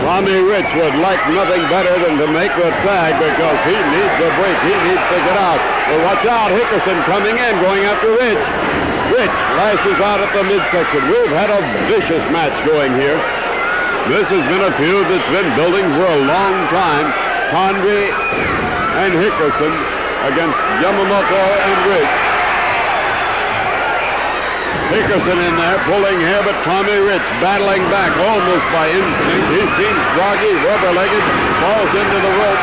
Tommy Rich would like nothing better than to make the tag because he needs a break. He needs to get out. But watch out, Hickerson coming in, going after Rich. Rich lashes out at the midsection. We've had a vicious match going here. This has been a feud that's been building for a long time. Condrey and Hickerson against Yamamoto and Rich. Hickerson in there, pulling here, but Tommy Rich battling back almost by instinct. He seems groggy, rubber-legged, falls into the rope.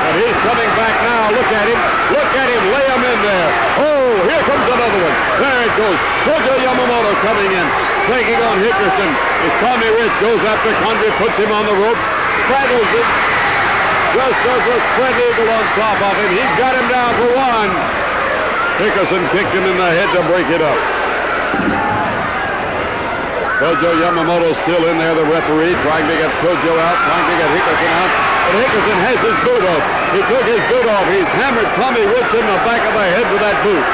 But he's coming back now. Look at him. Look at him. Lay him in there. Oh, here comes another one. There it goes. Tojo Yamamoto coming in, taking on Hickerson. As Tommy Rich goes after Condrey, puts him on the ropes, straddles him, just as a spread eagle on top of him. He's got him down for one. Hickerson kicked him in the head to break it up. Tojo Yamamoto still in there, the referee, trying to get Tojo out, trying to get Hickerson out. But Hickerson has his boot off. He took his boot off. He's hammered Tommy Rich in the back of the head with that boot.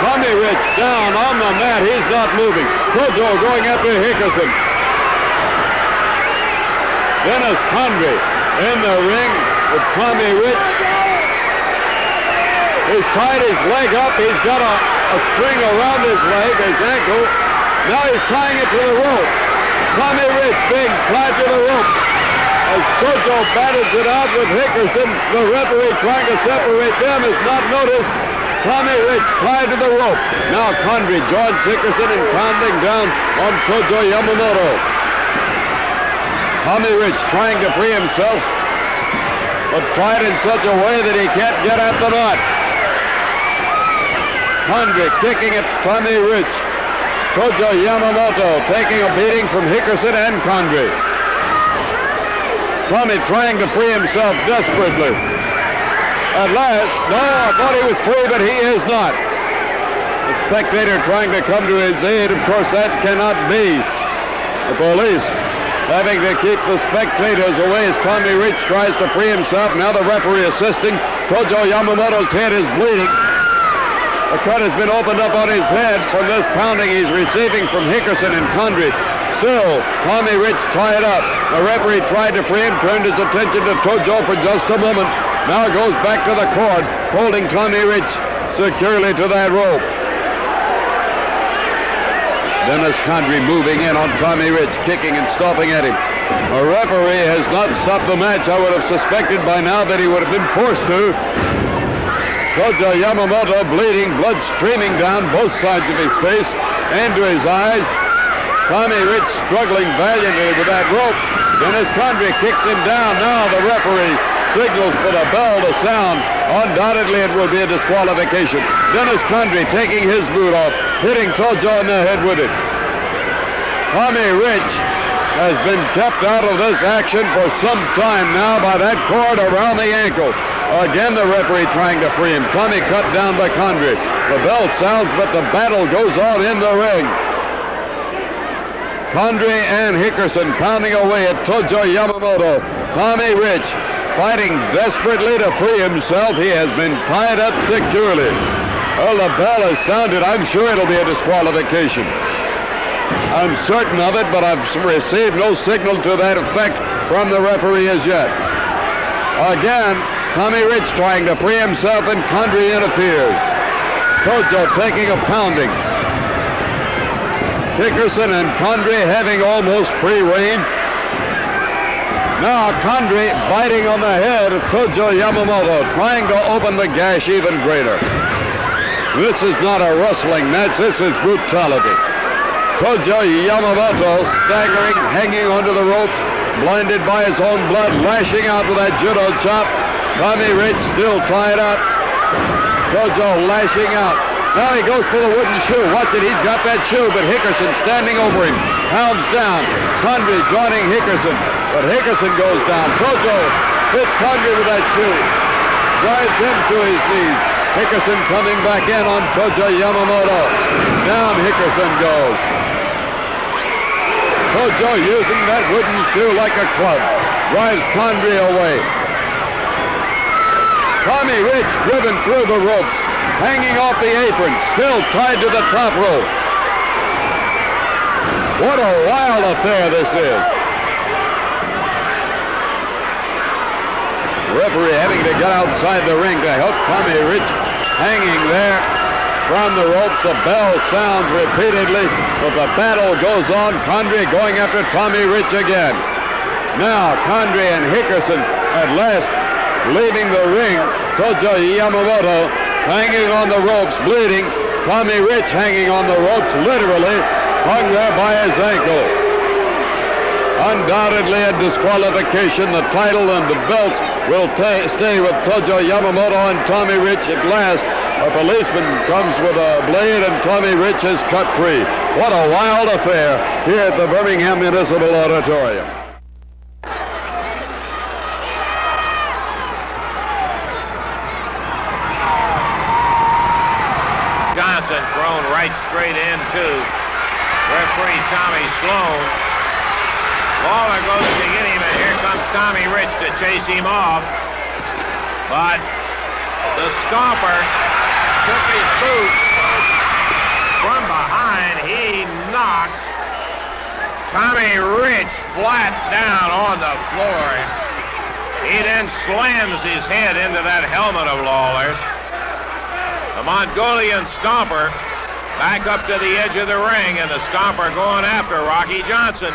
Tommy Rich down on the mat. He's not moving. Tojo going after Hickerson. Dennis Condrey in the ring with Tommy Rich. He's tied his leg up. He's got a string around his leg, his ankle. Now he's tying it to the rope. Tommy Rich being tied to the rope. As Tojo battles it out with Hickerson, the referee trying to separate them is not noticed. Tommy Rich tied to the rope. Now Condrey joins Hickerson and pounding down on Tojo Yamamoto. Tommy Rich trying to free himself, but tied in such a way that he can't get at the knot. Condrey kicking at Tommy Rich. Tojo Yamamoto taking a beating from Hickerson and Condrey. Tommy trying to free himself desperately. At last, no, I thought he was free, but he is not. The spectator trying to come to his aid, of course that cannot be. The police having to keep the spectators away as Tommy Rich tries to free himself. Now the referee assisting. Tojo Yamamoto's head is bleeding. A cut has been opened up on his head from this pounding he's receiving from Hickerson and Condrey. Still, Tommy Rich tied up. The referee tried to free him, turned his attention to Tojo for just a moment. Now goes back to the cord, holding Tommy Rich securely to that rope. Dennis Condrey moving in on Tommy Rich, kicking and stomping at him. The referee has not stopped the match. I would have suspected by now that he would have been forced to. Tojo Yamamoto bleeding, blood streaming down both sides of his face and to his eyes. Tommy Rich struggling valiantly with that rope. Dennis Condrey kicks him down. Now the referee signals for the bell to sound. Undoubtedly it will be a disqualification. Dennis Condrey taking his boot off, hitting Tojo in the head with it. Tommy Rich has been kept out of this action for some time now by that cord around the ankle. Again, the referee trying to free him. Tommy cut down by Condrey. The bell sounds, but the battle goes on in the ring. Condrey and Hickerson pounding away at Tojo Yamamoto. Tommy Rich fighting desperately to free himself. He has been tied up securely. Well, the bell has sounded. I'm sure it'll be a disqualification. I'm certain of it, but I've received no signal to that effect from the referee as yet. Again, Tommy Rich trying to free himself, and Condrey interferes. Tojo taking a pounding. Hickerson and Condrey having almost free rein. Now Condrey biting on the head of Tojo Yamamoto, trying to open the gash even greater. This is not a wrestling match, this is brutality. Tojo Yamamoto staggering, hanging onto the ropes, blinded by his own blood, lashing out with that judo chop. Tommy Rich still tied up. Tojo lashing out. Now he goes for the wooden shoe. Watch it, he's got that shoe, but Hickerson standing over him. Hounds down. Condrey joining Hickerson, but Hickerson goes down. Tojo hits Condrey with that shoe. Drives him to his knees. Hickerson coming back in on Tojo Yamamoto. Down Hickerson goes. Tojo using that wooden shoe like a club. Drives Condrey away. Tommy Rich driven through the ropes, hanging off the apron, still tied to the top rope. What a wild affair this is. The referee having to get outside the ring to help Tommy Rich, hanging there from the ropes. The bell sounds repeatedly, but the battle goes on. Condrey going after Tommy Rich again. Now Condrey and Hickerson at last leaving the ring. Tojo Yamamoto hanging on the ropes, bleeding. Tommy Rich hanging on the ropes, literally hung there by his ankle. Undoubtedly a disqualification. The title and the belts will stay with Tojo Yamamoto and Tommy Rich. At last, a policeman comes with a blade and Tommy Rich is cut free. What a wild affair here at the Birmingham Municipal Auditorium. Johnson thrown right straight into referee Tommy Sloan. Lawler goes to get him, and here comes Tommy Rich to chase him off. But the scalper took his boot from behind. He knocks Tommy Rich flat down on the floor. He then slams his head into that helmet of Lawler's. The Mongolian Stomper back up to the edge of the ring, and the Stomper going after Rocky Johnson.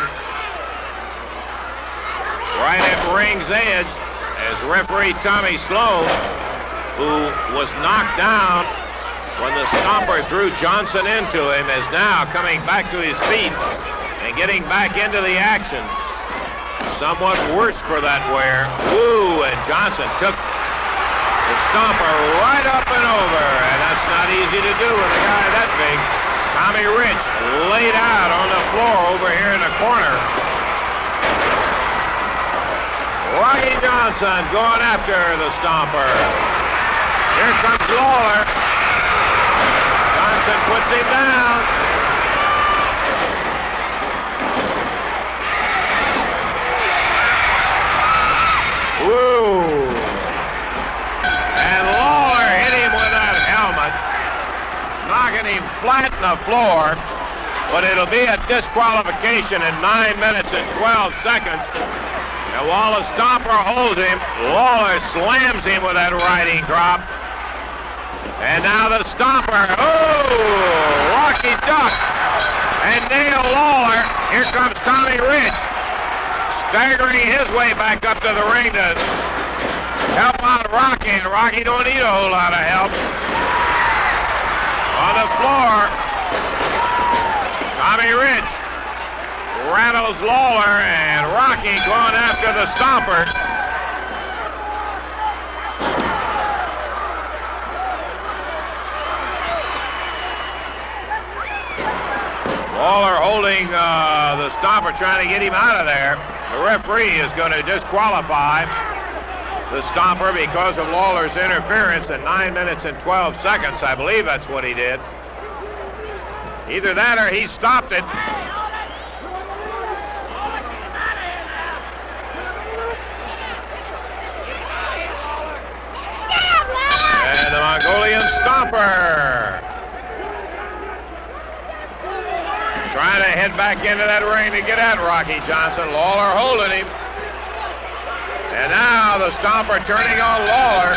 Right at ring's edge as referee Tommy Sloan, who was knocked down when the Stomper threw Johnson into him, is now coming back to his feet and getting back into the action. Somewhat worse for that wear. Woo, and Johnson took the Stomper right up and over, and that's not easy to do with a guy that big. Tommy Rich laid out on the floor over here in the corner. Rocky Johnson going after the Stomper. Here comes Lawler. Johnson puts him down. Woo! And Lawler hit him with that helmet, knocking him flat in the floor, but it'll be a disqualification in 9 minutes and 12 seconds. And while the Stomper holds him, Lawler slams him with that riding crop. And now the Stomper, Rocky duck and nail Lawler. Here comes Tommy Rich, staggering his way back up to the ring to help out Rocky, and Rocky don't need a whole lot of help. On the floor, Tommy Rich rattles Lawler, and Rocky going after the Stomper. Lawler holding the Stomper, trying to get him out of there. The referee is going to disqualify the Stomper because of Lawler's interference in 9 minutes and 12 seconds. I believe that's what he did. Either that or he stopped it. And the Mongolian Stomper trying to head back into that ring to get at Rocky Johnson. Lawler holding him. And now the the stomper turning on Lawler.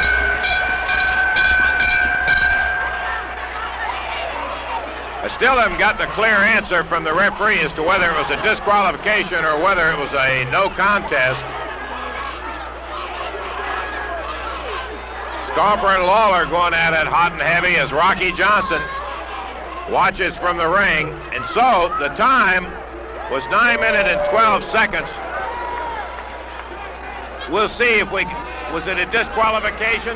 I still haven't gotten a clear answer from the referee as to whether it was a disqualification or whether it was a no contest. Stomper and Lawler going at it hot and heavy as Rocky Johnson watches from the ring. And so the time was 9 minutes and 12 seconds. We'll see if was it a disqualification?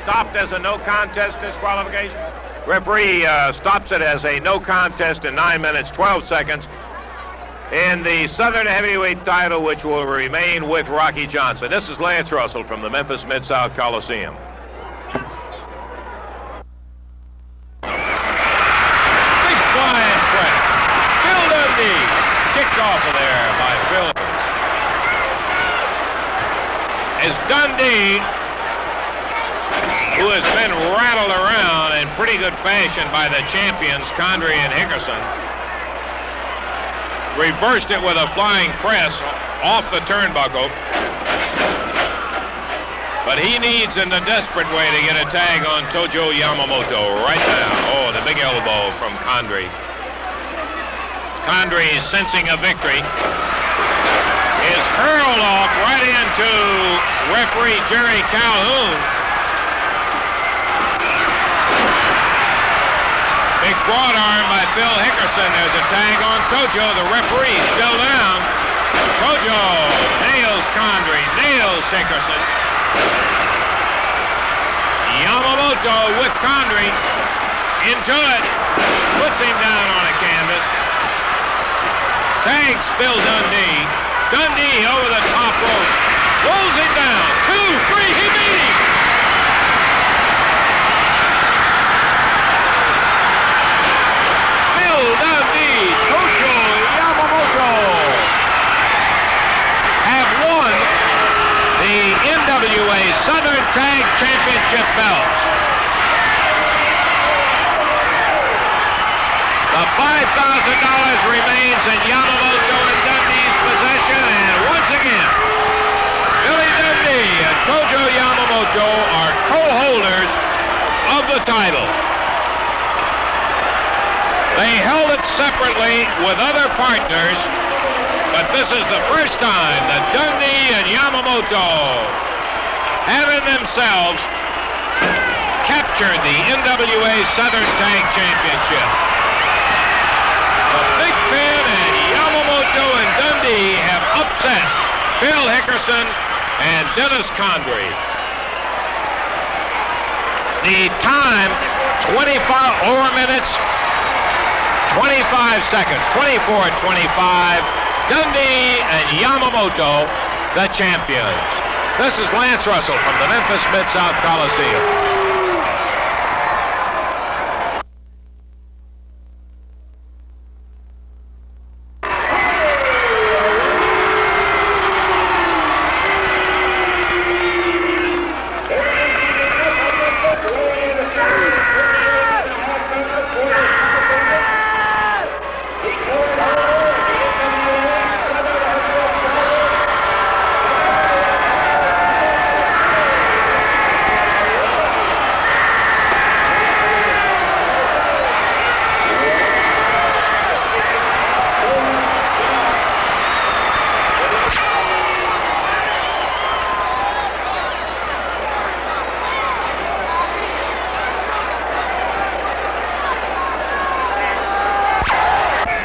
Stopped as a no contest disqualification? Referee stops it as a no contest in 9 minutes, 12 seconds in the Southern Heavyweight title, which will remain with Rocky Johnson. This is Lance Russell from the Memphis Mid-South Coliseum. Big flying press. Phil Dundee kicked off of there by Phil. As Dundee, who has been rattled around in pretty good fashion by the champions, Condrey and Hickerson, reversed it with a flying press off the turnbuckle. But he needs in a desperate way to get a tag on Tojo Yamamoto right now. Oh, the big elbow from Condrey. Condrey, sensing a victory, is hurled off right into referee Jerry Calhoun. Big broad arm by Phil Hickerson. There's a tag on Tojo. The referee still down. Tojo nails Condrey, nails Hickerson. Yamamoto with Condrey into it. Puts him down on a canvas. Tags Bill Dundee. Dundee over the top rope. Rolls him down. 2, 3, he beat him. Bill Dundee, Tojo Yamamoto have won the NWA Southern Tag Championship belts. The $5,000 remains in Yamamoto and Dundee's possession, and once again, Billy Dundee and Tojo Yamamoto are co-holders of the title. They held it separately with other partners, but this is the first time that Dundee and Yamamoto have in themselves captured the NWA Southern Tag Championship. The Big Ben and Yamamoto and Dundee have upset Phil Hickerson and Dennis Condrey. The time, 24 minutes, 25 seconds, 24-25. Dundee and Yamamoto, the champions. This is Lance Russell from the Memphis Mid-South Coliseum.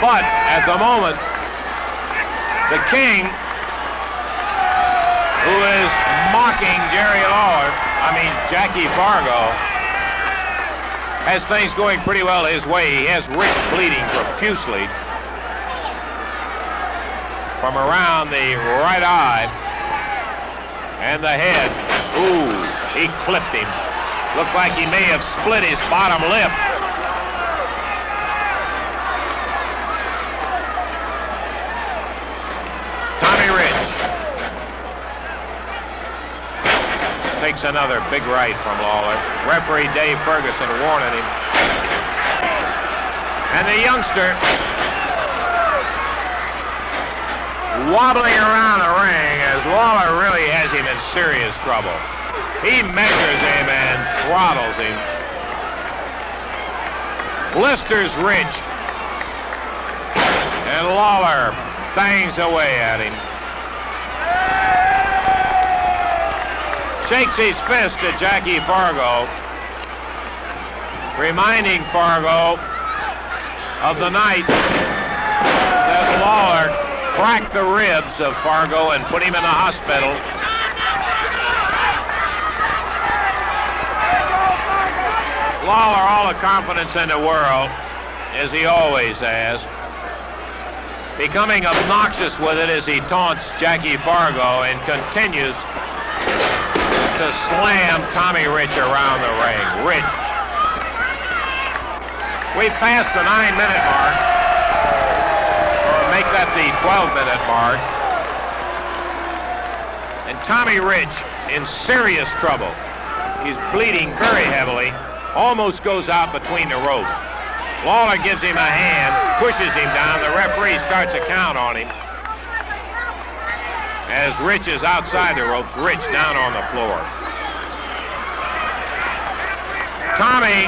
But at the moment, the King, who is mocking Jackie Fargo, has things going pretty well his way. He has Rich bleeding profusely from around the right eye and the head. Ooh, he clipped him. Looked like he may have split his bottom lip. Takes another big right from Lawler. Referee Dave Ferguson warning him. And the youngster wobbling around the ring as Lawler really has him in serious trouble. He measures him and throttles him. Blisters Rich. And Lawler bangs away at him. Shakes his fist at Jackie Fargo, reminding Fargo of the night that Lawler cracked the ribs of Fargo and put him in the hospital. Lawler all the confidence in the world, as he always has, becoming obnoxious with it as he taunts Jackie Fargo and continues to slam Tommy Rich around the ring. Rich. We passed the 9-minute mark, or make that the 12-minute mark. And Tommy Rich in serious trouble. He's bleeding very heavily, almost goes out between the ropes. Lawler gives him a hand, pushes him down. The referee starts a count on him. As Rich is outside the ropes, Rich down on the floor. Tommy,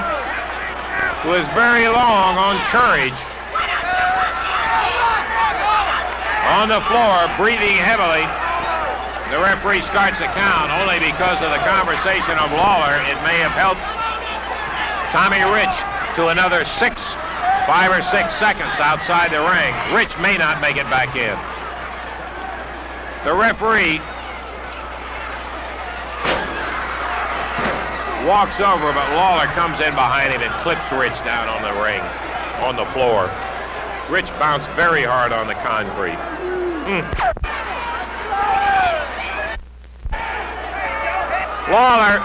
who is very long on courage, on the floor, breathing heavily. The referee starts a count only because of the conversation of Lawler. It may have helped Tommy Rich to another 5 or 6 seconds outside the ring. Rich may not make it back in. The referee walks over, but Lawler comes in behind him and clips Rich down on the ring, on the floor. Rich bounced very hard on the concrete. Lawler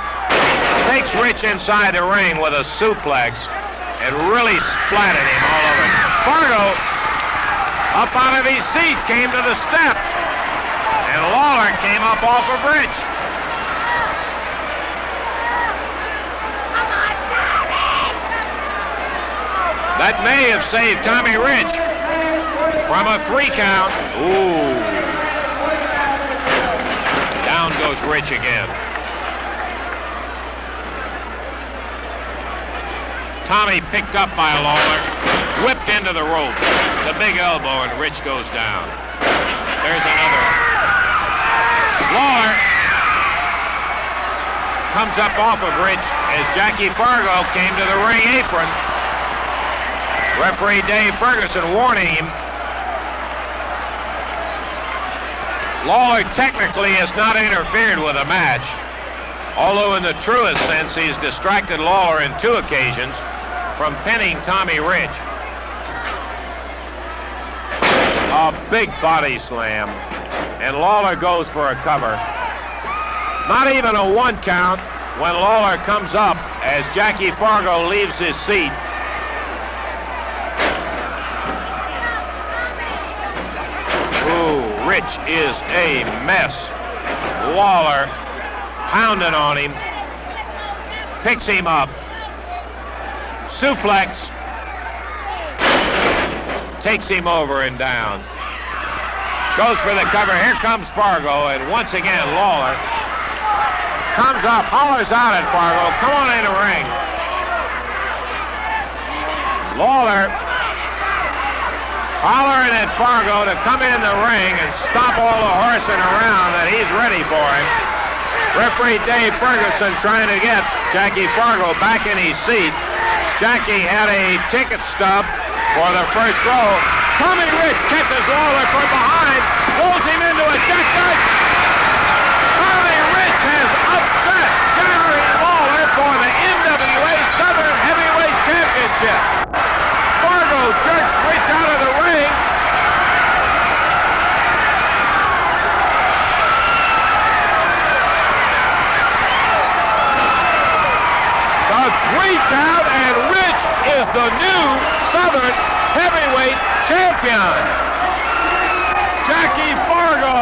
takes Rich inside the ring with a suplex and really splatted him all over. Fargo, up out of his seat, came to the steps, and Lawler came up off of Rich. That may have saved Tommy Rich from a 3 count. Ooh. Down goes Rich again. Tommy picked up by Lawler, whipped into the rope. The big elbow, and Rich goes down. There's another. Lawler comes up off of Rich as Jackie Fargo came to the ring apron. Referee Dave Ferguson warning him. Lawler technically has not interfered with a match, although in the truest sense he's distracted Lawler in 2 occasions from pinning Tommy Rich. A big body slam, and Lawler goes for a cover. Not even a 1 count when Lawler comes up as Jackie Fargo leaves his seat. Ooh, Rich is a mess. Lawler pounding on him, picks him up, suplex, takes him over and down. Goes for the cover. Here comes Fargo, and once again Lawler comes up, hollers out at Fargo, come on in the ring. Lawler hollering at Fargo to come in the ring and stop all the horsing around, that he's ready for him. Referee Dave Ferguson trying to get Jackie Fargo back in his seat. Jackie had a ticket stub for the first row. Tommy Rich catches Lawler from behind, throws him into a jackknife. Tommy Rich has upset Jerry Lawler for the NWA Southern Heavyweight Championship. Fargo jerks Rich out of the ring. The 3 count, and Rich is the new Southern Heavyweight Champion. Jackie Fargo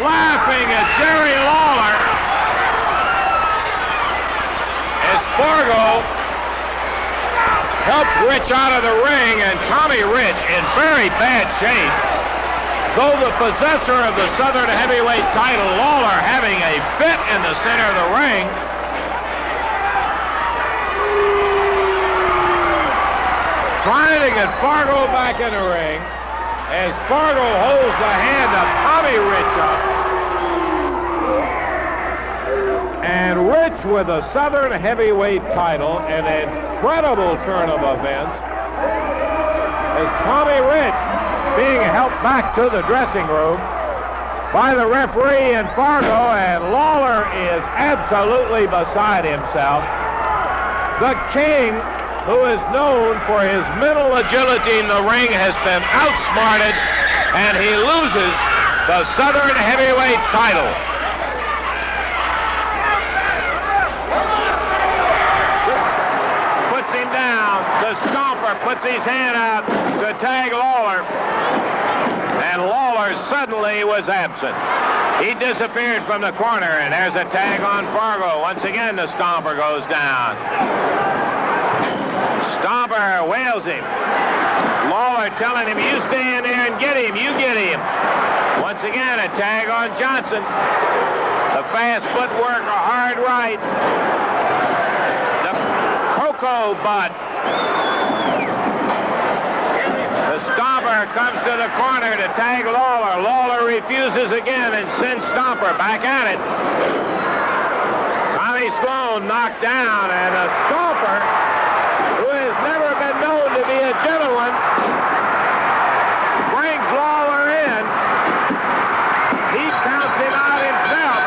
laughing at Jerry Lawler as Fargo helped Rich out of the ring, and Tommy Rich in very bad shape. Though the possessor of the Southern heavyweight title, Lawler, having a fit in the center of the ring. Trying to get Fargo back in the ring as Fargo holds the hand of Tommy Rich up. And Rich with the Southern heavyweight title, an incredible turn of events, as Tommy Rich being helped back to the dressing room by the referee in Fargo, and Lawler is absolutely beside himself. The King, who is known for his mental agility in the ring, has been outsmarted, and he loses the Southern heavyweight title. Puts him down. The Stomper puts his hand out to tag Lawler, and Lawler suddenly was absent. He disappeared from the corner, and there's a tag on Fargo. Once again, the Stomper goes down. Stomper wails him. Lawler telling him, you stay in there and get him, you get him. Once again, a tag on Johnson. The fast footwork, a hard right. The Cocoa butt. The Stomper comes to the corner to tag Lawler. Lawler refuses again and sends Stomper back at it. Tommy Sloan knocked down, and a Stomper, who has never been known to be a gentleman, brings Lawler in. He counts him out himself.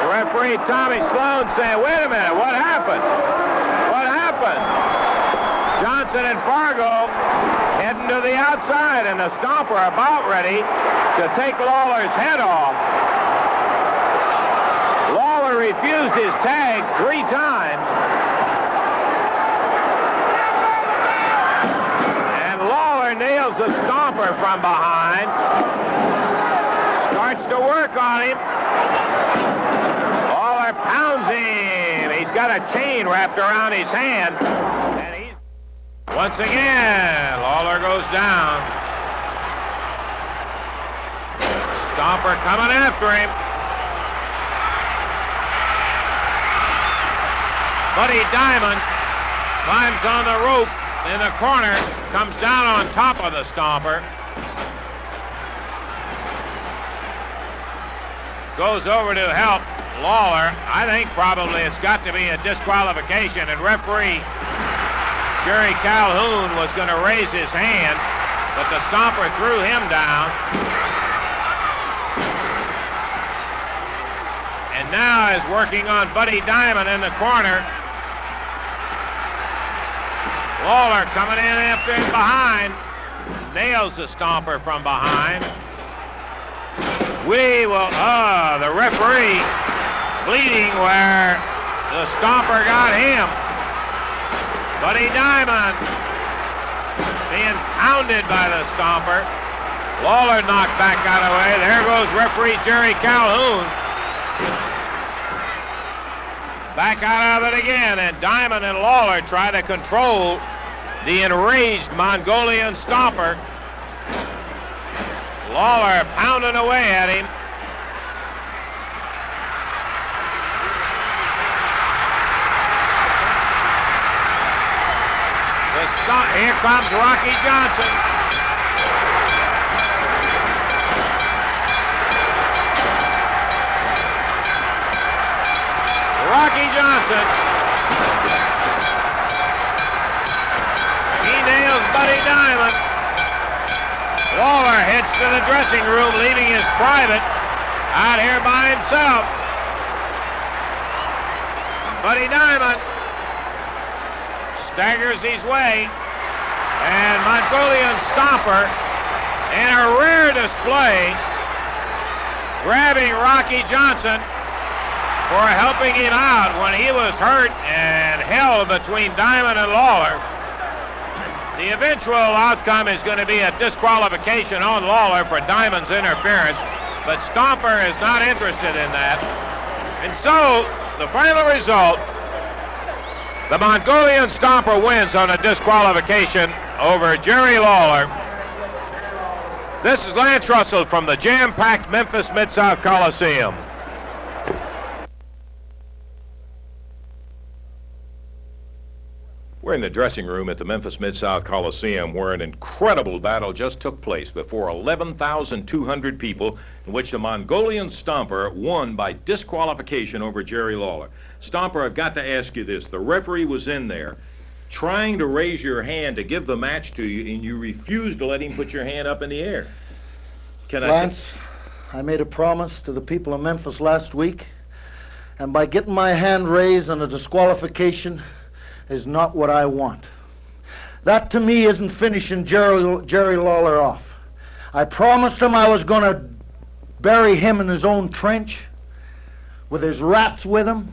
Referee Tommy Sloan saying, wait a minute, what happened? What happened? Johnson and Fargo heading to the outside, and the Stomper about ready to take Lawler's head off. Lawler refused his tag 3 times. And Lawler nails the Stomper from behind. Starts to work on him. Lawler pounds him. He's got a chain wrapped around his hand. And he's... Once again, Lawler goes down. Stomper coming after him. Buddy Diamond climbs on the rope in the corner, comes down on top of the Stomper. Goes over to help Lawler. I think probably it's got to be a disqualification, and referee Jerry Calhoun was going to raise his hand, but the Stomper threw him down. And now is working on Buddy Diamond in the corner. Lawler coming in after him behind. Nails the Stomper from behind. The referee bleeding where the Stomper got him. Buddy Diamond being pounded by the Stomper. Lawler knocked back out of the way. There goes referee Jerry Calhoun. Back out of it again, and Diamond and Lawler try to control the enraged Mongolian Stomper. Lawler pounding away at him. Here comes Rocky Johnson. Rocky Johnson. He nails Buddy Diamond. Lawler heads to the dressing room, leaving his private out here by himself. Buddy Diamond staggers his way, and Mongolian Stomper, in a rare display, grabbing Rocky Johnson for helping him out when he was hurt and held between Diamond and Lawler. The eventual outcome is going to be a disqualification on Lawler for Diamond's interference, but Stomper is not interested in that. And so the final result, the Mongolian Stomper wins on a disqualification over Jerry Lawler. This is Lance Russell from the jam-packed Memphis Mid-South Coliseum. We're in the dressing room at the Memphis Mid-South Coliseum where an incredible battle just took place before 11,200 people, in which the Mongolian Stomper won by disqualification over Jerry Lawler. Stomper, I've got to ask you this. The referee was in there trying to raise your hand to give the match to you, and you refused to let him put your hand up in the air. Lance, I made a promise to the people of Memphis last week, and by getting my hand raised on a disqualification is not what I want. That to me isn't finishing Jerry Lawler off. I promised him I was going to bury him in his own trench with his rats with him.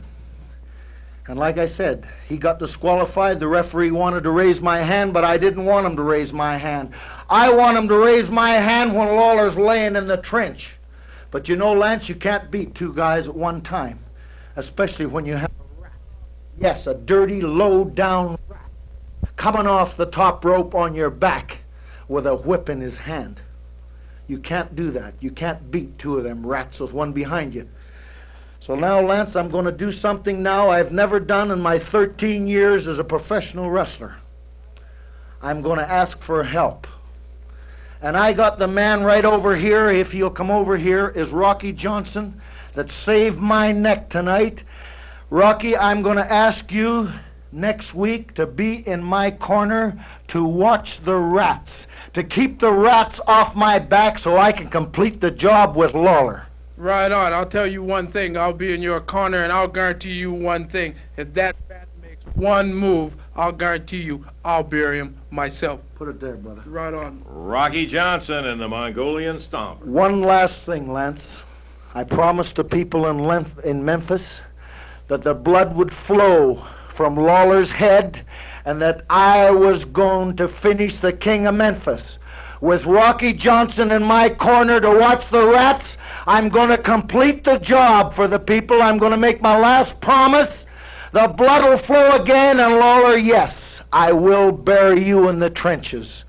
And like I said, he got disqualified. The referee wanted to raise my hand, but I didn't want him to raise my hand. I want him to raise my hand when Lawler's laying in the trench. But you know, Lance, you can't beat two guys at one time, especially when you have yes, a dirty, low-down rat coming off the top rope on your back with a whip in his hand. You can't do that. You can't beat two of them rats with one behind you. So now, Lance, I'm going to do something now I've never done in my 13 years as a professional wrestler. I'm going to ask for help. And I got the man right over here, if he'll come over here, is Rocky Johnson, that saved my neck tonight. Rocky, I'm going to ask you next week to be in my corner to watch the rats, to keep the rats off my back so I can complete the job with Lawler. Right on. I'll tell you one thing. I'll be in your corner, and I'll guarantee you one thing. If that rat makes one move, I'll guarantee you I'll bury him myself. Put it there, brother. Right on. Rocky Johnson and the Mongolian Stomper. One last thing, Lance. I promised the people in Memphis that the blood would flow from Lawler's head and that I was going to finish the King of Memphis. With Rocky Johnson in my corner to watch the rats, I'm going to complete the job for the people. I'm going to make my last promise. The blood will flow again, and Lawler, yes, I will bury you in the trenches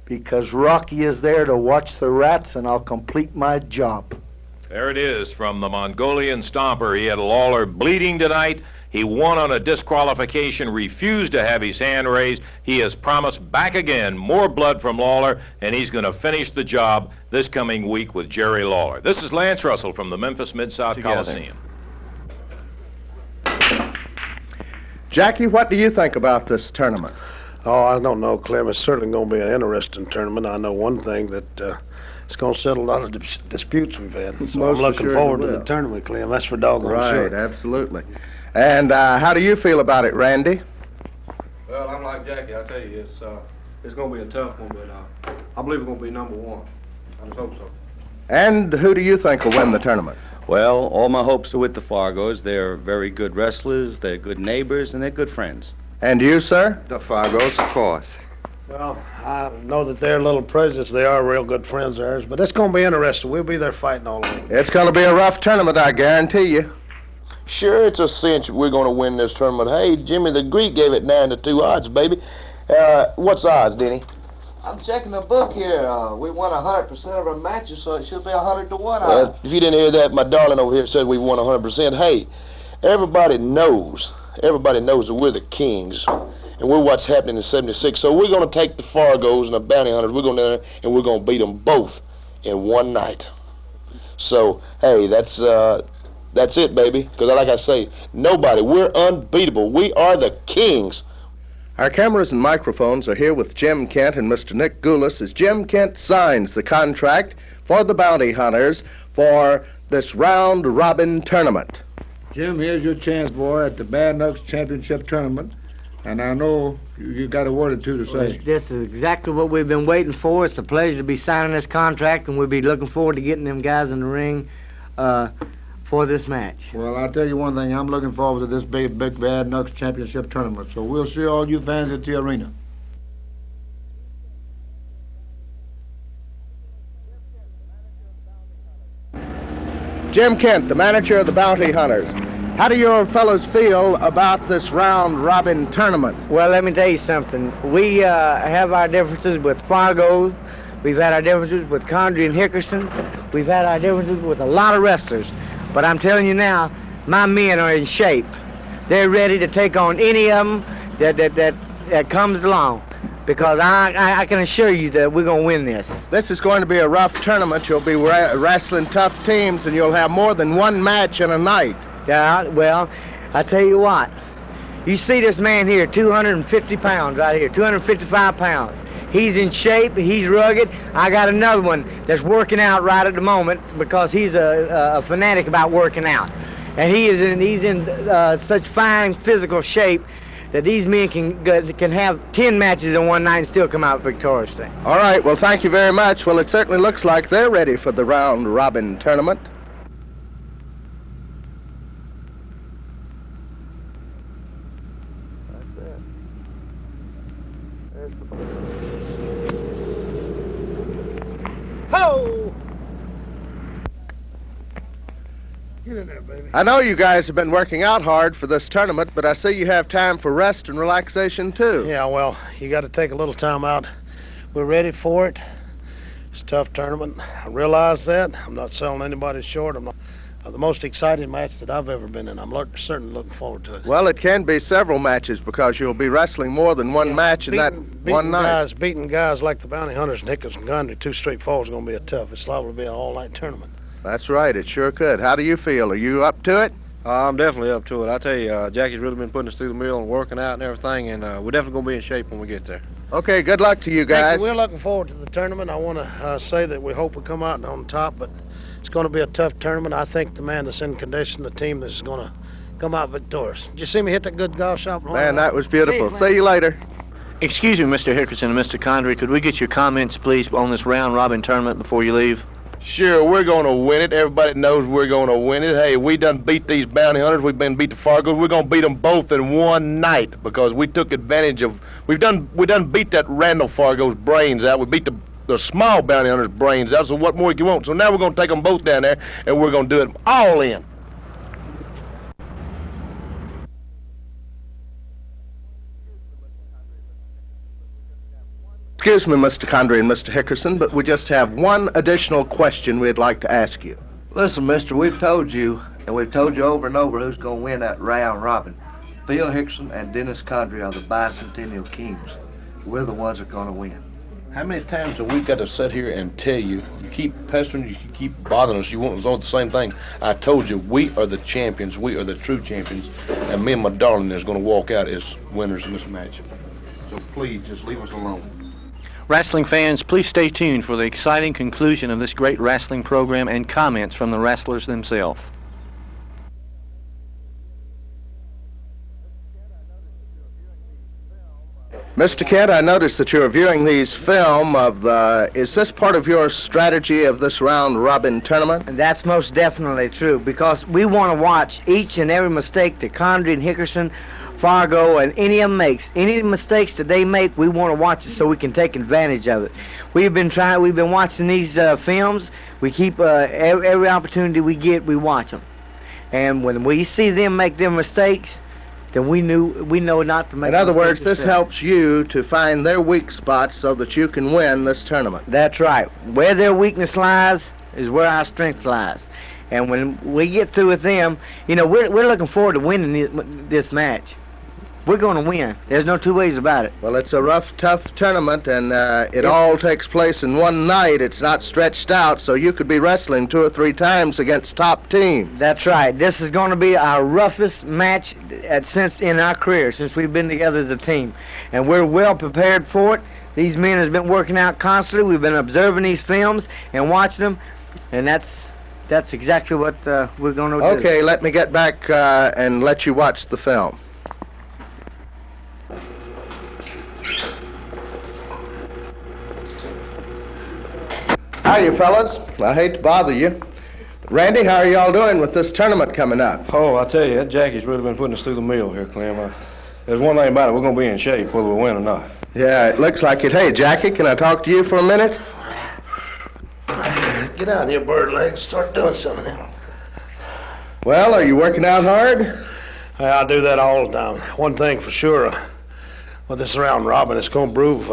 because Rocky is there to watch the rats, and I'll complete my job. There it is from the Mongolian Stomper. He had Lawler bleeding tonight. He won on a disqualification, refused to have his hand raised. He has promised back again more blood from Lawler, and he's going to finish the job this coming week with Jerry Lawler. This is Lance Russell from the Memphis Mid-South Coliseum. Jackie, what do you think about this tournament? Oh, I don't know, Clem. It's certainly going to be an interesting tournament. I know one thing, that it's going to settle a lot of disputes we've had. So I'm looking forward to the tournament, Clem. That's for doggone sure. Right, absolutely. And how do you feel about it, Randy? Well, I'm like Jackie. I tell you, it's going to be a tough one, but I believe it's going to be number one. I just hope so. And who do you think will win the tournament? Well, all my hopes are with the Fargos. They're very good wrestlers, they're good neighbors, and they're good friends. And you, sir? The Fargos, of course. Well, I know that they're a little prejudiced. They are real good friends of ours, but it's going to be interesting. We'll be there fighting all the way. It's going to be a rough tournament, I guarantee you. Sure, it's a cinch we're going to win this tournament. Hey, Jimmy the Greek gave it 9-2 odds, baby. What's odds, Denny? I'm checking the book here. We won 100% of our matches, so it should be 100-1 odds. If you didn't hear that, my darling over here said we won 100%. Hey, everybody knows that we're the kings, and we're what's happening in 76. So we're going to take the Fargos and the bounty hunters. We're going down there, and we're going to beat them both in one night. So, hey, that's it, baby. Because like I say, we're unbeatable. We are the kings. Our cameras and microphones are here with Jim Kent and Mr. Nick Goulas as Jim Kent signs the contract for the bounty hunters for this round-robin tournament. Jim, here's your chance, boy, at the Bad Nuts Championship Tournament. And I know you got a word or two to say. This is exactly what we've been waiting for. It's a pleasure to be signing this contract, and we'll be looking forward to getting them guys in the ring for this match. Well, I'll tell you one thing. I'm looking forward to this big Bad Nuts Championship Tournament. So we'll see all you fans at the arena. Jim Kent, the manager of the Bounty Hunters. How do your fellows feel about this round-robin tournament? Well, let me tell you something. We have our differences with Fargo. We've had our differences with Condrey and Hickerson. We've had our differences with a lot of wrestlers. But I'm telling you now, my men are in shape. They're ready to take on any of them that comes along. Because I can assure you that we're going to win this. This is going to be a rough tournament. You'll be wrestling tough teams, and you'll have more than one match in a night. Yeah, well, I tell you what. You see this man here, 250 pounds right here, 255 pounds. He's in shape, he's rugged. I got another one that's working out right at the moment because he's a fanatic about working out. And he's in such fine physical shape that these men can have 10 matches in one night and still come out victoriously. All right, well, thank you very much. Well, it certainly looks like they're ready for the round-robin tournament. Ho! Get in there, baby. I know you guys have been working out hard for this tournament, but I see you have time for rest and relaxation, too. Yeah, well, you got to take a little time out. We're ready for it. It's a tough tournament. I realize that. I'm not selling anybody short. I'm not, the most exciting match that I've ever been in. I'm certainly looking forward to it. Well, it can be several matches because you'll be wrestling more than one match in that one night. Beating guys like the Bounty Hunters and Hickerson and Condrey, 2 straight falls is going to be tough. It's liable to be an all-night tournament. That's right. It sure could. How do you feel? Are you up to it? I'm definitely up to it. I tell you, Jackie's really been putting us through the mill and working out and everything, and we're definitely going to be in shape when we get there. Okay, good luck to you guys. Thank you. We're looking forward to the tournament. I want to say that we hope we come out on top, but it's going to be a tough tournament. I think the man that's in condition, the team that's going to come out victorious. Did you see me hit that good golf shot? Man, that was beautiful. See you later. Excuse me, Mr. Hickerson and Mr. Condrey. Could we get your comments, please, on this round-robin tournament before you leave? Sure, we're going to win it. Everybody knows we're going to win it. Hey, we done beat these Bounty Hunters. We've been beat the Fargos. We're going to beat them both in one night because we took advantage of. We done beat that Randall Fargo's brains out. We beat the small Bounty Hunters' brains out. So what more do you want? So now we're going to take them both down there and we're going to do it all in. Excuse me, Mr. Condrey and Mr. Hickerson, but we just have one additional question we'd like to ask you. Listen, mister, we've told you, and we've told you over and over who's going to win that round robin. Phil Hickerson and Dennis Condrey are the bicentennial kings. We're the ones that are going to win. How many times have we got to sit here and tell you? You keep pestering, you keep bothering us. You want us all the same thing. I told you, we are the champions. We are the true champions. And me and my darling is going to walk out as winners in this match. So please, just leave us alone. Wrestling fans, please stay tuned for the exciting conclusion of this great wrestling program and comments from the wrestlers themselves. Mr. Kent, I noticed that you're viewing these film of the... Is this part of your strategy of this round-robin tournament? That's most definitely true because we want to watch each and every mistake that Condrey and Hickerson, Fargo, and any of them makes. Any mistakes that they make, we want to watch it so we can take advantage of it. We've been watching these films. We keep every opportunity we get, we watch them. And when we see them make their mistakes, then we know not to make. In other words, this helps you to find their weak spots so that you can win this tournament. That's right. Where their weakness lies is where our strength lies. And when we get through with them, you know, we're looking forward to winning this match. We're going to win. There's no two ways about it. Well, it's a rough, tough tournament, and it all takes place in one night. It's not stretched out, so you could be wrestling 2 or 3 times against top teams. That's right. This is going to be our roughest match since in our career, since we've been together as a team. And we're well prepared for it. These men have been working out constantly. We've been observing these films and watching them, and that's exactly what we're going to do. Okay, let me get back and let you watch the film. How are you, fellas? I hate to bother you. Randy, how are y'all doing with this tournament coming up? Oh, I tell you, that Jackie's really been putting us through the mill here, Clem. There's one thing about it, we're going to be in shape whether we win or not. Yeah, it looks like it. Hey, Jackie, can I talk to you for a minute? Get out of here, bird legs. Start doing something. Well, are you working out hard? I do that all the time. One thing for sure, with this round robin, it's going to prove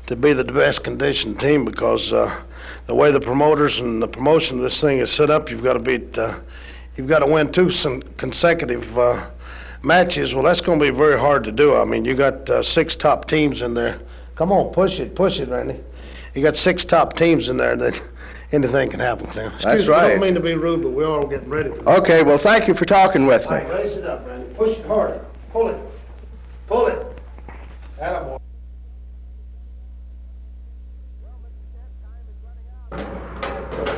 to be the best conditioned team because the way the promoters and the promotion of this thing is set up, you've got to win 2 consecutive matches. Well, that's going to be very hard to do. I mean, you got 6 top teams in there. Come on, push it, Randy. You got 6 top teams in there that anything can happen now. That's right. I don't mean to be rude, but we're all getting ready for this. Okay, well, thank you for talking with me. All right, raise it up, Randy. Push it harder. Pull it. Pull it. Attaboy.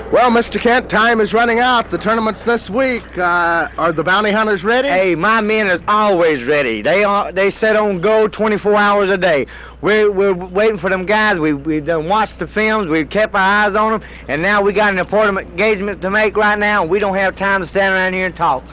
Well, Mr. Kent, time is running out. The tournament's this week. Are the bounty hunters ready? Hey, my men is always ready. They set on go 24 hours a day. We're waiting for them guys. We done watched the films. We've kept our eyes on them, and now we got an important engagement to make right now. And we don't have time to stand around here and talk.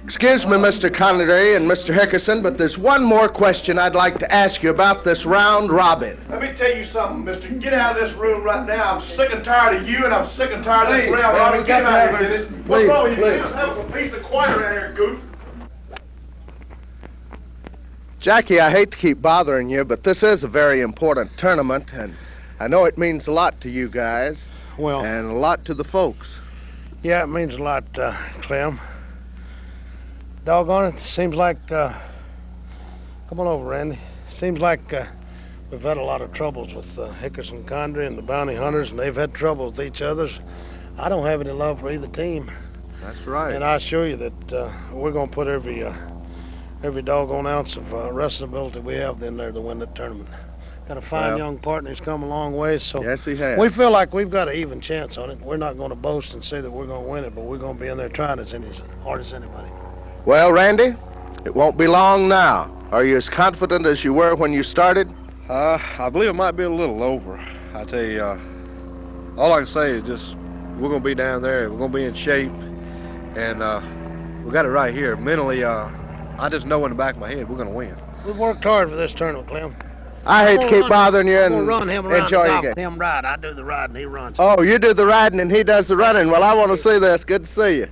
Excuse me, Mr. Connery and Mr. Hickerson, but there's one more question I'd like to ask you about this round robin. Let me tell you something, mister. Get out of this room right now. I'm sick and tired of you, and I'm sick and tired of this round robin. Get out of here, Dennis. What's wrong with you? Just have some peace and quiet around here, goof. Jackie, I hate to keep bothering you, but this is a very important tournament, and I know it means a lot to you guys. Well, and a lot to the folks. Yeah, it means a lot, Clem. Doggone it, seems like, come on over, Randy. Seems like we've had a lot of troubles with Hickerson Condrey and the bounty hunters, and they've had trouble with each other. I don't have any love for either team. That's right. And I assure you that we're going to put every doggone ounce of wrestling ability we have in there to win the tournament. Got a fine young partner who's come a long way, so yes, he has. We feel like we've got an even chance on it. We're not going to boast and say that we're going to win it, but we're going to be in there trying as hard as anybody. Well, Randy, it won't be long now. Are you as confident as you were when you started? I believe it might be a little over. I tell you, all I can say is just we're going to be down there. We're going to be in shape, and we got it right here. Mentally, I just know in the back of my head we're going to win. We've worked hard for this tournament, Clem. I hate to keep bothering you and run him around enjoy the your golf. game. Him ride. I do the riding, he runs. Oh, you do the riding and he does the running. Well, I want to see this. Good to see you.